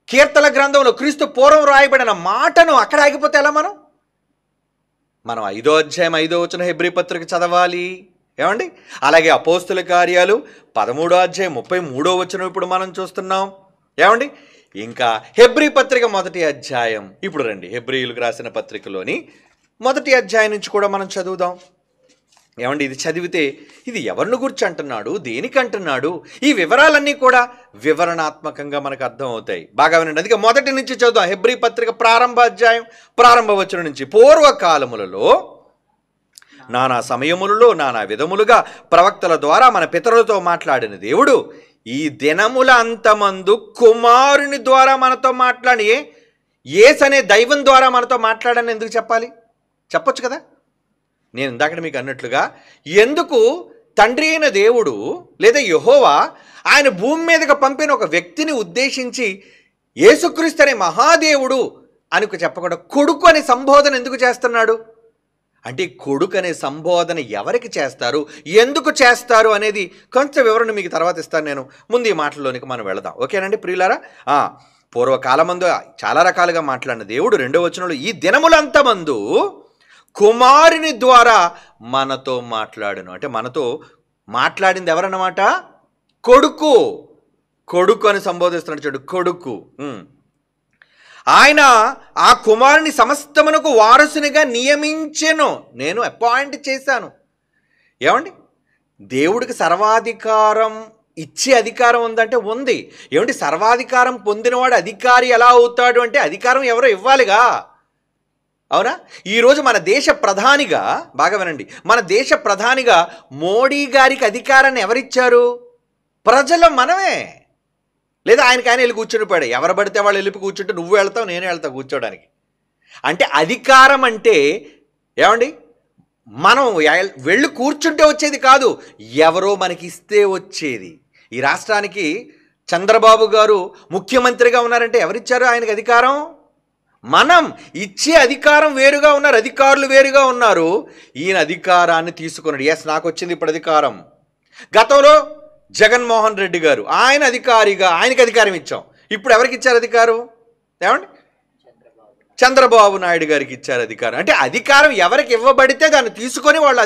Speaker 1: కీర్తన గ్రంథంలో క్రీస్తు పూర్వం రాయబడిన మాటను అక్కడ ఆగిపోతే ఎలా? మనం 5వ అధ్యాయం 5వ వచనం హెబ్రీ పత్రిక చదవాలి. ఏమండి అలాగే అపోస్తుల కార్యాలు 13వ అధ్యాయం 33వ వచనం ఇప్పుడు మనం చూస్తున్నాం. ఏమండి ఇంకా హెబ్రీ పత్రిక 1వ అధ్యాయం. ఇప్పుడు రండి హెబ్రీయులకు రాసిన పత్రికలోని 1వ అధ్యాయం నుంచి కూడా మనం చదువుదాం. ఏమండి ఇది చదివితే ఇది ఎవరిని గురించి అంటున్నాడు, దేనికి అంటున్నాడు, ఈ వివరాలన్నీ కూడా వివరణాత్మకంగా మనకు అర్థం అవుతాయి. బాగా వినండి. అందుకే మొదటి నుంచి చదువుదాం. హెబ్రీ పత్రిక ప్రారంభ అధ్యాయం ప్రారంభ వచనం నుంచి. పూర్వకాలములలో నానా సమయములలో నానా విధములుగా ప్రవక్తల ద్వారా మన పితరులతో మాట్లాడిన దేవుడు ఈ దినముల అంతమందు కుమారుని ద్వారా మనతో మాట్లాడి, యేసు అనే దైవం ద్వారా మనతో మాట్లాడని ఎందుకు చెప్పాలి? చెప్పొచ్చు కదా. నేను ఇందాక మీకు అన్నట్లుగా ఎందుకు తండ్రి అయిన దేవుడు లేదా యెహోవా ఆయన భూమి మీదకి పంపిన ఒక వ్యక్తిని ఉద్దేశించి యేసుక్రీస్తు అనే మహాదేవుడు అని చెప్పకుండా కొడుకు అనే సంబోధన ఎందుకు చేస్తున్నాడు? అంటే కొడుకు అనే సంబోధన ఎవరికి చేస్తారు, ఎందుకు చేస్తారు అనేది కొంచెం వివరణ మీకు తర్వాత ఇస్తాను. నేను ముందు ఈ మాటల్లోనికి మనం వెళదాం. ఓకేనండి ప్రియులారా. పూర్వకాలమందు చాలా రకాలుగా మాట్లాడిన దేవుడు 2వ వచనంలో ఈ దినములంతమందు కుమారుని ద్వారా మనతో మాట్లాడును. అంటే మనతో మాట్లాడింది ఎవరన్నమాట? కొడుకు అని సంబోధిస్తున్నాడు చూడు, కొడుకు. ఆయన ఆ కుమారుని సమస్తమునకు వారసునిగా నియమించెను, నేను అపాయింట్ చేశాను. ఏమండి దేవుడికి సర్వాధికారం ఇచ్చే అధికారం ఉందంటే ఉంది. ఏమంటే సర్వాధికారం పొందినవాడు అధికారి ఎలా అవుతాడు అంటే అధికారం ఎవరో ఇవ్వాలిగా, అవునా? ఈరోజు మన దేశ ప్రధానిగా, బాగా వినండి, మన దేశ ప్రధానిగా మోడీ గారికి అధికారాన్ని ఎవరిచ్చారు? ప్రజలు మనమే. లేదా ఆయనకి ఆయన వెళ్ళి కూర్చుండిపోయాడు. ఎవరు పడితే వాళ్ళు వెళ్ళి కూర్చుంటే నువ్వు వెళ్తావు, నేను వెళ్తావు కూర్చోడానికి. అంటే అధికారం అంటే ఏమండి, మనం వెళ్ళి కూర్చుంటే వచ్చేది కాదు, ఎవరో మనకి ఇస్తే వచ్చేది. ఈ రాష్ట్రానికి చంద్రబాబు గారు ముఖ్యమంత్రిగా ఉన్నారంటే ఎవరిచ్చారు ఆయనకి అధికారం? మనం ఇచ్చే అధికారం వేరుగా ఉన్నారు, అధికారులు వేరుగా ఉన్నారు. ఈయన అధికారాన్ని తీసుకున్నాడు. ఎస్, నాకు వచ్చింది ఇప్పుడు అధికారం. గతంలో జగన్మోహన్ రెడ్డి గారు ఆయన అధికారిగా, ఆయనకి అధికారం ఇచ్చాం. ఇప్పుడు ఎవరికి ఇచ్చారు అధికారం? ఏమండి, చంద్రబాబు నాయుడు గారికి ఇచ్చారు అధికారం. అంటే అధికారం ఎవరికి ఇవ్వబడితే దాన్ని తీసుకొని వాళ్ళు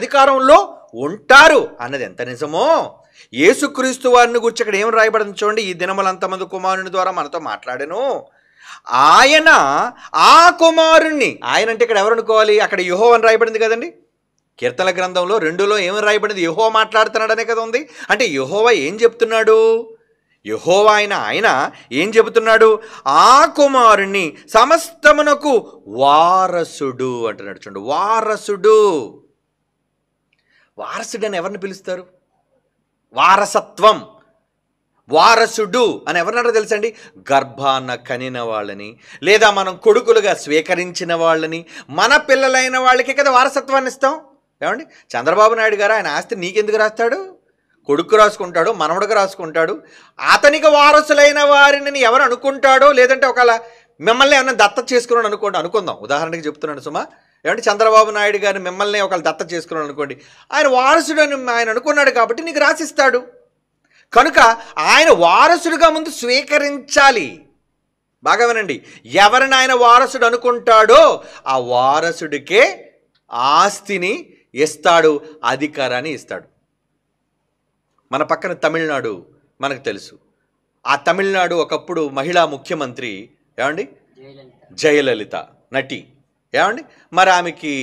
Speaker 1: అధికారంలో ఉంటారు అన్నది ఎంత నిజమో. యేసుక్రీస్తు వారిని గురించి ఇక్కడ ఏం రాయబడింది చూడండి. ఈ దినములంతమంది కుమారుని ద్వారా మనతో మాట్లాడాను. ఆయన ఆ కుమారుణ్ణి, ఆయన అంటే ఇక్కడ ఎవరు అనుకోవాలి? అక్కడ యెహోవా అని రాయబడింది కదండి. కీర్తనల గ్రంథంలో 2లో ఏమి రాయబడింది? యెహోవా మాట్లాడుతున్నాడనే కదా ఉంది. అంటే యెహోవా ఏం చెప్తున్నాడు? యెహోవా ఆయన ఏం చెబుతున్నాడు? ఆ కుమారుణ్ణి సమస్తమునకు వారసుడు అంటున్నాడు. చూడండి, వారసుడు. వారసుడు అని ఎవరిని పిలుస్తారు? వారసత్వం. వారసుడు అని ఎవరినారో తెలుసండి? గర్భాన కనిన వాళ్ళని, లేదా మనం కొడుకులుగా స్వీకరించిన వాళ్ళని, మన పిల్లలైన వాళ్ళకి కదా వారసత్వాన్ని ఇస్తాం. ఏమండి, చంద్రబాబు నాయుడు గారు ఆయన ఆస్తి నీకెందుకు రాస్తాడు? కొడుకు రాసుకుంటాడు, మనవడికి రాసుకుంటాడు. అతనికి వారసులైన వారిని ఎవరు అనుకుంటాడో, లేదంటే ఒకవేళ మిమ్మల్ని ఏమన్నా దత్త చేసుకున్నాడు అనుకుందాం, ఉదాహరణకి చెప్తున్నాను సుమా. ఏమంటే చంద్రబాబు నాయుడు గారిని మిమ్మల్ని ఒకళ్ళు దత్త చేసుకున్నాడు అనుకోండి, ఆయన వారసుడు అని ఆయన అనుకున్నాడు కాబట్టి నీకు రాసిస్తాడు. కనుక ఆయన వారసుడిగా ముందు స్వీకరించాలి. బాగా వినండి, ఎవరిని ఆయన వారసుడు అనుకుంటాడో ఆ వారసుడికే ఆస్తిని ఇస్తాడు, అధికారాన్ని ఇస్తాడు. మన పక్కన తమిళనాడు మనకు తెలుసు. ఆ తమిళనాడు ఒకప్పుడు మహిళా ముఖ్యమంత్రి ఏమండి, జయలలిత నటి. ఏమండి, మరి ఆమెకి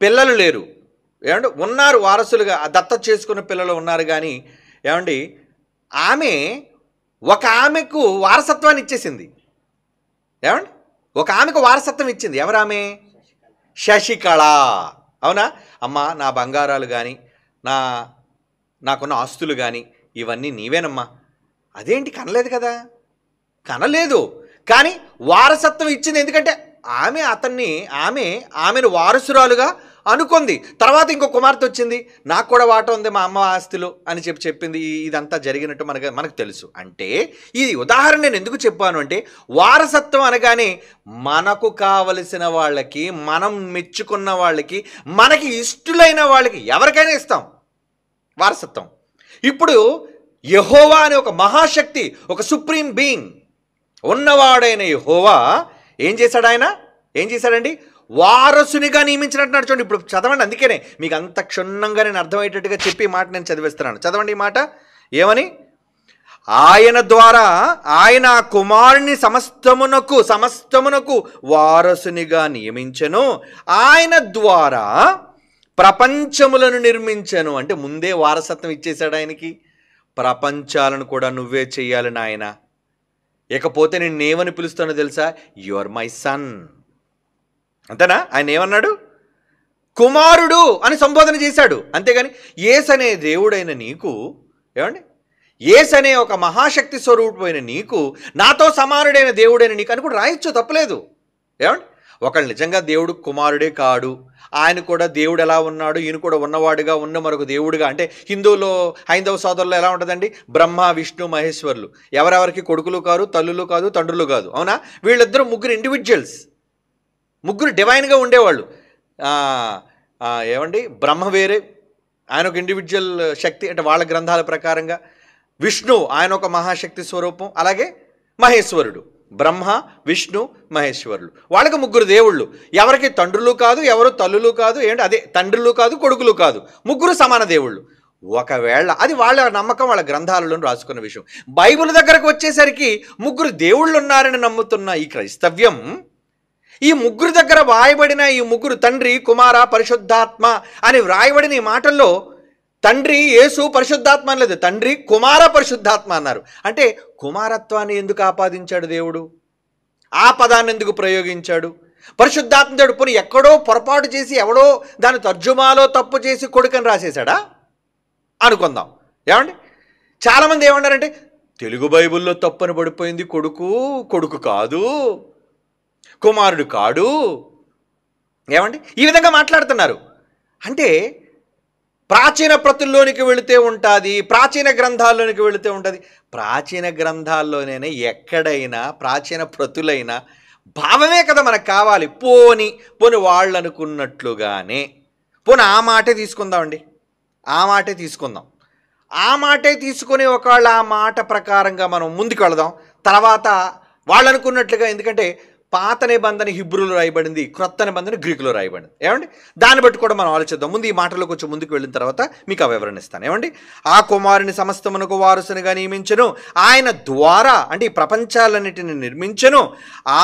Speaker 1: పిల్లలు లేరు. ఏమండి, ఉన్నారు వారసులుగా, దత్త చేసుకున్న పిల్లలు ఉన్నారు. కానీ ఏమండి, ఆమెకు వారసత్వాన్ని ఇచ్చేసింది. ఏమండి, ఒక ఆమెకు వారసత్వం ఇచ్చింది. ఎవరామె? శశికళ. అవునా? అమ్మ, నా బంగారాలు కానీ నాకున్న ఆస్తులు కానీ ఇవన్నీ నీవేనమ్మా. అదేంటి, కనలేదు కదా? కనలేదు, కానీ వారసత్వం ఇచ్చింది. ఎందుకంటే ఆమెను వారసురాలుగా అనుకుంది. తర్వాత ఇంకో కుమార్తె వచ్చింది, నాకు కూడా వాటా ఉంది మా అమ్మ ఆస్తులు అని చెప్పింది. ఇదంతా జరిగినట్టు మనకు తెలుసు. అంటే ఈ ఉదాహరణ నేను ఎందుకు చెప్పాను అంటే, వారసత్వం అనగానే మనకు కావలసిన వాళ్ళకి, మనం మెచ్చుకున్న వాళ్ళకి, మనకి ఇష్టలైన వాళ్ళకి ఎవరికైనా ఇస్తాం వారసత్వం. ఇప్పుడు యెహోవా అనే ఒక మహాశక్తి, ఒక సుప్రీం బీయింగ్ ఉన్నవాడైన యెహోవా ఏం చేశాడండి? వారసునిగా నియమించినట్టు చూడండి. ఇప్పుడు చదవండి, అందుకనే మీకు అంత క్షుణ్ణంగా నేను అర్థమయ్యేటట్టుగా చెప్పి మాట నేను చదివిస్తున్నాను. చదవండి ఈ మాట. ఏమని? ఆయన ద్వారా ఆయన కుమారుని సమస్తమునకు వారసునిగా నియమించెను, ఆయన ద్వారా ప్రపంచములను నిర్మించను. అంటే ముందే వారసత్వం ఇచ్చేశాడు ఆయనకి. ప్రపంచాలను కూడా నువ్వే చెయ్యాలి నాయన. ఇకపోతే నేను ఏమని పిలుస్తానో తెలుసా? You are my son. అంతేనా? ఆయన ఏమన్నాడు? కుమారుడు అని సంబోధన చేశాడు. అంతేగాని యేసు అనే దేవుడైన నీకు, ఏమండి, యేసు అనే ఒక మహాశక్తి స్వరూపమైన నీకు, నాతో సమానుడైన దేవుడైన నీకు అని కూడా రాయొచ్చు, తప్పలేదు. ఏమండి, ఒకళ్ళు నిజంగా దేవుడు కుమారుడే కాడు, ఆయన కూడా దేవుడు ఎలా ఉన్నాడు, ఈయన కూడా ఉన్నవాడుగా ఉన్న మరొక దేవుడుగా. అంటే హైందవ సోదరులు ఎలా ఉంటుందండి? బ్రహ్మ, విష్ణు, మహేశ్వరులు. ఎవరెవరికి కొడుకులు కాదు, తల్లులు కాదు, తండ్రులు కాదు. అవునా? వీళ్ళిద్దరూ ముగ్గురు ఇండివిజువల్స్, ముగ్గురు డివైన్గా ఉండేవాళ్ళు. ఏమండి, బ్రహ్మ వేరే, ఆయన ఒక ఇండివిజువల్ శక్తి, అంటే వాళ్ళ గ్రంథాల ప్రకారంగా. విష్ణు ఆయన ఒక మహాశక్తి స్వరూపం. అలాగే మహేశ్వరుడు, బ్రహ్మ, విష్ణు, మహేశ్వరులు. వాళ్ళకి ముగ్గురు దేవుళ్ళు. ఎవరికి తండ్రులు కాదు, ఎవరు తల్లులు కాదు, అదే తండ్రులు కాదు, కొడుకులు కాదు, ముగ్గురు సమాన దేవుళ్ళు. ఒకవేళ అది వాళ్ళ నమ్మకం, వాళ్ళ గ్రంథాలలో రాసుకున్న విషయం. బైబిల్ దగ్గరకు వచ్చేసరికి ముగ్గురు దేవుళ్ళు ఉన్నారని నమ్ముతున్న ఈ క్రైస్తవ్యం, ఈ ముగ్గురు దగ్గర వ్రాయబడిన ఈ ముగ్గురు తండ్రి, కుమార, పరిశుద్ధాత్మ అని వ్రాయబడిన ఈ మాటల్లో తండ్రి యేసు పరిశుద్ధాత్మ అనలేదు, తండ్రి కుమార పరిశుద్ధాత్మ అన్నారు. అంటే కుమారత్వాన్ని ఎందుకు ఆపాదించాడు దేవుడు? ఆ పదాన్ని ఎందుకు ప్రయోగించాడు? పరిశుద్ధాత్మ దేవుడు పోనీ ఎక్కడో పొరపాటు చేసి ఎవడో దాని తర్జుమాలో తప్పు చేసి కొడుకని రాసేశాడా అనుకుందాం. ఏమండి? చాలామంది ఏమన్నారంటే తెలుగు బైబిల్లో తప్పని పడిపోయింది, కొడుకు కాదు, కుమారుడు కాడు. ఏమండి? ఈ విధంగా మాట్లాడుతున్నారు. అంటే ప్రాచీన ప్రతుల్లోనికి వెళితే ఉంటుంది, ప్రాచీన గ్రంథాల్లోనికి వెళితే ఉంటుంది. ప్రాచీన గ్రంథాల్లోనైనా ఎక్కడైనా ప్రాచీన ప్రతులైనా భావమే కదా మనకు కావాలి. పోని వాళ్ళు అనుకున్నట్లుగానే పోనీ ఆ మాటే తీసుకుందామండి, ఆ మాటే తీసుకుందాం. ఆ మాటే తీసుకొని ఒకవేళ ఆ మాట ప్రకారంగా మనం ముందుకు వెళదాం. తర్వాత వాళ్ళు అనుకున్నట్లుగా, ఎందుకంటే పాత నిబంధన హిబ్రూలో రాయబడింది, క్రొత్త నిబంధన గ్రీకులో రాయబడింది. ఏమండి? దాన్ని బట్టి కూడా మనం ఆలోచిద్దాం. ముందు ఈ మాటలో కొంచెం ముందుకు వెళ్ళిన తర్వాత మీకు ఆ వివరణ ఇస్తాను. ఏమండి? ఆ కుమారుని సమస్తమునకు వారసునిగా నియమించెను, ఆయన ద్వారా, అంటే ఈ ప్రపంచాలన్నిటిని నిర్మించెను.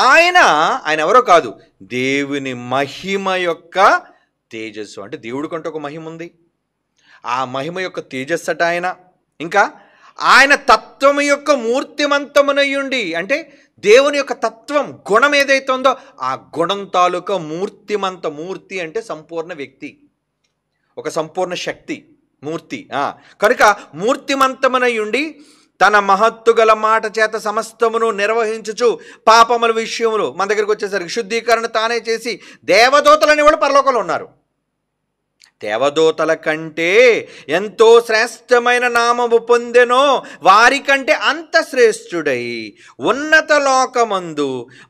Speaker 1: ఆయన ఎవరో కాదు, దేవుని మహిమ యొక్క తేజస్సు. అంటే దేవుడి కంటే ఒక మహిమ ఉంది, ఆ మహిమ యొక్క తేజస్సట ఆయన. ఇంకా ఆయన తత్వము యొక్క మూర్తిమంతమునయుండి, అంటే దేవుని యొక్క తత్వం గుణం ఏదైతే ఉందో ఆ గుణం తాలూకా మూర్తి అంటే సంపూర్ణ వ్యక్తి, ఒక సంపూర్ణ శక్తి, మూర్తి. కనుక మూర్తిమంతమునయుండి తన మహత్తు గల మాట చేత సమస్తమును నిర్వహించుచు పాపముల విషయములు, మన దగ్గరికి వచ్చేసరికి శుద్ధీకరణ తానే చేసి, దేవదూతలని వాళ్ళు పరలోకంలో ఉన్నారు. దేవదూతల కంటే ఎంతో శ్రేష్టమైన నామము పొందెనో వారికంటే అంత శ్రేష్ఠుడై ఉన్నత లోకమందు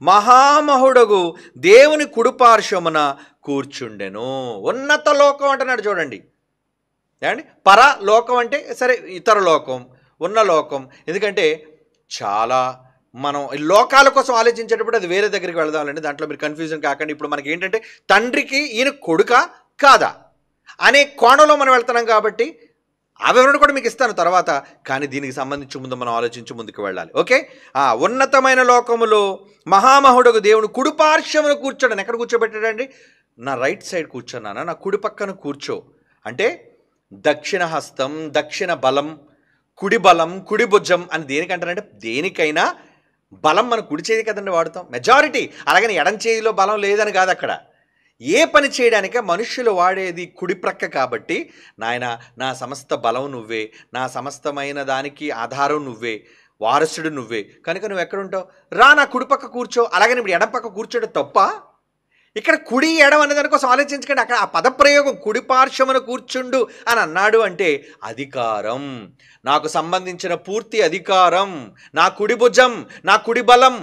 Speaker 1: మహామహుడగు దేవుని కుడిపార్శ్వమున కూర్చుండెను. ఉన్నత లోకం అంటున్నాడు చూడండి. ఏమండి? పరలోకం అంటే సరే ఇతర లోకం, ఉన్న లోకం. ఎందుకంటే చాలా మనం లోకాల కోసం ఆలోచించేటప్పుడు అది వేరే దగ్గరికి వెళదామండి, దాంట్లో మీరు కన్ఫ్యూజన్ కాకండి. ఇప్పుడు మనకి ఏంటంటే తండ్రికి ఈయన కొడుకా కాదా అనే కోణంలో మనం వెళ్తున్నాం కాబట్టి ఆ వివరణ కూడా మీకు ఇస్తాను తర్వాత. కానీ దీనికి సంబంధించి ముందు మనం ఆలోచించి ముందుకు వెళ్ళాలి. ఓకే? ఉన్నతమైన లోకములో మహామహుడకు దేవుడు కుడిపార్శ్వమును కూర్చోడని. ఎక్కడ కూర్చోబెట్టాడండి? నా రైట్ సైడ్ కూర్చున్నానా, నా కుడి పక్కన కూర్చో అంటే దక్షిణ హస్తం, దక్షిణ బలం, కుడి బలం, కుడి భుజం అని దేనికంటారంటే దేనికైనా బలం మన కుడి చేయి కదండి వాడుతాం మెజారిటీ. అలాగని ఎడం చేయిలో బలం లేదని కాదు. అక్కడ ఏ పని చేయడానికే మనుష్యులు వాడేది కుడి ప్రక్క కాబట్టి, నాయన నా సమస్త బలం నువ్వే, నా సమస్తమైన దానికి ఆధారం నువ్వే, వారసుడు నువ్వే, కనుక నువ్వు ఎక్కడుంటావు, రా నా కుడి పక్క కూర్చో. అలాగని ఇప్పుడు ఎడం పక్క కూర్చోడం తప్ప? ఇక్కడ కుడి ఎడం అనే దానికోసం ఆలోచించకండి. అక్కడ ఆ పదప్రయోగం కుడి పార్శ్వమున కూర్చుండు అని అన్నాడు అంటే అధికారం, నాకు సంబంధించిన పూర్తి అధికారం, నా కుడి భుజం, నా కుడి బలం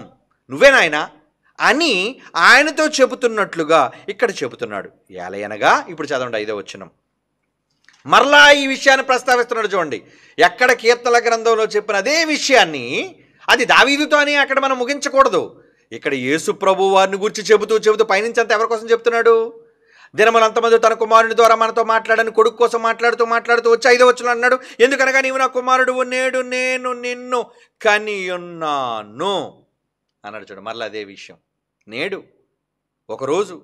Speaker 1: నువ్వే నాయనా అని ఆయనతో చెబుతున్నట్లుగా ఇక్కడ చెబుతున్నాడు. ఏలయనగా ఇప్పుడు చదవండి 5వ వచనం. మరలా ఈ విషయాన్ని ప్రస్తావిస్తున్నాడు చూడండి. ఎక్కడ కీర్తనల గ్రంథంలో చెప్పిన అదే విషయాన్ని, అది దావీదుతో అని అక్కడ మనం ముగించకూడదు. ఇక్కడ యేసు ప్రభు వారిని గురించి చెబుతూ పైనుంచి అంతా ఎవరి కోసం చెప్తున్నాడు? దినములంతమంది తన కుమారుని ద్వారా మనతో మాట్లాడని కొడుకు కోసం మాట్లాడుతూ వచ్చి 5వ వచనం అన్నాడు, ఎందుకనగా నీవు నా కుమారుడు, నేడు నేను నిన్ను కనియున్నాను అన్నాడు. చూడు మరలా అదే విషయం. నేడు ఒకరోజు,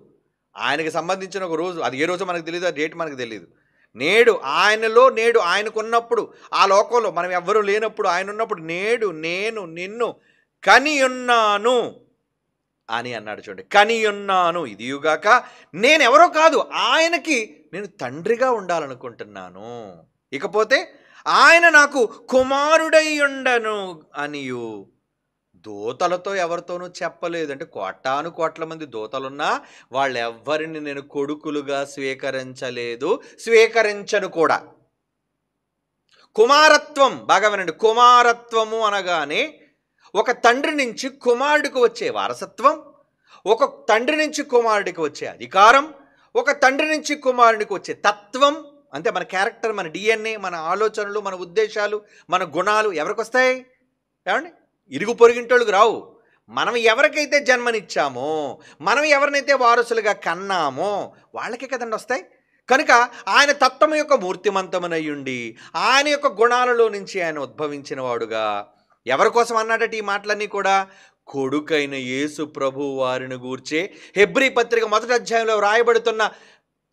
Speaker 1: ఆయనకి సంబంధించిన ఒక రోజు, అది ఏ రోజు మనకు తెలియదు, ఆ డేట్ మనకు తెలియదు. నేడు ఆయనలో, నేడు ఆయనకున్నప్పుడు, ఆ లోకంలో మనం ఎవ్వరూ లేనప్పుడు ఆయన ఉన్నప్పుడు, నేడు నేను నిన్ను కనియున్నాను అని అన్నాడు. చూడండి, కనియున్నాను. ఇదియుగాక నేనెవరో కాదు, ఆయనకి నేను తండ్రిగా ఉండాలనుకుంటున్నాను, ఇకపోతే ఆయన నాకు కుమారుడై ఉండను అనియు దూతలతో ఎవరితోనూ చెప్పలేదు. అంటే కోటాను కోట్ల మంది దూతలున్నా వాళ్ళెవ్వరిని నేను కొడుకులుగా స్వీకరించలేదు, స్వీకరించను కూడా. కుమారత్వం బాగా వినండి. కుమారత్వము అనగానే ఒక తండ్రి నుంచి కుమారుడికి వచ్చే వారసత్వం, ఒక తండ్రి నుంచి కుమారుడికి వచ్చే అధికారం, ఒక తండ్రి నుంచి కుమారుడికి వచ్చే తత్వం. అంటే మన క్యారెక్టర్, మన డిఎన్ఏ, మన ఆలోచనలు, మన ఉద్దేశాలు, మన గుణాలు ఎవరికి వస్తాయి? ఏమండి? ఇరుగు పొరుగింటోళ్ళకి రావు. మనం ఎవరికైతే జన్మనిచ్చామో, మనం ఎవరినైతే వారసులుగా కన్నామో వాళ్ళకే కదండి వస్తాయి. కనుక ఆయన తత్వం యొక్క మూర్తిమంతమునయ్యుండి ఆయన యొక్క గుణాలలో నుంచి ఆయన ఉద్భవించిన వాడుగా ఎవరి కోసం అన్నాడట ఈ మాటలన్నీ కూడా? కొడుకైన యేసు ప్రభు వారిని గూర్చే హెబ్రీ పత్రిక 1వ అధ్యాయంలో రాయబడుతున్న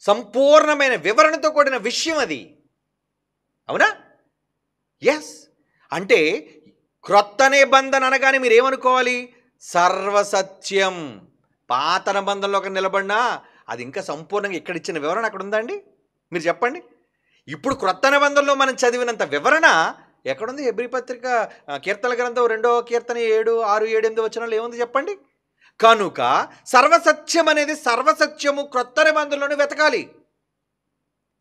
Speaker 1: సంపూర్ణమైన వివరణతో కూడిన విషయం అది. అవునా? ఎస్. అంటే క్రొత్త నిబంధన అనగానే మీరు ఏమనుకోవాలి? సర్వసత్యం. పాత నిబంధనలో ఒక నిలబడినా అది ఇంకా సంపూర్ణంగా ఇక్కడ ఇచ్చిన వివరణ అక్కడ ఉందా అండి? మీరు చెప్పండి. ఇప్పుడు క్రొత్త నిబంధనలో మనం చదివినంత వివరణ ఎక్కడుంది? హెబ్రీ పత్రిక కీర్తన గ్రంథం 2వ కీర్తన 7, 6, 7, 8 వచనాలు ఏముంది చెప్పండి? కనుక సర్వసత్యం అనేది సర్వసత్యము క్రొత్త నిబంధనలోనే వెతకాలి.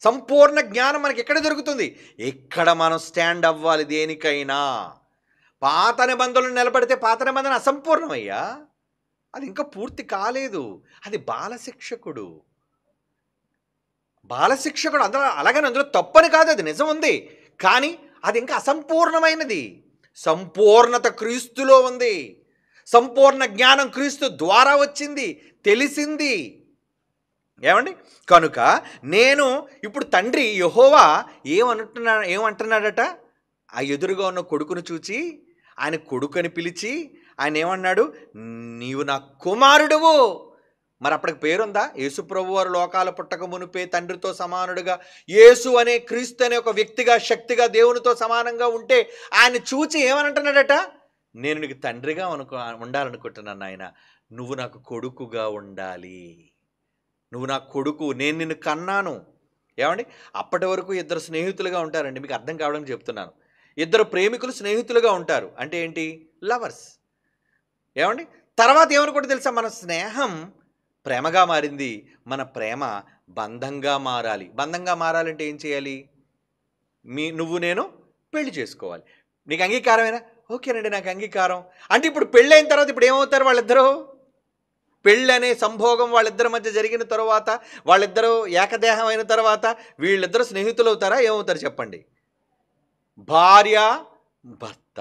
Speaker 1: సంపూర్ణ జ్ఞానం మనకి ఎక్కడ దొరుకుతుంది? ఇక్కడ మనం స్టాండ్ అవ్వాలి దేనికైనా. పాత నిబంధనలు నిలబడితే పాత నిబంధన అసంపూర్ణమయ్యా, అది ఇంకా పూర్తి కాలేదు. అది బాలశిక్షకుడు అందులో అలాగని అందులో తప్పని కాదు, అది నిజం ఉంది. కానీ అది ఇంకా అసంపూర్ణమైనది. సంపూర్ణత క్రీస్తులో ఉంది. సంపూర్ణ జ్ఞానం క్రీస్తు ద్వారా వచ్చింది, తెలిసింది. ఏమండి? కనుక నేను ఇప్పుడు తండ్రి యెహోవా ఏమంటున్నాడట? ఆ ఎదురుగా ఉన్న కొడుకును చూచి ఆయన కొడుకుని పిలిచి ఆయన ఏమన్నాడు? నీవు నా కుమారుడువు. మరి అప్పటికి పేరుందా? యేసు ప్రభు వారు లోకాల పుట్టక మునిపే తండ్రితో సమానుడుగా, యేసు అనే క్రీస్తు అనే ఒక వ్యక్తిగా, శక్తిగా, దేవునితో సమానంగా ఉంటే ఆయన చూచి ఏమనంటున్నాడట? నేను నీకు తండ్రిగా ఉండాలనుకుంటున్నాను నాయన, నువ్వు నాకు కొడుకుగా ఉండాలి, నువ్వు నా కొడుకు, నేను నిన్ను కన్నాను. ఏమండి? అప్పటి వరకు ఇద్దరు స్నేహితులుగా ఉంటారండి. మీకు అర్థం కావడానికి చెప్తున్నాను. ఇద్దరు ప్రేమికులు స్నేహితులుగా ఉంటారు. అంటే ఏంటి? లవర్స్. ఏమండి? తర్వాత ఏమనుకుంటే తెలుసా? మన స్నేహం ప్రేమగా మారింది, మన ప్రేమ బంధంగా మారాలి. బంధంగా మారాలంటే ఏం చేయాలి? నువ్వు నేను పెళ్లి చేసుకోవాలి. నీకు అంగీకారమేనా? ఓకేనండి, నాకు అంగీకారం. అంటే ఇప్పుడు పెళ్ళి అయిన తర్వాత ఇప్పుడు ఏమవుతారు వాళ్ళిద్దరూ? పెళ్ళి అనే సంభోగం వాళ్ళిద్దరి మధ్య జరిగిన తర్వాత, వాళ్ళిద్దరూ ఏకదేహం అయిన తర్వాత వీళ్ళిద్దరూ స్నేహితులు అవుతారా? ఏమవుతారు చెప్పండి? భార్య భర్త.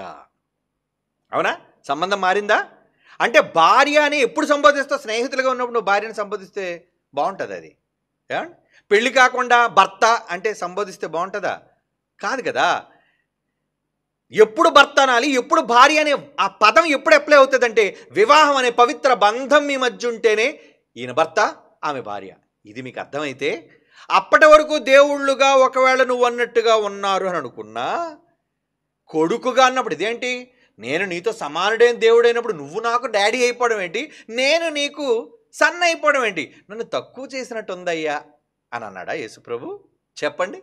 Speaker 1: అవునా? సంబంధం మారిందా? అంటే భార్య అని ఎప్పుడు సంబోధిస్తావు? స్నేహితులుగా ఉన్నప్పుడు నువ్వు భార్యను సంబోధిస్తే బాగుంటుంది. అది ఏమండి? పెళ్ళి కాకుండా భర్త అంటే సంబోధిస్తే బాగుంటుందా? కాదు కదా. ఎప్పుడు భర్త అనాలి, ఎప్పుడు భార్య అనే ఆ పదం ఎప్పుడు అప్లై అవుతుందంటే, వివాహం అనే పవిత్ర బంధం మీ మధ్య ఉంటేనే ఈయన భర్త, ఆమె భార్య. ఇది మీకు అర్థమైతే అప్పటి వరకు దేవుళ్ళుగా ఒకవేళ నువ్వు అన్నట్టుగా ఉన్నారు అని అనుకున్నా, కొడుకుగా అన్నప్పుడు ఇదేంటి? నేను నీతో సమానుడైన దేవుడైనప్పుడు నువ్వు నాకు డాడీ అయిపోవడం ఏంటి? నేను నీకు సన్ అయిపోవడం ఏంటి? నన్ను తక్కువ చేసినట్టు ఉందయ్యా అని అన్నాడా యేసుప్రభు? చెప్పండి.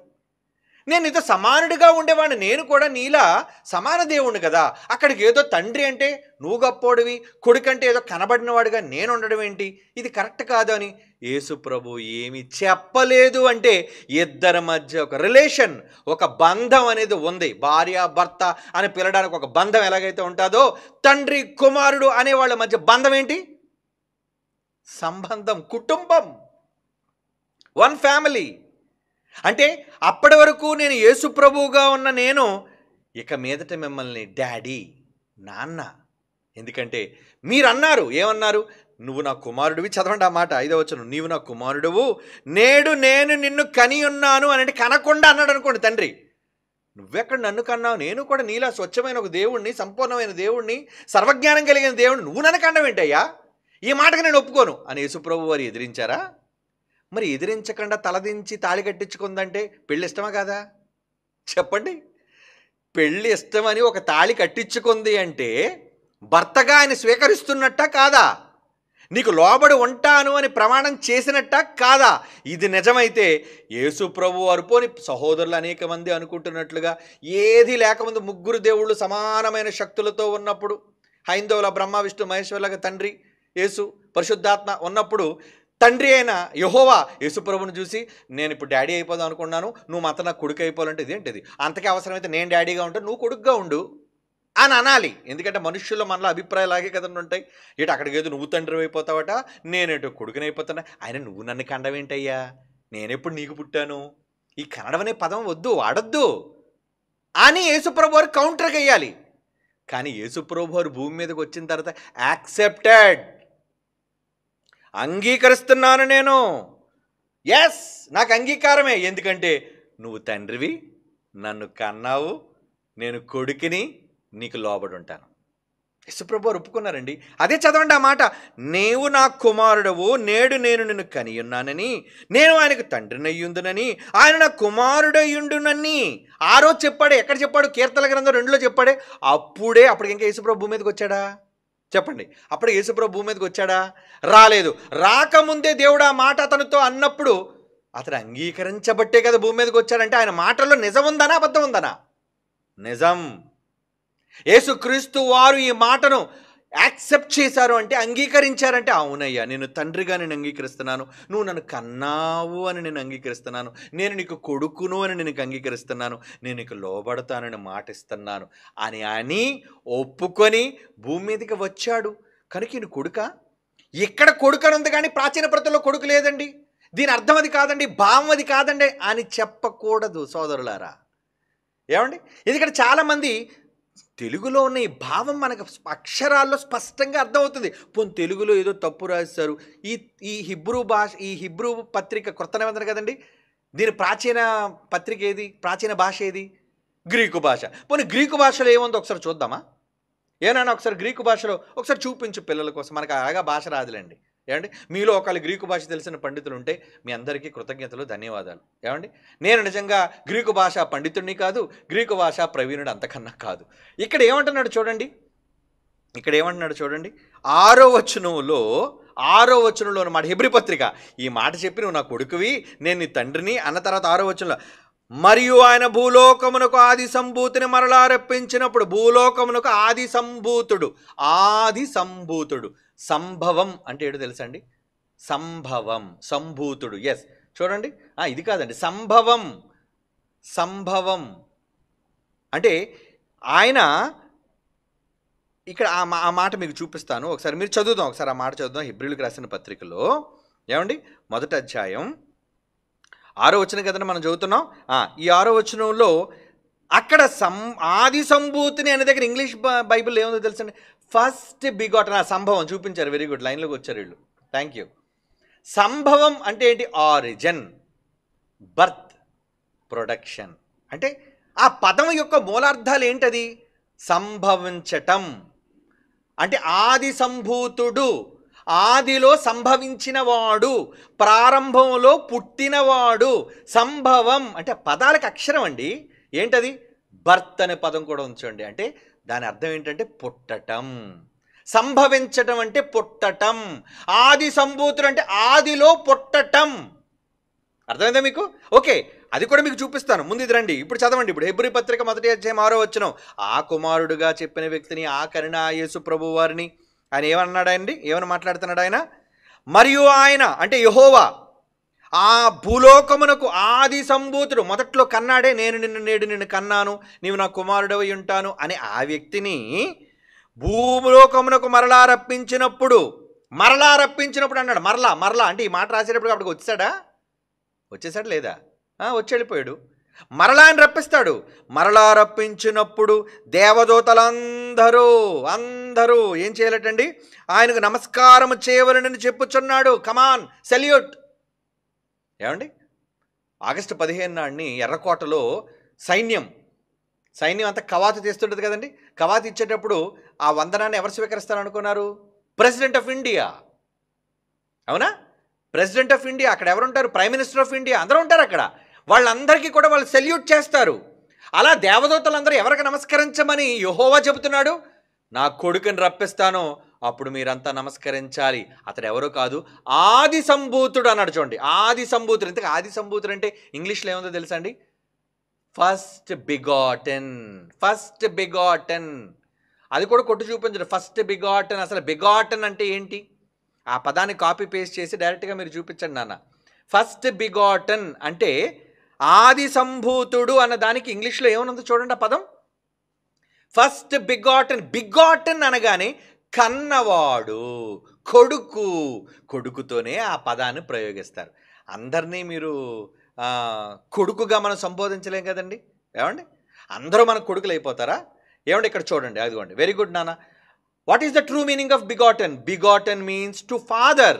Speaker 1: నేను నీతో సమానుడిగా ఉండేవాడిని, నేను కూడా నీలా సమాన దేవుణ్ణి కదా. అక్కడికి ఏదో తండ్రి అంటే నువ్వు గొప్పోడివి, కొడుకంటే ఏదో కనబడినవాడిగా నేను ఉండడం ఏంటి? ఇది కరెక్ట్ కాదు అని యేసుప్రభు ఏమి చెప్పలేదు. అంటే ఇద్దరి మధ్య ఒక రిలేషన్, ఒక బంధం అనేది ఉంది. భార్య భర్త అని పిలవడానికి ఒక బంధం ఎలాగైతే ఉంటుందో, తండ్రి కుమారుడు అనే వాళ్ళ మధ్య బంధం ఏంటి? సంబంధం, కుటుంబం, వన్ ఫ్యామిలీ. అంటే అప్పటి వరకు నేను యేసు ప్రభువుగా ఉన్న నేను ఇక మీదట మిమ్మల్ని డాడీ, నాన్న. ఎందుకంటే మీరు అన్నారు, ఏమన్నారు? నువ్వు నా కుమారుడివి. చదవండి ఆ మాట, 5వ వచనం. నీవు నా కుమారుడువు, నేడు నేను నిన్ను కని ఉన్నాను అని కనకుండా అన్నాడు అనుకోండి తండ్రి. నువ్వెక్కడ నన్ను కన్నావు? నేను కూడా నీలా స్వచ్ఛమైన ఒక దేవుణ్ణి, సంపూర్ణమైన దేవుణ్ణి, సర్వజ్ఞానం కలిగిన దేవుణ్ణి, నువ్వు నన్ను కనడం ఏంటయ్యా? ఈ మాటకు నేను ఒప్పుకోను అని యేసుప్రభు వారు ఎదిరించారా? మరి ఎదిరించకుండా తలదించి తాళి కట్టించుకుందంటే పెళ్ళి ఇష్టమా కాదా? చెప్పండి. పెళ్ళి ఇష్టమని ఒక తాళి కట్టించుకుంది అంటే భర్తగా ఆయన స్వీకరిస్తున్నట్టా కాదా? నీకు లోబడి ఉంటాను అని ప్రమాణం చేసినట్టా కాదా? ఇది నిజమైతే యేసు ప్రభు అరుపోని సహోదరులు అనేక మంది అనుకుంటున్నట్లుగా ఏది లేకముందు ముగ్గురు దేవుళ్ళు సమానమైన శక్తులతో ఉన్నప్పుడు, హైందవుల బ్రహ్మ విష్ణు మహేశ్వరులాగా తండ్రి యేసు పరిశుద్ధాత్మ ఉన్నప్పుడు, తండ్రి అయిన యెహోవా యేసుప్రభుని చూసి నేను ఇప్పుడు డాడీ అయిపోదాం అనుకున్నాను, నువ్వు మాత్రం నాకు కొడుకు అయిపోవాలంటే ఇదేంటిది? అంతకే అవసరమైతే నేను డాడీగా ఉంటాను, నువ్వు కొడుకుగా ఉండు అని అనాలి. ఎందుకంటే మనుషుల్లో మనలో అభిప్రాయాలాగే కదండి ఉంటాయి. ఇటు అక్కడికి ఏదో నువ్వు తండ్రి అయిపోతావట, నేనేటో కొడుకుని అయిపోతాను. ఆయన నువ్వు నన్ను కండవేంటయ్యా? నేనెప్పుడు నీకు పుట్టాను? ఈ కన్నడం అనే పదం వద్దు, వాడొద్దు అని యేసుప్రభు వారు కౌంటర్కి వేయాలి. కానీ యేసుప్రభు వారు భూమి మీదకి వచ్చిన తర్వాత యాక్సెప్టెడ్, అంగీకరిస్తున్నాను నేను, ఎస్ నాకు అంగీకారమే. ఎందుకంటే నువ్వు తండ్రివి, నన్ను కన్నావు, నేను కొడుకుని, నీకు లోబడి ఉంటాను. యేసుప్రభు వారు ఒప్పుకున్నారండి. అదే చదవండి ఆ మాట. నీవు నా కుమారుడవు, నేడు నేను నిన్ను కనియున్నానని, నేను ఆయనకు తండ్రినయ్యుందునని, ఆయన నా కుమారుడయ్యుండునని ఆ రోజు చెప్పాడే. ఎక్కడ చెప్పాడు? కీర్తన గ్రంథం 2లో చెప్పాడే. అప్పటికి ఇంకా యేసుప్రభు భూమి మీదకి వచ్చాడా? చెప్పండి. అప్పుడు యేసుప్రభు భూమి మీదకి వచ్చాడా? రాలేదు. రాకముందే దేవుడు ఆ మాట అతనితో అన్నప్పుడు అతడు అంగీకరించబట్టే కదా భూమి మీదకి వచ్చాడంటే ఆయన మాటల్లో నిజం ఉందనా అబద్ధం ఉందనా? నిజం. యేసుక్రీస్తు వారు ఈ మాటను యాక్సెప్ట్ చేశారు అంటే, అంగీకరించారంటే, అవునయ్యా నేను తండ్రిగా నేను అంగీకరిస్తున్నాను, నువ్వు నన్ను కన్నావు అని నేను అంగీకరిస్తున్నాను, నేను నీకు కొడుకును అని నేను అంగీకరిస్తున్నాను, నేను నీకు లోబడతానని మాటిస్తున్నాను అని ఒప్పుకొని భూమి మీదకి వచ్చాడు. కనుక ఈయన కొడుక? ఇక్కడ కొడుకు అని ఉంది కానీ ప్రాచీన ప్రతుల్లో కొడుకు లేదండి, దీని అర్థం అది కాదండి, భావం అది కాదండి అని చెప్పకూడదు సోదరులారా. ఏమండి? ఎందుకంటే చాలామంది తెలుగులో ఉన్న ఈ భావం మనకు అక్షరాల్లో స్పష్టంగా అర్థమవుతుంది. పోనీ తెలుగులో ఏదో తప్పు రాశారు. ఈ హిబ్రూ పత్రిక క్రొత్త నిబంధన కదండి, దీని ప్రాచీన పత్రిక ఏది, ప్రాచీన భాష ఏది? గ్రీకు భాష. పోనీ గ్రీకు భాషలో ఏముందో ఒకసారి చూద్దామా? ఏనైనా ఒకసారి గ్రీకు భాషలో ఒకసారి చూపించు పిల్లల కోసం, మనకు అలాగా భాష రాదులేండి. ఏమండి? మీలో ఒకళ్ళు గ్రీకు భాష తెలిసిన పండితులు ఉంటే మీ అందరికీ కృతజ్ఞతలు, ధన్యవాదాలు. ఏమండి? నేను నిజంగా గ్రీకు భాష పండితుడిని కాదు, గ్రీకు భాష ప్రవీణుడు అంతకన్నా కాదు. ఇక్కడ ఏమంటున్నాడు చూడండి, ఆరో వచనంలో అన్నమాట హెబ్రీ పత్రిక. ఈ మాట చెప్పి నువ్వు నా కొడుకువి, నేను నీ తండ్రిని అన్న తర్వాత 6వ వచనంలో, మరియు ఆయన భూలోకమునకు ఆది సంభూతిని మరలా రప్పించినప్పుడు, భూలోకమునకు ఆది సంభూతుడు సంభవం అంటే ఏడు తెలుసా అండి? సంభూతుడు. ఎస్, చూడండి, ఇది కాదండి, సంభవం అంటే ఆయన ఇక్కడ ఆ మాట మీకు చూపిస్తాను, ఒకసారి మీరు చదువుదాం, ఒకసారి ఆ మాట చదువుదాం. హెబ్రీయులకు రాసిన పత్రికలో ఏమండి, 1వ అధ్యాయం 6వ వచనం కదండి మనం చదువుతున్నాం. ఈ 6వ వచనంలో అక్కడ ఆది సంభూతిని అనే దగ్గర ఇంగ్లీష్ బైబిల్ ఏముందో తెలుసండి? First begotten. సంభవం చూపించారు, వెరీ గుడ్, లైన్లోకి వచ్చారు వీళ్ళు, థ్యాంక్ యూ. సంభవం అంటే ఏంటి? Origin, birth, production. అంటే ఆ పదం యొక్క మూలార్థాలు ఏంటది? సంభవించటం అంటే ఆది సంభూతుడు, ఆదిలో సంభవించినవాడు, ప్రారంభంలో పుట్టినవాడు. సంభవం అంటే పదాలకు అక్షరం అండి. ఏంటది? బర్త్ అనే పదం కూడా ఉంచండి. అంటే దాని అర్థం ఏంటంటే పుట్టటం. సంభవించటం అంటే పుట్టటం. ఆది సంభూతుడు అంటే ఆదిలో పుట్టటం. అర్థమైందా మీకు? ఓకే, అది కూడా మీకు చూపిస్తాను. ముందు ఇది రండి, ఇప్పుడు చదవండి. ఇప్పుడు హెబ్రీ పత్రిక 1వ అధ్యాయం 6వ వచనం. ఆ కుమారుడుగా చెప్పిన వ్యక్తిని, ఆ కరుణ యేసు ప్రభు వారిని ఆయన ఏమన్నాడండి? ఏమని మాట్లాడుతున్నాడు ఆయన? మరియు ఆయన అంటే యెహోవా ఆ భూలోకమునకు ఆది సంభూతుడు, మొదట్లో కన్నాడే, నేను నేడు నిన్ను కన్నాను, నీవు నా కుమారుడవై ఉంటాను అని ఆ వ్యక్తిని భూలోకమునకు మరలా రప్పించినప్పుడు అన్నాడు. మరలా అంటే ఈ మాట రాసేటప్పుడు అప్పటికి వచ్చేసాడు లేదా? వచ్చి వెళ్ళిపోయాడు. మరలా ఆయన రప్పిస్తాడు. మరలా రప్పించినప్పుడు దేవదూతలందరూ ఏం చేయాలటండి? ఆయనకు నమస్కారం చేయవలనని చెప్పుచున్నాడు. కమాన్, సెల్యూట్. ఏమండి? ఆగస్టు 15 నాడిని ఎర్రకోటలో సైన్యం అంతా కవాతు తీస్తుంటుంది కదండి. కవాతు ఇచ్చేటప్పుడు ఆ వందనాన్ని ఎవరు స్వీకరిస్తారనుకున్నారు? President of India. అవునా? President of India. అక్కడ ఎవరుంటారు? Prime minister of India. అందరూ ఉంటారు అక్కడ. వాళ్ళందరికీ కూడా వాళ్ళు సెల్యూట్ చేస్తారు. అలా దేవదూతలందరూ ఎవరికి నమస్కరించమని యెహోవా చెబుతున్నాడు? నా కొడుకుని రప్పిస్తాను, అప్పుడు మీరంతా నమస్కరించాలి. అతడు ఎవరో కాదు, ఆది సంభూతుడు అన్నాడు. చూడండి, ఆది సంభూతుడు. ఇంతకు ఆది సంభూతుడు అంటే ఇంగ్లీష్లో ఏముందో తెలుసా అండి? First begotten. అది కూడా కొట్టు చూపించడు. First begotten. అసలు బిగాటన్ అంటే ఏంటి? ఆ పదాన్ని కాపీ పేస్ట్ చేసి డైరెక్ట్గా మీరు చూపించండి నాన్న. ఫస్ట్ బిగాటన్ అంటే ఆది సంభూతుడు అన్న దానికి ఇంగ్లీష్లో ఏమనుందో చూడండి ఆ పదం. ఫస్ట్ బిగాటన్ అనగానే కన్నవాడు, కొడుకుతోనే ఆ పదాన్ని ప్రయోగిస్తారు. అందరినీ మీరు కొడుకుగా మనం సంబోధించలేం కదండి. ఏమండి? అందరూ మన కొడుకులు అయిపోతారా? ఏమండి? ఇక్కడ చూడండి, అదిగోండి, వెరీ గుడ్ నాన్న. What is the true meaning of begotten? Begotten means to father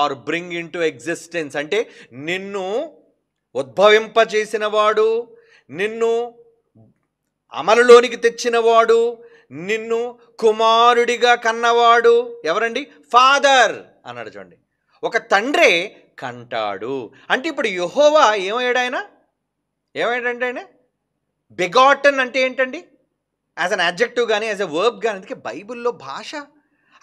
Speaker 1: or bring in to existence. అంటే నిన్ను ఉద్భవింపజేసినవాడు, నిన్ను అమలులోనికి తెచ్చినవాడు, నిన్ను కుమారుడిగా కన్నవాడు ఎవరండి? ఫాదర్ అన్నాడు. చూడండి, ఒక తండ్రే కంటాడు. అంటే ఇప్పుడు యెహోవా ఏమయ్యాడంటే ఆయన బిగాటన్ అంటే ఏంటండి? యాజ్ అన్ అడ్జెక్టివ్ కానీ యాజ్ ఎ వర్బ్ కానీ. అందుకే బైబిల్లో భాష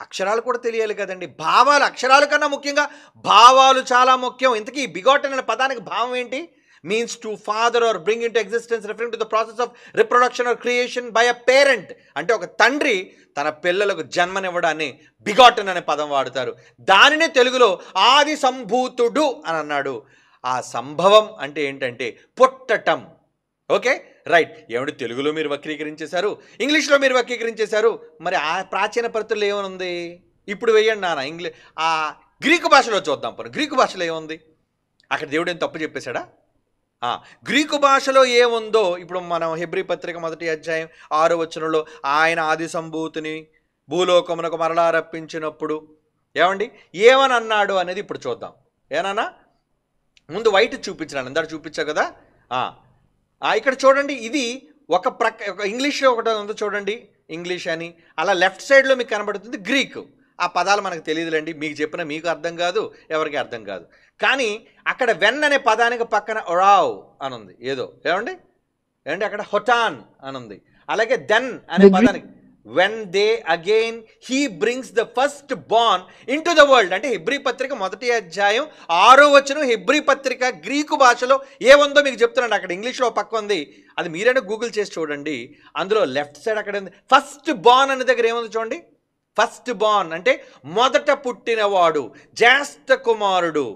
Speaker 1: అక్షరాలు కూడా తెలియాలి కదండి. భావాలు, అక్షరాల కన్నా ముఖ్యంగా భావాలు చాలా ముఖ్యం. ఇంతకీ బిగాటెన్ అనే పదానికి భావం ఏంటి? Means to father or bring in to existence, referring to the process of reproduction or creation by a parent. అంటే ఒక తండ్రి తన పిల్లలకు జన్మనివ్వడాన్ని బిగాటెన్ అనే పదం వాడుతారు. దానినే తెలుగులో ఆది సంభూతుడు అని అన్నాడు. ఆ సంభవం అంటే ఏంటంటే పుట్టటం. Okay, right. ఏమంటే తెలుగులో మీరు వక్రీకరించేశారు, ఇంగ్లీష్లో మీరు వక్రీకరించేశారు, మరి ఆ ప్రాచీన పరిస్థితుల్లో ఏమనుంది? ఇప్పుడు వేయండి నాన్న. ఆ గ్రీకు భాషలో చూద్దాం. పని గ్రీకు భాషలో ఏముంది? అక్కడ దేవుడు ఏం తప్పు చెప్పేశాడా? గ్రీకు భాషలో ఏముందో ఇప్పుడు మనం హెబ్రీ పత్రిక 1వ అధ్యాయం 6వ వచనంలో ఆయన ఆది సంభూతిని భూలోకమునకు మరలా రప్పించినప్పుడు ఏమండి ఏమని అన్నాడు అనేది ఇప్పుడు చూద్దాం. ఏనన్నా ముందు వైట్ చూపించినాను, అందరు చూపించా కదా. ఇక్కడ చూడండి, ఇది ఒక ఇంగ్లీష్లో ఒకటి ఉందో చూడండి, ఇంగ్లీష్ అని. అలా లెఫ్ట్ సైడ్లో మీకు కనబడుతుంది గ్రీకు. ఆ పదాలు మనకు తెలియదులేండి, మీకు చెప్పిన మీకు అర్థం కాదు, ఎవరికి అర్థం కాదు. కానీ అక్కడ వెన్ అనే పదానికి పక్కన ఒరావ్ అని ఉంది ఏదో, ఏమండి అక్కడ హొటాన్ అని ఉంది. అలాగే దెన్ అనే పదానికి when they again he brings the first born in to the world, అంటే హెబ్రీ పత్రిక 1వ అధ్యాయం 6వ వచనం హెబ్రీ పత్రిక గ్రీకు భాషలో ఏముందో మీకు చెప్తున్నాను. అక్కడ ఇంగ్లీష్లో పక్క ఉంది, అది మీరైనా గూగుల్ చేసి చూడండి. అందులో లెఫ్ట్ సైడ్ అక్కడ ఉంది ఫస్ట్ బార్న్ అనే దగ్గర ఏముంది చూడండి. ఫస్ట్ బార్న్ అంటే మొదట పుట్టినవాడు, జ్యేష్ఠ కుమారుడు,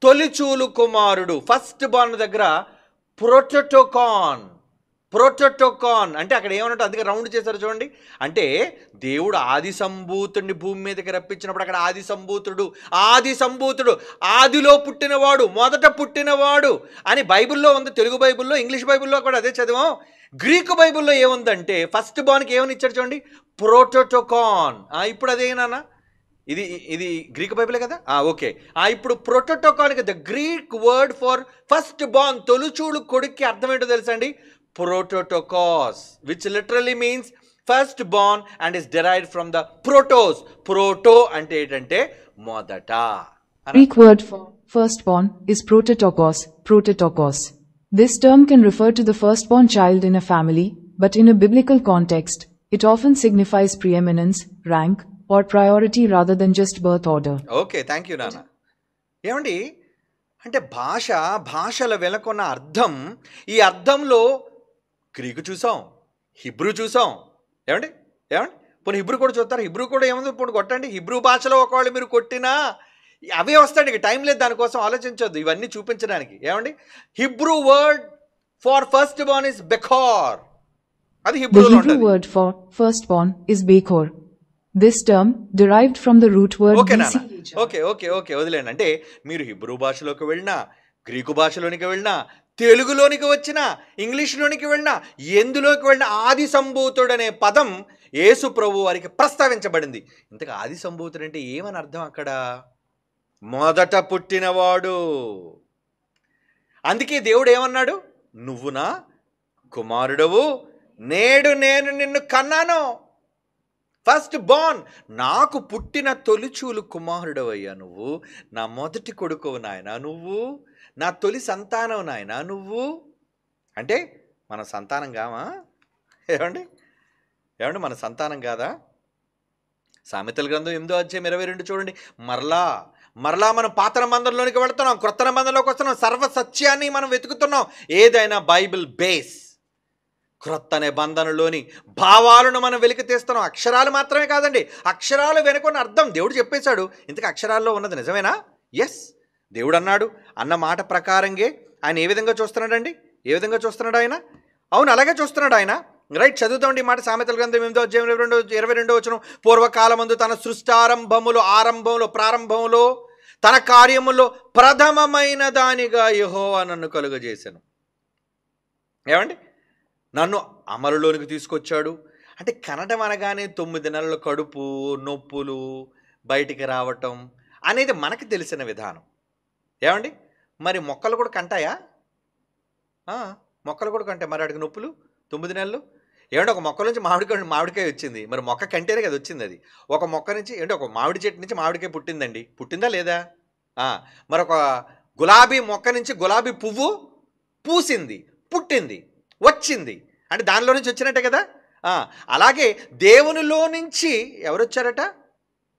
Speaker 1: తొలిచూలు కుమారుడు. ఫస్ట్ బార్న్ దగ్గర ప్రోటోటోకాన్ అంటే అక్కడ ఏమన్నట్టు అందుకే రౌండ్ చేశారు చూడండి. అంటే దేవుడు ఆది సంభూతుడిని భూమి మీదకి రప్పించినప్పుడు అక్కడ ఆది సంభూతుడు ఆదిలో పుట్టినవాడు, మొదట పుట్టినవాడు అని బైబిల్లో ఉంది. తెలుగు బైబిల్లో, ఇంగ్లీష్ బైబిల్లో కూడా అదే చదివాం. గ్రీకు బైబిల్లో ఏముందంటే ఫస్ట్ బార్న్కి ఏమని ఇచ్చాడు చూడండి, ప్రోటోటోకాన్. ఇప్పుడు అదేనా, ఇది గ్రీక్ బైబిలే కదా. ఓకే, ఇప్పుడు ప్రోటోటోకాన్కి the Greek word for first born, తొలిచూలు కొడుక్కి అర్థం ఏంటో తెలుసా అండి? Prototokos, which literally means first born and is derived from the protos. ప్రోటో అంటే ఏంటంటే మొదట.
Speaker 2: Greek word for firstborn is prototokos. This term can refer to the firstborn child in a family, but in a biblical context, it often signifies preeminence, rank, or priority rather than just birth order.
Speaker 1: Okay, thank you, Nana. ఏమండి అంటే భాషల వెనుకున్న అర్థం, ఈ అర్థంలో Greek చూసాం, Hebrew చూసాం. ఏమండి పోనీ హిబ్రూ కూడా చూస్తారు. హిబ్రూ కూడా ఏముంది, ఇప్పుడు కొట్టండి. హిబ్రూ భాషలో ఒకవేళ మీరు కొట్టినా అవే వస్తాయి. ఇక టైం లేదు దానికోసం, ఆలోచించొద్దు ఇవన్నీ చూపించడానికి. ఏమండి Hebrew word for first born is bekhor. అది హిబ్రూలో ఉంటుంది.
Speaker 2: The Hebrew word for firstborn is bechor. This term derived from the root word.
Speaker 1: Okay వదిలేండి. అంటే మీరు హిబ్రూ భాషలోకి వెళ్ళినా, గ్రీకు భాషలోనికి వెళ్ళినా, తెలుగులోనికి వచ్చినా, ఇంగ్లీష్లోనికి వెళ్ళినా, ఎందులోకి వెళ్ళినా ఆది సంభూతుడు అనే పదం యేసు ప్రభు వారికి ప్రస్తావించబడింది. ఇంతగా ఆది సంభూతుడు అంటే ఏమని అర్థం? అక్కడ మొదట పుట్టినవాడు. అందుకే దేవుడు ఏమన్నాడు? నువ్వు నా కుమారుడవు, నేడు నేను నిన్ను కన్నాను. ఫస్ట్ బార్న్, నాకు పుట్టిన తొలిచూలు కుమారుడవయ్యా నువ్వు, నా మొదటి కొడుకువు నాయన నువ్వు, నా తొలి సంతానం నాయన నువ్వు. అంటే మన సంతానం కామా? ఏమండి మన సంతానం కాదా? సామెతల గ్రంథం 8వ అధ్యాయం 22 చూడండి. మరలా మనం పాత నిబంధనలోనికి వెళుతున్నాం, క్రొత్త నిబంధనలోకి వస్తున్నాం. సర్వ సత్యాన్ని మనం వెతుకుతున్నాం. ఏదైనా బైబిల్ బేస్. క్రొత్త నిబంధనలోని భావాలను మనం వెలికి తీస్తున్నాం. అక్షరాలు మాత్రమే కాదండి, అక్షరాలు వెనుకొని అర్థం దేవుడు చెప్పేశాడు. ఇంతకు అక్షరాల్లో ఉన్నది నిజమేనా? ఎస్, దేవుడు అన్నాడు అన్న మాట ప్రకారంగా ఆయన ఏ విధంగా చూస్తున్నాడండి? ఏ విధంగా చూస్తున్నాడు ఆయన? అవును, అలాగే చూస్తున్నాడు ఆయన. రైట్, చదువుతామండి ఈ మాట. సామెతల గ్రంథం 8వ అధ్యాయం 22వ వచనం. పూర్వకాలమందు తన ప్రారంభంలో తన కార్యములో ప్రథమమైన దానిగా యెహోవా నన్ను కలుగజేశాను. ఏమండి నన్ను అమలులోనికి తీసుకొచ్చాడు. అంటే కనడం అనగానే 9 నెలల కడుపు నొప్పులు బయటికి రావటం అనేది మనకు తెలిసిన విధానం. ఏమండి మరి మొక్కలు కూడా కంటాయా? మొక్కలు కూడా కంటాయి. మరి వాటికి నొప్పులు 9 నెలలు. ఏమంటే ఒక మొక్క నుంచి మామిడికాయ వచ్చింది, మరి మొక్క కంటేనే కదా వచ్చింది. అది ఒక మొక్క నుంచి ఒక మామిడి చెట్టు నుంచి మామిడికాయ పుట్టిందండి, పుట్టిందా లేదా? మరి ఒక గులాబీ మొక్క నుంచి గులాబీ పువ్వు పూసింది, పుట్టింది, వచ్చింది. అంటే దానిలో నుంచి వచ్చినట్టే కదా. అలాగే దేవునిలో నుంచి ఎవరు వచ్చారట?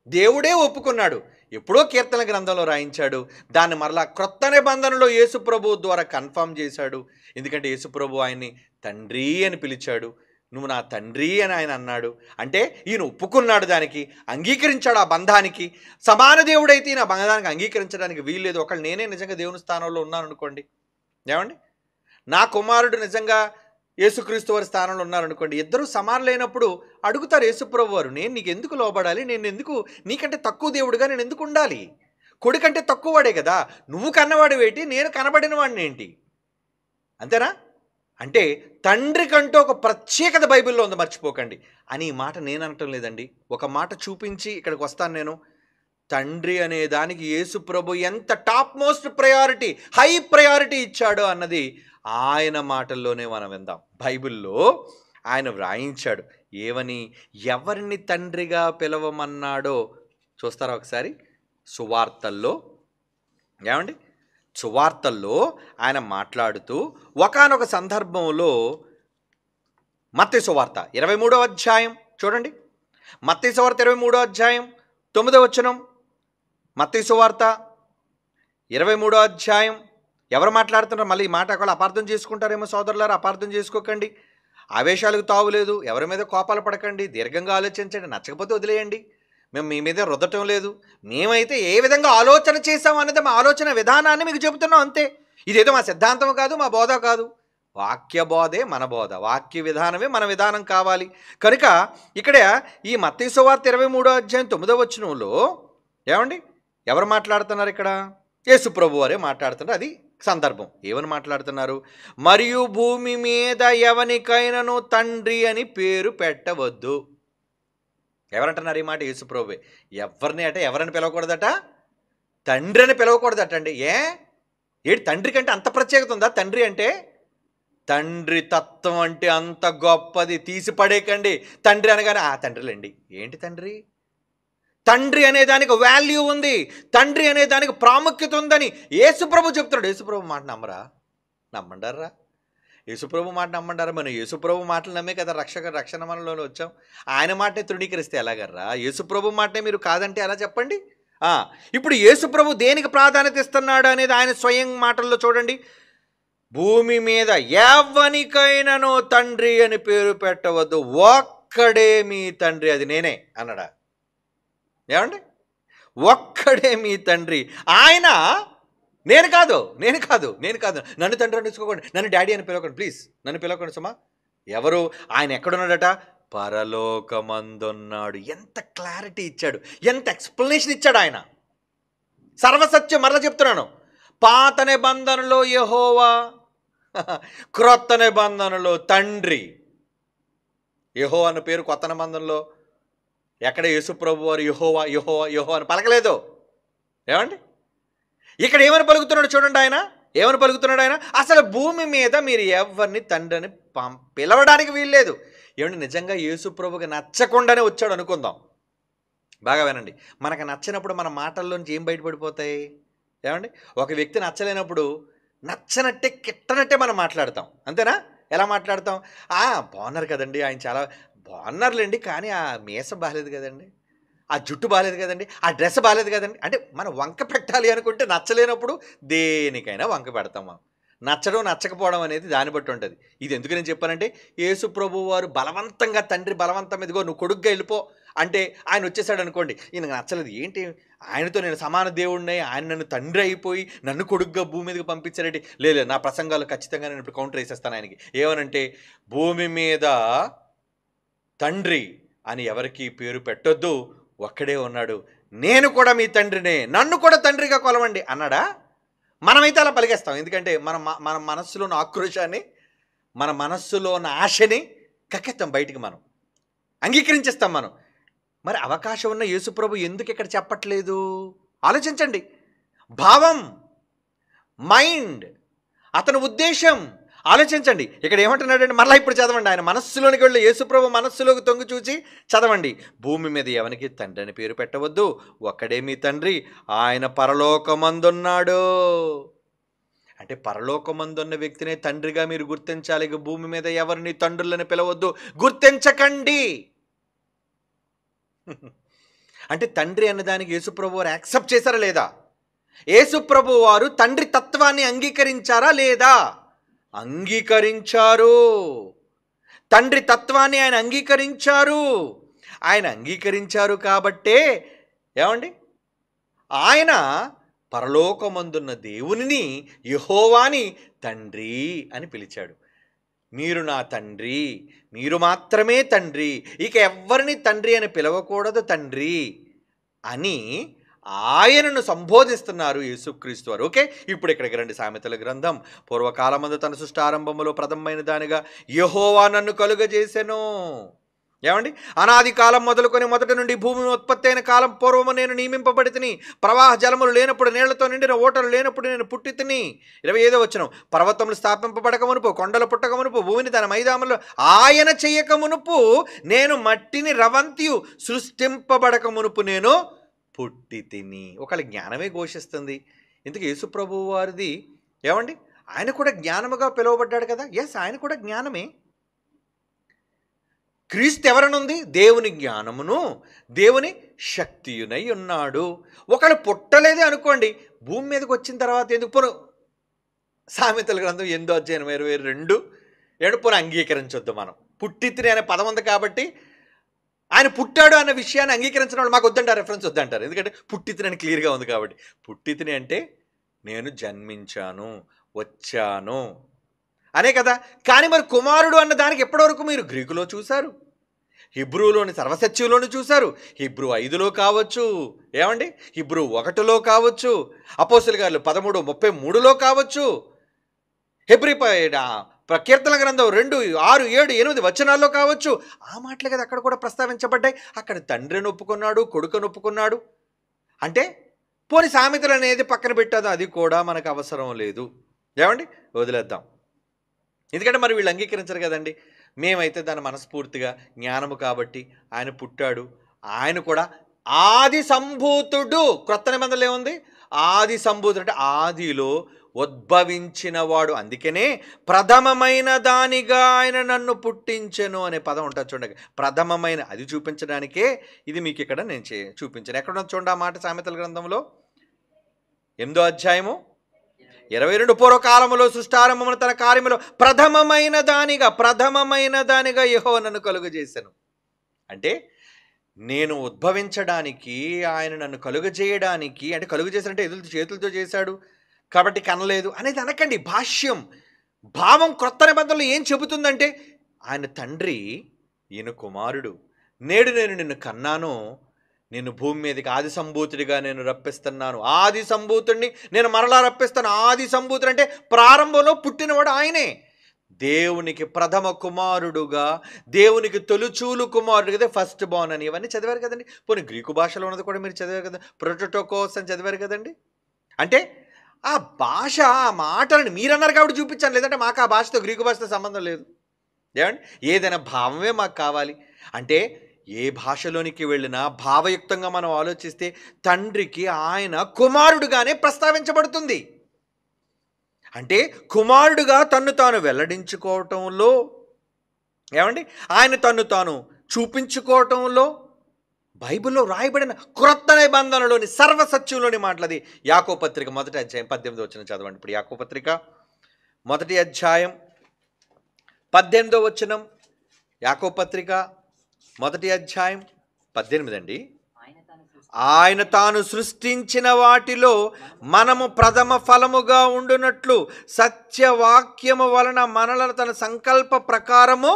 Speaker 1: దేవుడే ఒప్పుకున్నాడు. ఎప్పుడో కీర్తన గ్రంథంలో రాయించాడు. దాన్ని మరలా క్రొత్త నిబంధనలో యేసుప్రభు ద్వారా కన్ఫర్మ్ చేశాడు. ఎందుకంటే యేసుప్రభు ఆయన్ని తండ్రి అని పిలిచాడు. నువ్వు నా తండ్రి అని ఆయన అన్నాడు. అంటే ఈయన ఒప్పుకున్నాడు, దానికి అంగీకరించాడు. ఆ బంధానికి సమాన దేవుడైతే ఈయన బంధానికి అంగీకరించడానికి వీల్లేదు. ఒకళ్ళు నేనే నిజంగా దేవుని స్థానంలో ఉన్నాను అనుకోండి, ఏమండి, నా కుమారుడు నిజంగా యేసుక్రీస్తు వారి స్థానంలో ఉన్నారనుకోండి, ఇద్దరు సమానులైనప్పుడు అడుగుతారు యేసుప్రభు వారు, నేను నీకు ఎందుకు లోబడాలి, నేను ఎందుకు నీకంటే తక్కువ దేవుడుగా నేను ఎందుకు ఉండాలి, కొడుకంటే తక్కువ వాడే కదా, నువ్వు కన్నవాడు ఏంటి, నేను కనబడిన వాడిని ఏంటి, అంతేనా? అంటే తండ్రి కంటూ ఒక ప్రత్యేకత బైబిల్లో ఉంది, మర్చిపోకండి అని. ఈ మాట నేను అనటం లేదండి, ఒక మాట చూపించి ఇక్కడికి వస్తాను నేను. తండ్రి అనే దానికి యేసుప్రభు ఎంత top most priority, high priority ఇచ్చాడో అన్నది ఆయన మాటల్లోనే మనం విందాం. బైబిల్లో ఆయన వ్రాయించాడు ఏమని, ఎవరిని తండ్రిగా పిలవమన్నాడో చూస్తారా ఒకసారి. సువార్తల్లో, ఏమండి, సువార్తల్లో ఆయన మాట్లాడుతూ ఒకానొక సందర్భంలో మత్తయి సువార్త 23వ అధ్యాయం చూడండి. మత్తయి సువార్త 23వ అధ్యాయం 9వ వచనం. మత్తయి సువార్త 23వ అధ్యాయం. ఎవరు మాట్లాడుతున్నారు? మళ్ళీ ఈ మాట ఒకవేళ అపార్థం చేసుకుంటారేమో సోదరులారు, అపార్థం చేసుకోకండి. ఆవేశాలకు తావులేదు, ఎవరి మీద కోపాలు పడకండి, దీర్ఘంగా ఆలోచించండి, నచ్చకపోతే వదిలేయండి. మేము మీ మీద రుద్దటం లేదు. మేమైతే ఏ విధంగా ఆలోచన చేసాం అన్నది మా ఆలోచన విధానాన్ని మీకు చెబుతున్నాం అంతే. ఇదేదో మా సిద్ధాంతం కాదు, మా బోధ కాదు. వాక్య బోధే మన బోధ, వాక్య విధానమే మన విధానం కావాలి. కనుక ఇక్కడ ఈ మత్తయి సువార్త 23వ అధ్యాయం 9వ వచనంలో ఏమండి ఎవరు మాట్లాడుతున్నారు? ఇక్కడ యేసుప్రభు వారే మాట్లాడుతున్నారు. అది సందర్భం. ఏమని మాట్లాడుతున్నారు? మరియు భూమి మీద ఎవనికైనాను తండ్రి అని పేరు పెట్టవద్దు. ఎవరంటున్నారు ఈ మాట? యేసుప్రభువే. ఎవరిని అంటే ఎవరని పిలవకూడదట? తండ్రి అని పిలవకూడదట అండి. ఏంటి తండ్రి కంటే అంత ప్రత్యేకత ఉందా? తండ్రి అంటే, తండ్రి తత్వం అంటే అంత గొప్పది, తీసి పడేకండి. తండ్రి అనగానే తండ్రిలేండి. ఏంటి తండ్రి? తండ్రి అనే దానికి వాల్యూ ఉంది, తండ్రి అనే దానికి ప్రాముఖ్యత ఉందని యేసుప్రభు చెప్తున్నాడు. యేసుప్రభు మాట నమ్మరా? నమ్మండారా? యేసుప్రభు మాట నమ్మండారా? మనం యేసుప్రభు మాటలు నమ్మే కదా రక్షణ మనలోనే వచ్చాం. ఆయన మాటనే తృణీకరిస్తే ఎలాగర్రా? యేసుప్రభు మాటనే మీరు కాదంటే ఎలా చెప్పండి? ఇప్పుడు యేసుప్రభు దేనికి ప్రాధాన్యత ఇస్తున్నాడు అనేది ఆయన స్వయం మాటల్లో చూడండి. భూమి మీద ఎవనికైనాను తండ్రి అని పేరు పెట్టవద్దు, ఒక్కడే మీ తండ్రి, అది నేనే అన్నాడా? ఏమండి, ఒక్కడే మీ తండ్రి, ఆయన. నేను కాదు. నన్ను తండ్రి అనేసుకోకండి, నన్ను డాడీ అని పిలవకండి, ప్లీజ్ నన్ను పిలవకండి సుమా. ఎవరు? ఆయన ఎక్కడున్నాడట? పరలోకమందున్నాడు. ఎంత క్లారిటీ ఇచ్చాడు, ఎంత ఎక్స్ప్లెనేషన్ ఇచ్చాడు ఆయన. సర్వసత్యం మరలా చెప్తున్నాను. పాత నిబంధనలో యెహోవా, క్రొత్త నిబంధనలో తండ్రి. యెహోవా అన్న పేరు కొత్త నిబంధనలో ఎక్కడ యేసుప్రభు వారు యెహోవా యెహోవా యెహోవా అని పలకలేదు. ఏమండి, ఇక్కడ ఏమని పలుకుతున్నాడు చూడండి. ఆయన ఏమని పలుకుతున్నాడు? ఆయన అసలు భూమి మీద మీరు ఎవరిని తండ్రి అని పిలవడానికి వీల్లేదు. ఏమండి, నిజంగా యేసుప్రభుకి నచ్చకుండానే వచ్చాడు అనుకుందాం. బాగా వినండి. మనకు నచ్చినప్పుడు మన మాటల్లోంచి ఏం బయటపడిపోతాయి? ఏమండి, ఒక వ్యక్తి నచ్చలేనప్పుడు నచ్చనట్టే కిట్టనట్టే మనం మాట్లాడతాం, అంతేనా? ఎలా మాట్లాడతాం? బాగున్నారు కదండి, ఆయన చాలా బాగున్నారులేండి, కానీ ఆ మీసం బాగాలేదు కదండి, ఆ జుట్టు బాగాలేదు కదండి, ఆ డ్రెస్ బాగాలేదు కదండి. అంటే మనం వంక పెట్టాలి అనుకుంటే నచ్చలేనప్పుడు దేనికైనా వంక పెడతాం మనం. నచ్చడం నచ్చకపోవడం అనేది దాన్ని బట్టి ఉంటుంది. ఇది ఎందుకు నేను చెప్పానంటే, యేసుప్రభు వారు బలవంతంగా తండ్రి బలవంతం ఇదిగో నువ్వు కొడుగ్గా వెళ్ళిపో అంటే ఆయన వచ్చేసాడు అనుకోండి, ఈయనకు నచ్చలేదు. ఏంటి, ఆయనతో నేను సమాన దేవుడిని, ఆయన నన్ను తండ్రి అయిపోయి నన్ను కొడుగ్గా భూమి మీదకి పంపించారంటే, లేదు నా ప్రసంగాలు ఖచ్చితంగా నేను ఇప్పుడు కౌంటర్ వేసేస్తాను ఆయనకి. ఏమనంటే, భూమి మీద తండ్రి అని ఎవరికి పేరు పెట్టొద్దు, ఒక్కడే ఉన్నాడు, నేను కూడా మీ తండ్రినే, నన్ను కూడా తండ్రిగా కొలవండి అన్నాడా? మనమైతే అలా పలికేస్తాం. ఎందుకంటే మన మనస్సులో ఉన్న ఆక్రోశాన్ని, మన మనస్సులో ఉన్న ఆశని కక్కెత్తాం బయటికి, మనం అంగీకరించేస్తాం మనం. మరి అవకాశం ఉన్న యేసుప్రభు ఎందుకు ఇక్కడ చెప్పట్లేదు? ఆలోచించండి. భావం, మైండ్, అతని ఉద్దేశం ఆలోచించండి. ఇక్కడ ఏమంటున్నాడంటే, మరలా ఇప్పుడు చదవండి. ఆయన మనస్సులోనికి వెళ్ళి యేసుప్రభు మనస్సులోకి తొంగి చూసి చదవండి. భూమి మీద ఎవరికి తండ్రి అని పేరు పెట్టవద్దు, ఒక్కడే మీ తండ్రి, ఆయన పరలోకమందున్నాడు. అంటే పరలోకమందున్న వ్యక్తినే తండ్రిగా మీరు గుర్తించాలి. భూమి మీద ఎవరిని తండ్రులని పిలవద్దు, గుర్తించకండి. అంటే తండ్రి అన్నదానికి యేసుప్రభు వారు యాక్సెప్ట్ చేశారా లేదా? యేసుప్రభు వారు తండ్రి తత్వాన్ని అంగీకరించారా లేదా? అంగీకరించారు. తండ్రి తత్వాన్ని ఆయన అంగీకరించారు. ఆయన అంగీకరించారు కాబట్టే ఏమండి ఆయన పరలోకమందున్న దేవునిని యెహోవాని తండ్రి అని పిలిచాడు. మీరు నా తండ్రి, మీరు మాత్రమే తండ్రి, ఇక ఎవ్వరిని తండ్రి అని పిలవకూడదు తండ్రి అని ఆయనను సంబోధిస్తున్నారు యేసుక్రీస్తు వారు. ఓకే, ఇప్పుడు ఇక్కడికి రండి. సామెతల గ్రంథం, పూర్వకాలమందు తన సృష్టి ఆరంభములో ప్రథమమైన దానిగా యెహోవా నన్ను కలుగజేసెను. ఏమండి, అనాది కాలం మొదలుకొని మొదటి నుండి భూమి ఉత్పత్తి అయిన కాలం పూర్వము నేను నియమింపబడి తిని, ప్రవాహ జలములు లేనప్పుడు, నీళ్లతో నిండిన ఓటలు లేనప్పుడు నేను పుట్టి తిని. 25వ వచనం, పర్వతములు స్థాపింపబడక మునుపు, కొండలు పుట్టక మునుపు, భూమిని తన మైదాములో ఆయన చెయ్యక మునుపు, నేను మట్టిని రవంతియు సృష్టింపబడక మునుపు నేను పుట్టి తిని. ఒకళ్ళ జ్ఞానమే ఘోషిస్తుంది. ఇందుకు యేసుప్రభు వారిది ఏమండి, ఆయన కూడా జ్ఞానముగా పిలువబడ్డాడు కదా. ఎస్, ఆయన కూడా జ్ఞానమే. క్రీస్తు ఎవరనుంది? దేవుని జ్ఞానమును దేవుని శక్తియునై ఉన్నాడు. ఒకళ్ళు పుట్టలేదే అనుకోండి, భూమి మీదకి వచ్చిన తర్వాత ఎందుకు పోను? సామెతల గ్రంథం 8వ అధ్యాయం 22 పోను అంగీకరించొద్దు. మనం పుట్టితిని అనే పదం ఉంది కాబట్టి ఆయన పుట్టాడు అన్న విషయాన్ని అంగీకరించిన వాళ్ళు మాకు వద్దంటారు, రెఫరెన్స్ వద్దంటారు. ఎందుకంటే పుట్టితిని అని క్లియర్గా ఉంది కాబట్టి. పుట్టితిని అంటే నేను జన్మించాను, వచ్చాను అనే కదా. కానీ మరి కుమారుడు అన్న దానికి ఎప్పటివరకు మీరు గ్రీకులో చూశారు, హిబ్రూలోని సర్వసత్యంలోని చూశారు. హిబ్రూ 5లో కావచ్చు, ఏమండి హిబ్రూ 1లో కావచ్చు, అపోస్తలుల కార్యాలు 13:33లో కావచ్చు, హెబ్రీ కీర్తన గ్రంథం 2, 6, 7, 8 వచనాల్లో కావచ్చు. ఆ మాటలే కదా అక్కడ కూడా ప్రస్తావించబడ్డాయి. అక్కడ తండ్రిని ఒప్పుకున్నాడు, కొడుకుని ఒప్పుకున్నాడు. అంటే పోని సామెతలు అనేది పక్కన పెట్టదు, అది కూడా మనకు అవసరం లేదు. ఏమండి, వదిలేద్దాం. ఎందుకంటే మరి వీళ్ళు అంగీకరించరు కదండి. మేమైతే దాన్ని మనస్ఫూర్తిగా జ్ఞానము కాబట్టి ఆయన పుట్టాడు, ఆయన కూడా ఆది సంభూతుడు. క్రొత్త నిబంధనలు ఏముంది? ఆది సంభూతుడు అంటే ఆదిలో ఉద్భవించిన వాడు. అందుకనే ప్రథమమైన దానిగా ఆయన నన్ను పుట్టించెను అనే పదం ఉంటుంది చూడండి. ప్రథమమైన అది చూపించడానికే ఇది మీకు ఇక్కడ నేను చూపించాను. ఎక్కడ చూడండి ఆ మాట. సామెతల గ్రంథంలో 8వ అధ్యాయము 22, పూర్వకాలములో సృష్టారంభమున తన కార్యములో ప్రథమమైన దానిగా యెహోవా నన్ను కలుగజేశాను. అంటే నేను ఉద్భవించడానికి, ఆయన నన్ను కలుగజేయడానికి, అంటే కలుగజేశాడంటే చేతులతో చేశాడు కాబట్టి కనలేదు అనేది అనకండి. భాష్యం, భావం క్రొత్త నిబంధనలు ఏం చెబుతుందంటే ఆయన తండ్రి, ఈయన కుమారుడు. నేడు నేను నిన్ను కన్నాను, నిన్ను భూమి మీదకి ఆది సంభూతుడిగా నేను రప్పిస్తున్నాను. ఆది సంభూతుడిని నేను మరలా రప్పిస్తాను. ఆది సంభూతుడు అంటే ప్రారంభంలో పుట్టినవాడు ఆయనే. దేవునికి ప్రథమ కుమారుడుగా, దేవునికి తొలిచూలు కుమారుడు కదా, ఫస్ట్ బోర్న్ అని ఇవన్నీ చదివారు కదండి. పోనీ గ్రీకు భాషలో ఉన్నది కూడా మీరు చదివారు కదా, ప్రొటోటోకోస్ అని చదివారు కదండి. అంటే ఆ భాష, ఆ మాటలను మీరన్నారు కాబట్టి చూపించాను, లేదంటే మాకు ఆ భాషతో గ్రీకు భాషతో సంబంధం లేదు. ఏమండి, ఏదైనా భావమే మాకు కావాలి. అంటే ఏ భాషలోనికి వెళ్ళినా భావయుక్తంగా మనం ఆలోచిస్తే తండ్రికి ఆయన కుమారుడుగానే ప్రస్తావించబడుతుంది. అంటే కుమారుడుగా తన్ను తాను వెల్లడించుకోవటంలో, ఏమండి ఆయన తన్ను తాను చూపించుకోవటంలో బైబిల్లో రాయబడిన క్రొత్త నిబంధనలోని సర్వసత్యంలోని మాటలది. యాకోబు పత్రిక 1వ అధ్యాయం 18వ వచనం చదవండి. ఇప్పుడు యాకోబు పత్రిక 1వ అధ్యాయం 18వ వచనం. యాకోబు పత్రిక 1వ అధ్యాయం 18 అండి. ఆయన తాను సృష్టించిన వాటిలో మనము ప్రథమ ఫలముగా ఉండునట్లు సత్యవాక్యము వలన మనలను తన సంకల్ప ప్రకారము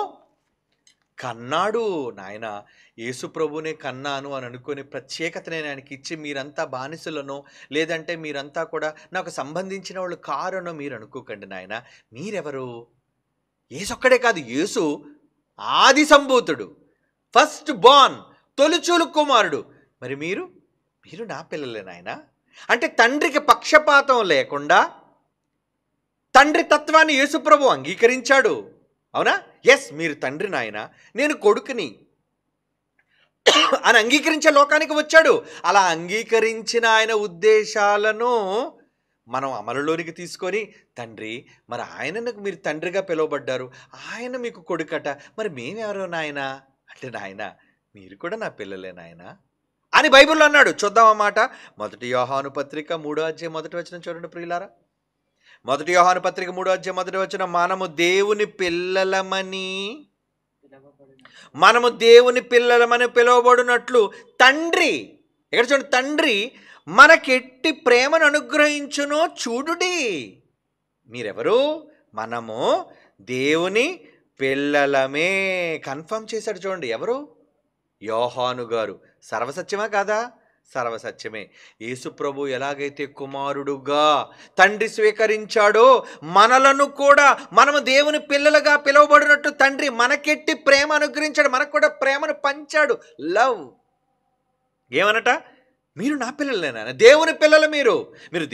Speaker 1: కన్నాడు. నాయన యేసు ప్రభునే కన్నాను అని అనుకునే ప్రత్యేకత నేను ఆయనకి ఇచ్చి, మీరంతా బానిసలను, లేదంటే మీరంతా కూడా నాకు సంబంధించిన వాళ్ళు కారనో మీరు అనుకోకండి. నాయన మీరెవరు? యేసు ఒక్కడే కాదు, యేసు ఆది సంభూతుడు, ఫస్ట్ బోర్న్, తొలిచూలు కుమారుడు. మరి మీరు నా పిల్లలే నాయన. అంటే తండ్రికి పక్షపాతం లేకుండా తండ్రి తత్వాన్ని యేసు ప్రభు అంగీకరించాడు. అవునా? ఎస్, మీరు తండ్రి నాయన, నేను కొడుకుని అని అంగీకరించే లోకానికి వచ్చాడు. అలా అంగీకరించిన ఆయన ఉద్దేశాలను మనం అమలులోనికి తీసుకొని, తండ్రి మరి ఆయనకు మీరు తండ్రిగా పిలువబడ్డారు, ఆయన మీకు కొడుకట, మరి మేమెవరో నాయన అంటే, నాయన మీరు కూడా నా పిల్లలే నాయన అని బైబిల్లో అన్నాడు. చూద్దాం ఆ మాట. 1 యోహాను పత్రిక 3వ అధ్యాయం 1వ వచనం చూడండి ప్రియులారా. 1 యోహాను పత్రిక 3వ అధ్యాయం 1వ వచనం, మనము దేవుని పిల్లలమని పిలువబడినట్లు తండ్రి, ఇక్కడ చూడండి, తండ్రి మనకెట్టి ప్రేమను అనుగ్రహించునో చూడుడి. మీరెవరు? మనము దేవుని పిల్లలమే. కన్ఫర్మ్ చేశాడు చూడండి. ఎవరు? యోహాను గారు. సర్వసత్యమా కాదా? సర్వసత్యమే. యేసుప్రభు ఎలాగైతే కుమారుడుగా తండ్రి స్వీకరించాడో మనలను కూడా మనము దేవుని పిల్లలుగా పిలువబడినట్టు తండ్రి మనకెట్టి ప్రేమ అనుగ్రహించాడు. మనకు కూడా ప్రేమను పంచాడు. లవ్. ఏమనట? మీరు నా పిల్లలేనా? దేవుని పిల్లలు మీరు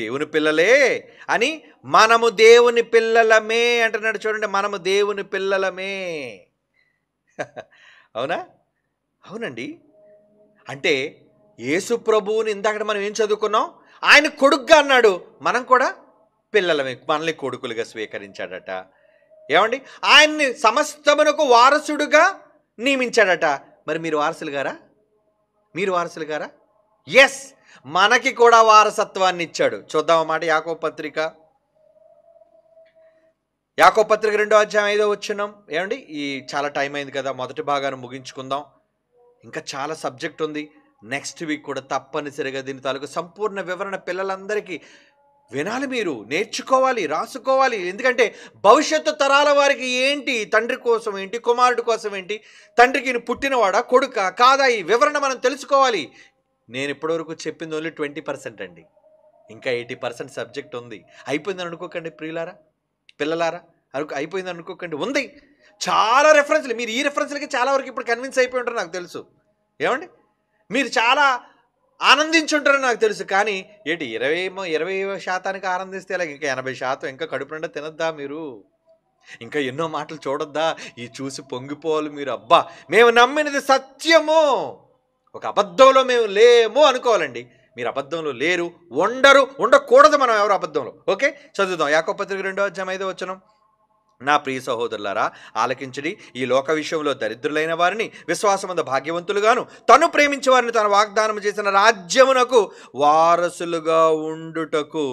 Speaker 1: దేవుని పిల్లలే అని. మనము దేవుని పిల్లలమే అంటున్నాడు చూడండి. మనము దేవుని పిల్లలమే. అవునా? అవునండి. అంటే యేసు ప్రభువుని ఇందాక మనం ఏం చదువుకున్నాం? ఆయన కొడుకుగా అన్నాడు, మనం కూడా పిల్లలమే, మనల్ని కొడుకులుగా స్వీకరించాడట. ఏమండి? ఆయన్ని సమస్తమునకు వారసుడుగా నియమించాడట. మరి మీరు వారసులు గారా? ఎస్, మనకి కూడా వారసత్వాన్ని ఇచ్చాడు. చూద్దాం అన్నమాట. యాకోబు పత్రిక 2వ అధ్యాయం 5వ వచనం. ఏమండి? ఈ చాలా టైం అయింది కదా, మొదటి భాగాన్ని ముగించుకుందాం. ఇంకా చాలా సబ్జెక్ట్ ఉంది. నెక్స్ట్ వీక్ కూడా తప్పనిసరిగా దీని తాలూకు సంపూర్ణ వివరణ పిల్లలందరికీ వినాలి, మీరు నేర్చుకోవాలి, రాసుకోవాలి. ఎందుకంటే భవిష్యత్తు తరాల వారికి ఏంటి, తండ్రి కోసం ఏంటి, కుమారుడి కోసం ఏంటి, తండ్రికి పుట్టినవాడా కొడుకా కాదా, ఈ వివరణ మనం తెలుసుకోవాలి. నేను ఇప్పటివరకు చెప్పింది ఓన్లీ 20% అండి. ఇంకా 80% సబ్జెక్ట్ ఉంది. అయిపోయిందని అనుకోకండి పిల్లలారా, అయిపోయిందని అనుకోకండి. ఉంది చాలా రెఫరెన్స్లు. మీరు ఈ రెఫరెన్స్లకి చాలా వరకు ఇప్పుడు కన్విన్స్ అయిపోయి ఉంటారు నాకు తెలుసు. ఏమండి? మీరు చాలా ఆనందించుంటారని నాకు తెలుసు. కానీ ఏంటి 20% ఆనందిస్తే అలాగే ఇంకా 80% ఇంకా కడుపు నిండా తినద్దా మీరు? ఇంకా ఎన్నో మాటలు చూడొద్దా? ఈ చూసి పొంగిపోవాలి మీరు. అబ్బా, మేము నమ్మినది సత్యము, ఒక అబద్ధంలో మేము లేము అనుకోవాలండి. మీరు అబద్ధంలో లేరు, ఉండకూడదు మనం ఎవరు అబద్ధంలో. ఓకే, చదువుదాం. యాకోబు పత్రిక 2వ అధ్యాయం 5వ వచనం. నా ప్రియ సహోదరులారా, ఆలకించుడి. ఈ లోక విషయంలో దరిద్రులైన వారిని విశ్వాసమందు భాగ్యవంతులుగాను, తను ప్రేమించే వారిని తన వాగ్దానం చేసిన రాజ్యమునకు వారసులుగా ఉండుటకు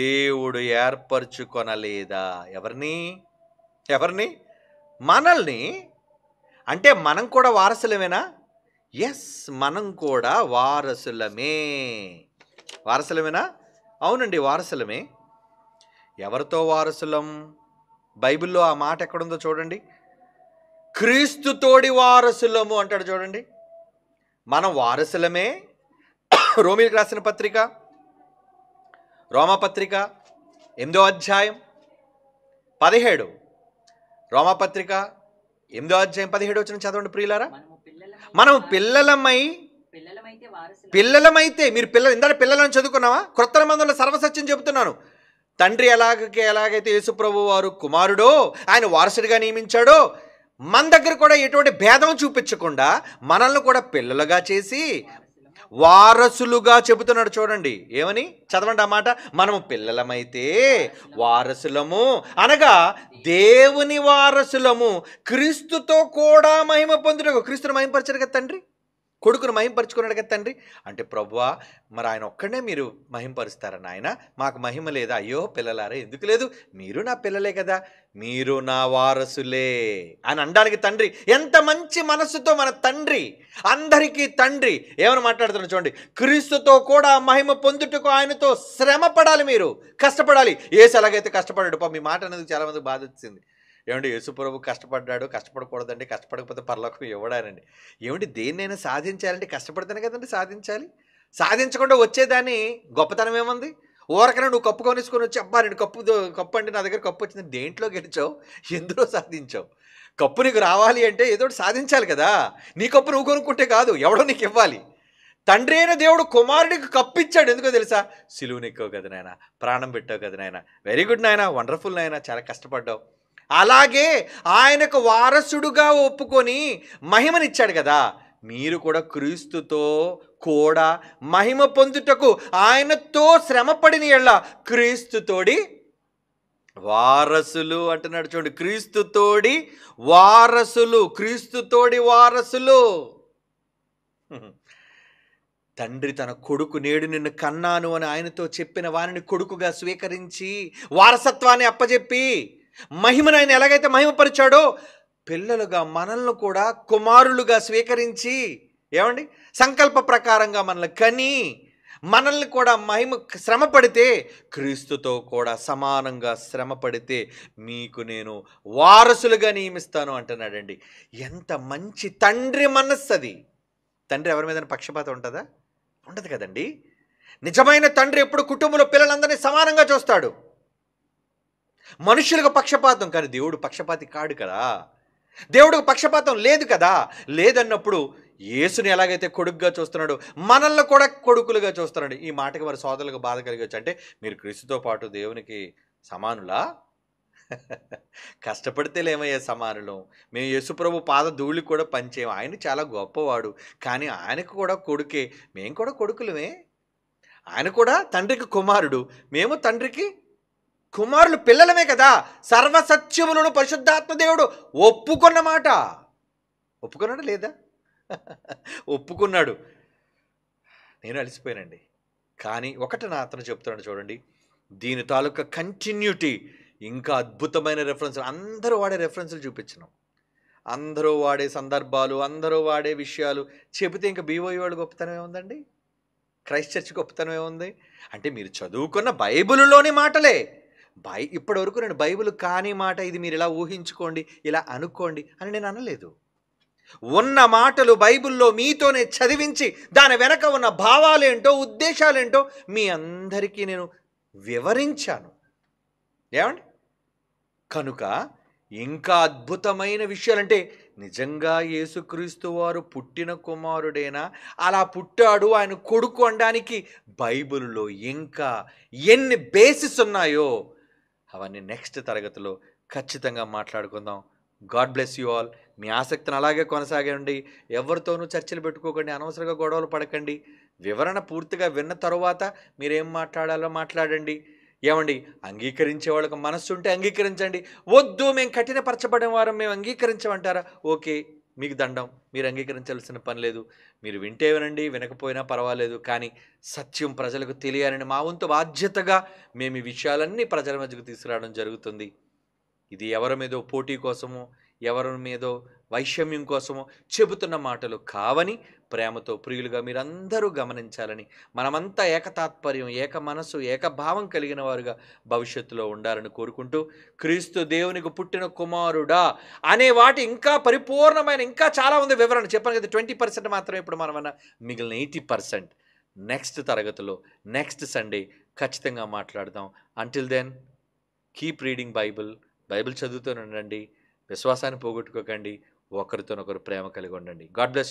Speaker 1: దేవుడు ఏర్పరచుకొనలేదా? ఎవరిని? మనల్ని. అంటే మనం కూడా వారసులమేనా? ఎస్, మనం కూడా వారసులమేనా? అవునండి, వారసులమే. ఎవరితో వారసులం? బైబిల్లో ఆ మాట ఎక్కడుందో చూడండి. క్రీస్తుతోడి వారసులము అంటాడు చూడండి. మనం వారసులమే. రోమీలకు రాసిన పత్రిక, రోమపత్రిక 8వ అధ్యాయం 17. రోమపత్రిక 8వ అధ్యాయం 17 వచనం చదవండి ప్రియులారా. మనం పిల్లలమైతే మీరు ఇందాక పిల్లలని చదువుకున్నావా? క్రొత్త నిబంధనలో సర్వసత్యం చెబుతున్నాను. తండ్రి ఎలాగైతే యేసుప్రభు వారు కుమారుడో, ఆయన వారసుడిగా నియమించాడో, మన దగ్గర కూడా ఎటువంటి భేదం చూపించకుండా మనల్ని కూడా పిల్లలుగా చేసి వారసులుగా చెబుతున్నాడు చూడండి. ఏమని చదవండి ఆ మాట. మనము పిల్లలమైతే వారసులము, అనగా దేవుని వారసులము, క్రీస్తుతో కూడా మహిమ పొందుటకు. క్రీస్తును మహిమపరచాడు కదా తండ్రి, కొడుకును మహిమపరుచుకున్నాడు కదా తండ్రి. అంటే ప్రభువా, మరి ఆయన ఒక్కడే మీరు మహిమపరుస్తారని ఆయన, మాకు మహిమ లేదా? అయ్యో పిల్లలారా, ఎందుకు లేదు? మీరు నా పిల్లలే కదా, మీరు నా వారసులే అని అనడానికి తండ్రి ఎంత మంచి మనస్సుతో, మన తండ్రి, అందరికీ తండ్రి ఏమని మాట్లాడుతున్నారు చూడండి. క్రీస్తుతో కూడా మహిమ పొందుటకు ఆయనతో శ్రమ పడాలి, మీరు కష్టపడాలి. యేసు ఎలాగైతే కష్టపడాడు. మీ మాట అనేది చాలా మందికి బాధ వచ్చింది. ఏమంటే యేసుప్రభు కష్టపడ్డాడు, కష్టపడకూడదండి, కష్టపడకపోతే పరలోకం ఇవ్వడానండి. ఏమిటి, దేన్నైనా సాధించాలంటే కష్టపడితేనే కదండి సాధించాలి. సాధించకుండా వచ్చేదాన్ని గొప్పతనం ఏముంది? ఊరకనే నువ్వు కప్పు కొనేసుకొని వచ్చి, అబ్బా నేను కప్పు అండి, నా దగ్గర కప్పు వచ్చింది. దేంట్లో గెలిచావు? ఎందులో సాధించావు? కప్పు నీకు రావాలి అంటే ఏదో సాధించాలి కదా. నీ కప్పు నువ్వు కొనుక్కుంటే కాదు, ఎవడో నీకు ఇవ్వాలి. తండ్రి అయిన దేవుడు కుమారుడికి కప్పిచ్చాడు. ఎందుకో తెలుసా? సిలువను ఎక్కావు కదా నాయన, ప్రాణం పెట్టావు కదా నాయన, వెరీ గుడ్ నాయన, వండర్ఫుల్ నాయన, చాలా కష్టపడ్డావు. అలాగే ఆయనకు వారసుడుగా ఒప్పుకొని మహిమనిచ్చాడు కదా. మీరు కూడా క్రీస్తుతో కూడా మహిమ పొందుటకు ఆయనతో శ్రమపడిన యెడల క్రీస్తుతోడి వారసులు అంటున్నాడు చూడండి. క్రీస్తుతోడి వారసులు. తండ్రి తన కొడుకు నేడు నిన్ను కన్నాను అని ఆయనతో చెప్పిన వారిని కొడుకుగా స్వీకరించి వారసత్వాన్ని అప్పజెప్పి మహిమను ఆయన ఎలాగైతే మహిమపరిచాడో పిల్లలుగా మనల్ని కూడా కుమారులుగా స్వీకరించి ఏమండి సంకల్ప ప్రకారంగా మనల్ని కని మనల్ని కూడా మహిమ శ్రమ పడితే క్రీస్తుతో కూడా సమానంగా శ్రమ పడితే మీకు నేను వారసులుగా నియమిస్తాను అంటున్నాడండి. ఎంత మంచి తండ్రి మనస్సు అది. తండ్రి ఎవరి మీద పక్షపాతం ఉంటుందా? ఉండదు కదండి. నిజమైన తండ్రి ఎప్పుడు కుటుంబంలో పిల్లలందరినీ సమానంగా చూస్తాడు. మనుషులకు పక్షపాతం, కానీ దేవుడు పక్షపాతి కాడు కదా. దేవుడికి పక్షపాతం లేదు కదా. లేదన్నప్పుడు యేసుని ఎలాగైతే కొడుకుగా చూస్తున్నాడు, మనల్ని కూడా కొడుకులుగా చూస్తున్నాడు. ఈ మాటకి వారి సోదరులకు బాధ కలిగొచ్చు. అంటే మీరు క్రీస్తుతో పాటు దేవునికి సమానులా? కష్టపడితే లేమయ్యే సమానులం. మేము యేసుప్రభు పాద ధూళి కూడా పంచేము. ఆయన చాలా గొప్పవాడు, కానీ ఆయనకు కూడా కొడుకే. మేము కూడా కొడుకులమే. ఆయన కూడా తండ్రికి కుమారుడు, మేము తండ్రికి కుమారులు, పిల్లలమే కదా. సర్వసత్యములను పరిశుద్ధాత్మ దేవుడు ఒప్పుకున్న మాట. ఒప్పుకున్నాడా లేదా? ఒప్పుకున్నాడు. నేను అలసిపోయానండి, కానీ ఒకటి నా అతను చెప్తున్నాడు చూడండి. దీని తాలూకా కంటిన్యూటీ ఇంకా అద్భుతమైన రెఫరెన్స్లు, అందరూ వాడే రెఫరెన్స్లు చూపించను, అందరూ వాడే సందర్భాలు, అందరూ వాడే విషయాలు చెబితే ఇంకా బీఓఈ వాళ్ళు గొప్పతనం ఏముందండి? క్రైస్ట్ చర్చ్ గొప్పతనం ఏముంది? అంటే మీరు చదువుకున్న బైబిలులోని మాటలే. ఇప్పటి వరకు నేను బైబిల్ కాని మాట ఇది మీరు ఇలా ఊహించుకోండి, ఇలా అనుకోండి అని నేను అనలేదు. ఉన్న మాటలు బైబిల్లో మీతోనే చదివించి దాని వెనక ఉన్న భావాలేంటో ఉద్దేశాలేంటో మీ అందరికీ నేను వివరించాను. ఏమండి? కనుక ఇంకా అద్భుతమైన విషయాలంటే నిజంగా యేసుక్రీస్తు వారు పుట్టిన కుమారుడేనా, అలా పుట్టాడు ఆయన కొడుకు అనడానికి బైబిల్లో ఇంకా ఎన్ని బేసిస్ ఉన్నాయో అవన్నీ నెక్స్ట్ తరగతిలో ఖచ్చితంగా మాట్లాడుకుందాం. God bless you all. మీ ఆసక్తిని అలాగే కొనసాగండి. ఎవరితోనూ చర్చలు పెట్టుకోకండి, అనవసరంగా గొడవలు పడకండి. వివరణ పూర్తిగా విన్న తరువాత మీరేం మాట్లాడాలో మాట్లాడండి. ఏమండి, అంగీకరించే వాళ్ళకి మనస్సు ఉంటే అంగీకరించండి. వద్దు మేము కఠినపరచబడిన వారం మేము అంగీకరించమంటారా? ఓకే, మీకు దండం, మీరు అంగీకరించాల్సిన పని లేదు. మీరు వింటే వినండి, వినకపోయినా పర్వాలేదు, కానీ సత్యం ప్రజలకు తెలియాలని మా వంతు బాధ్యతగా మేము ఈ విషయాలన్నీ ప్రజల మధ్యకు తీసుకురావడం జరుగుతుంది. ఇది ఎవరి మీదో పోటీ కోసమో ఎవరి మీదో వైషమ్యం కోసమో చెబుతున్న మాటలు కావని ప్రేమతో ప్రియులుగా మీరందరూ గమనించాలని, మనమంతా ఏకతాత్పర్యం, ఏక మనసు, ఏకభావం కలిగిన వారుగా భవిష్యత్తులో ఉండాలని కోరుకుంటూ, క్రీస్తు దేవునికి పుట్టిన కుమారుడా అనే వాటి ఇంకా పరిపూర్ణమైన ఇంకా చాలా ఉంది వివరణ. చెప్పాను కదా, 20% మాత్రమే ఇప్పుడు మనమన్నా, మిగిలిన 80% నెక్స్ట్ తరగతిలో నెక్స్ట్ సండే ఖచ్చితంగా మాట్లాడదాం. Until then keep reading Bible చదువుతూనే ఉండండి, విశ్వాసాన్ని పోగొట్టుకోకండి, ఒకరితోనొకరు ప్రేమ కలిగి ఉండండి. God bless you.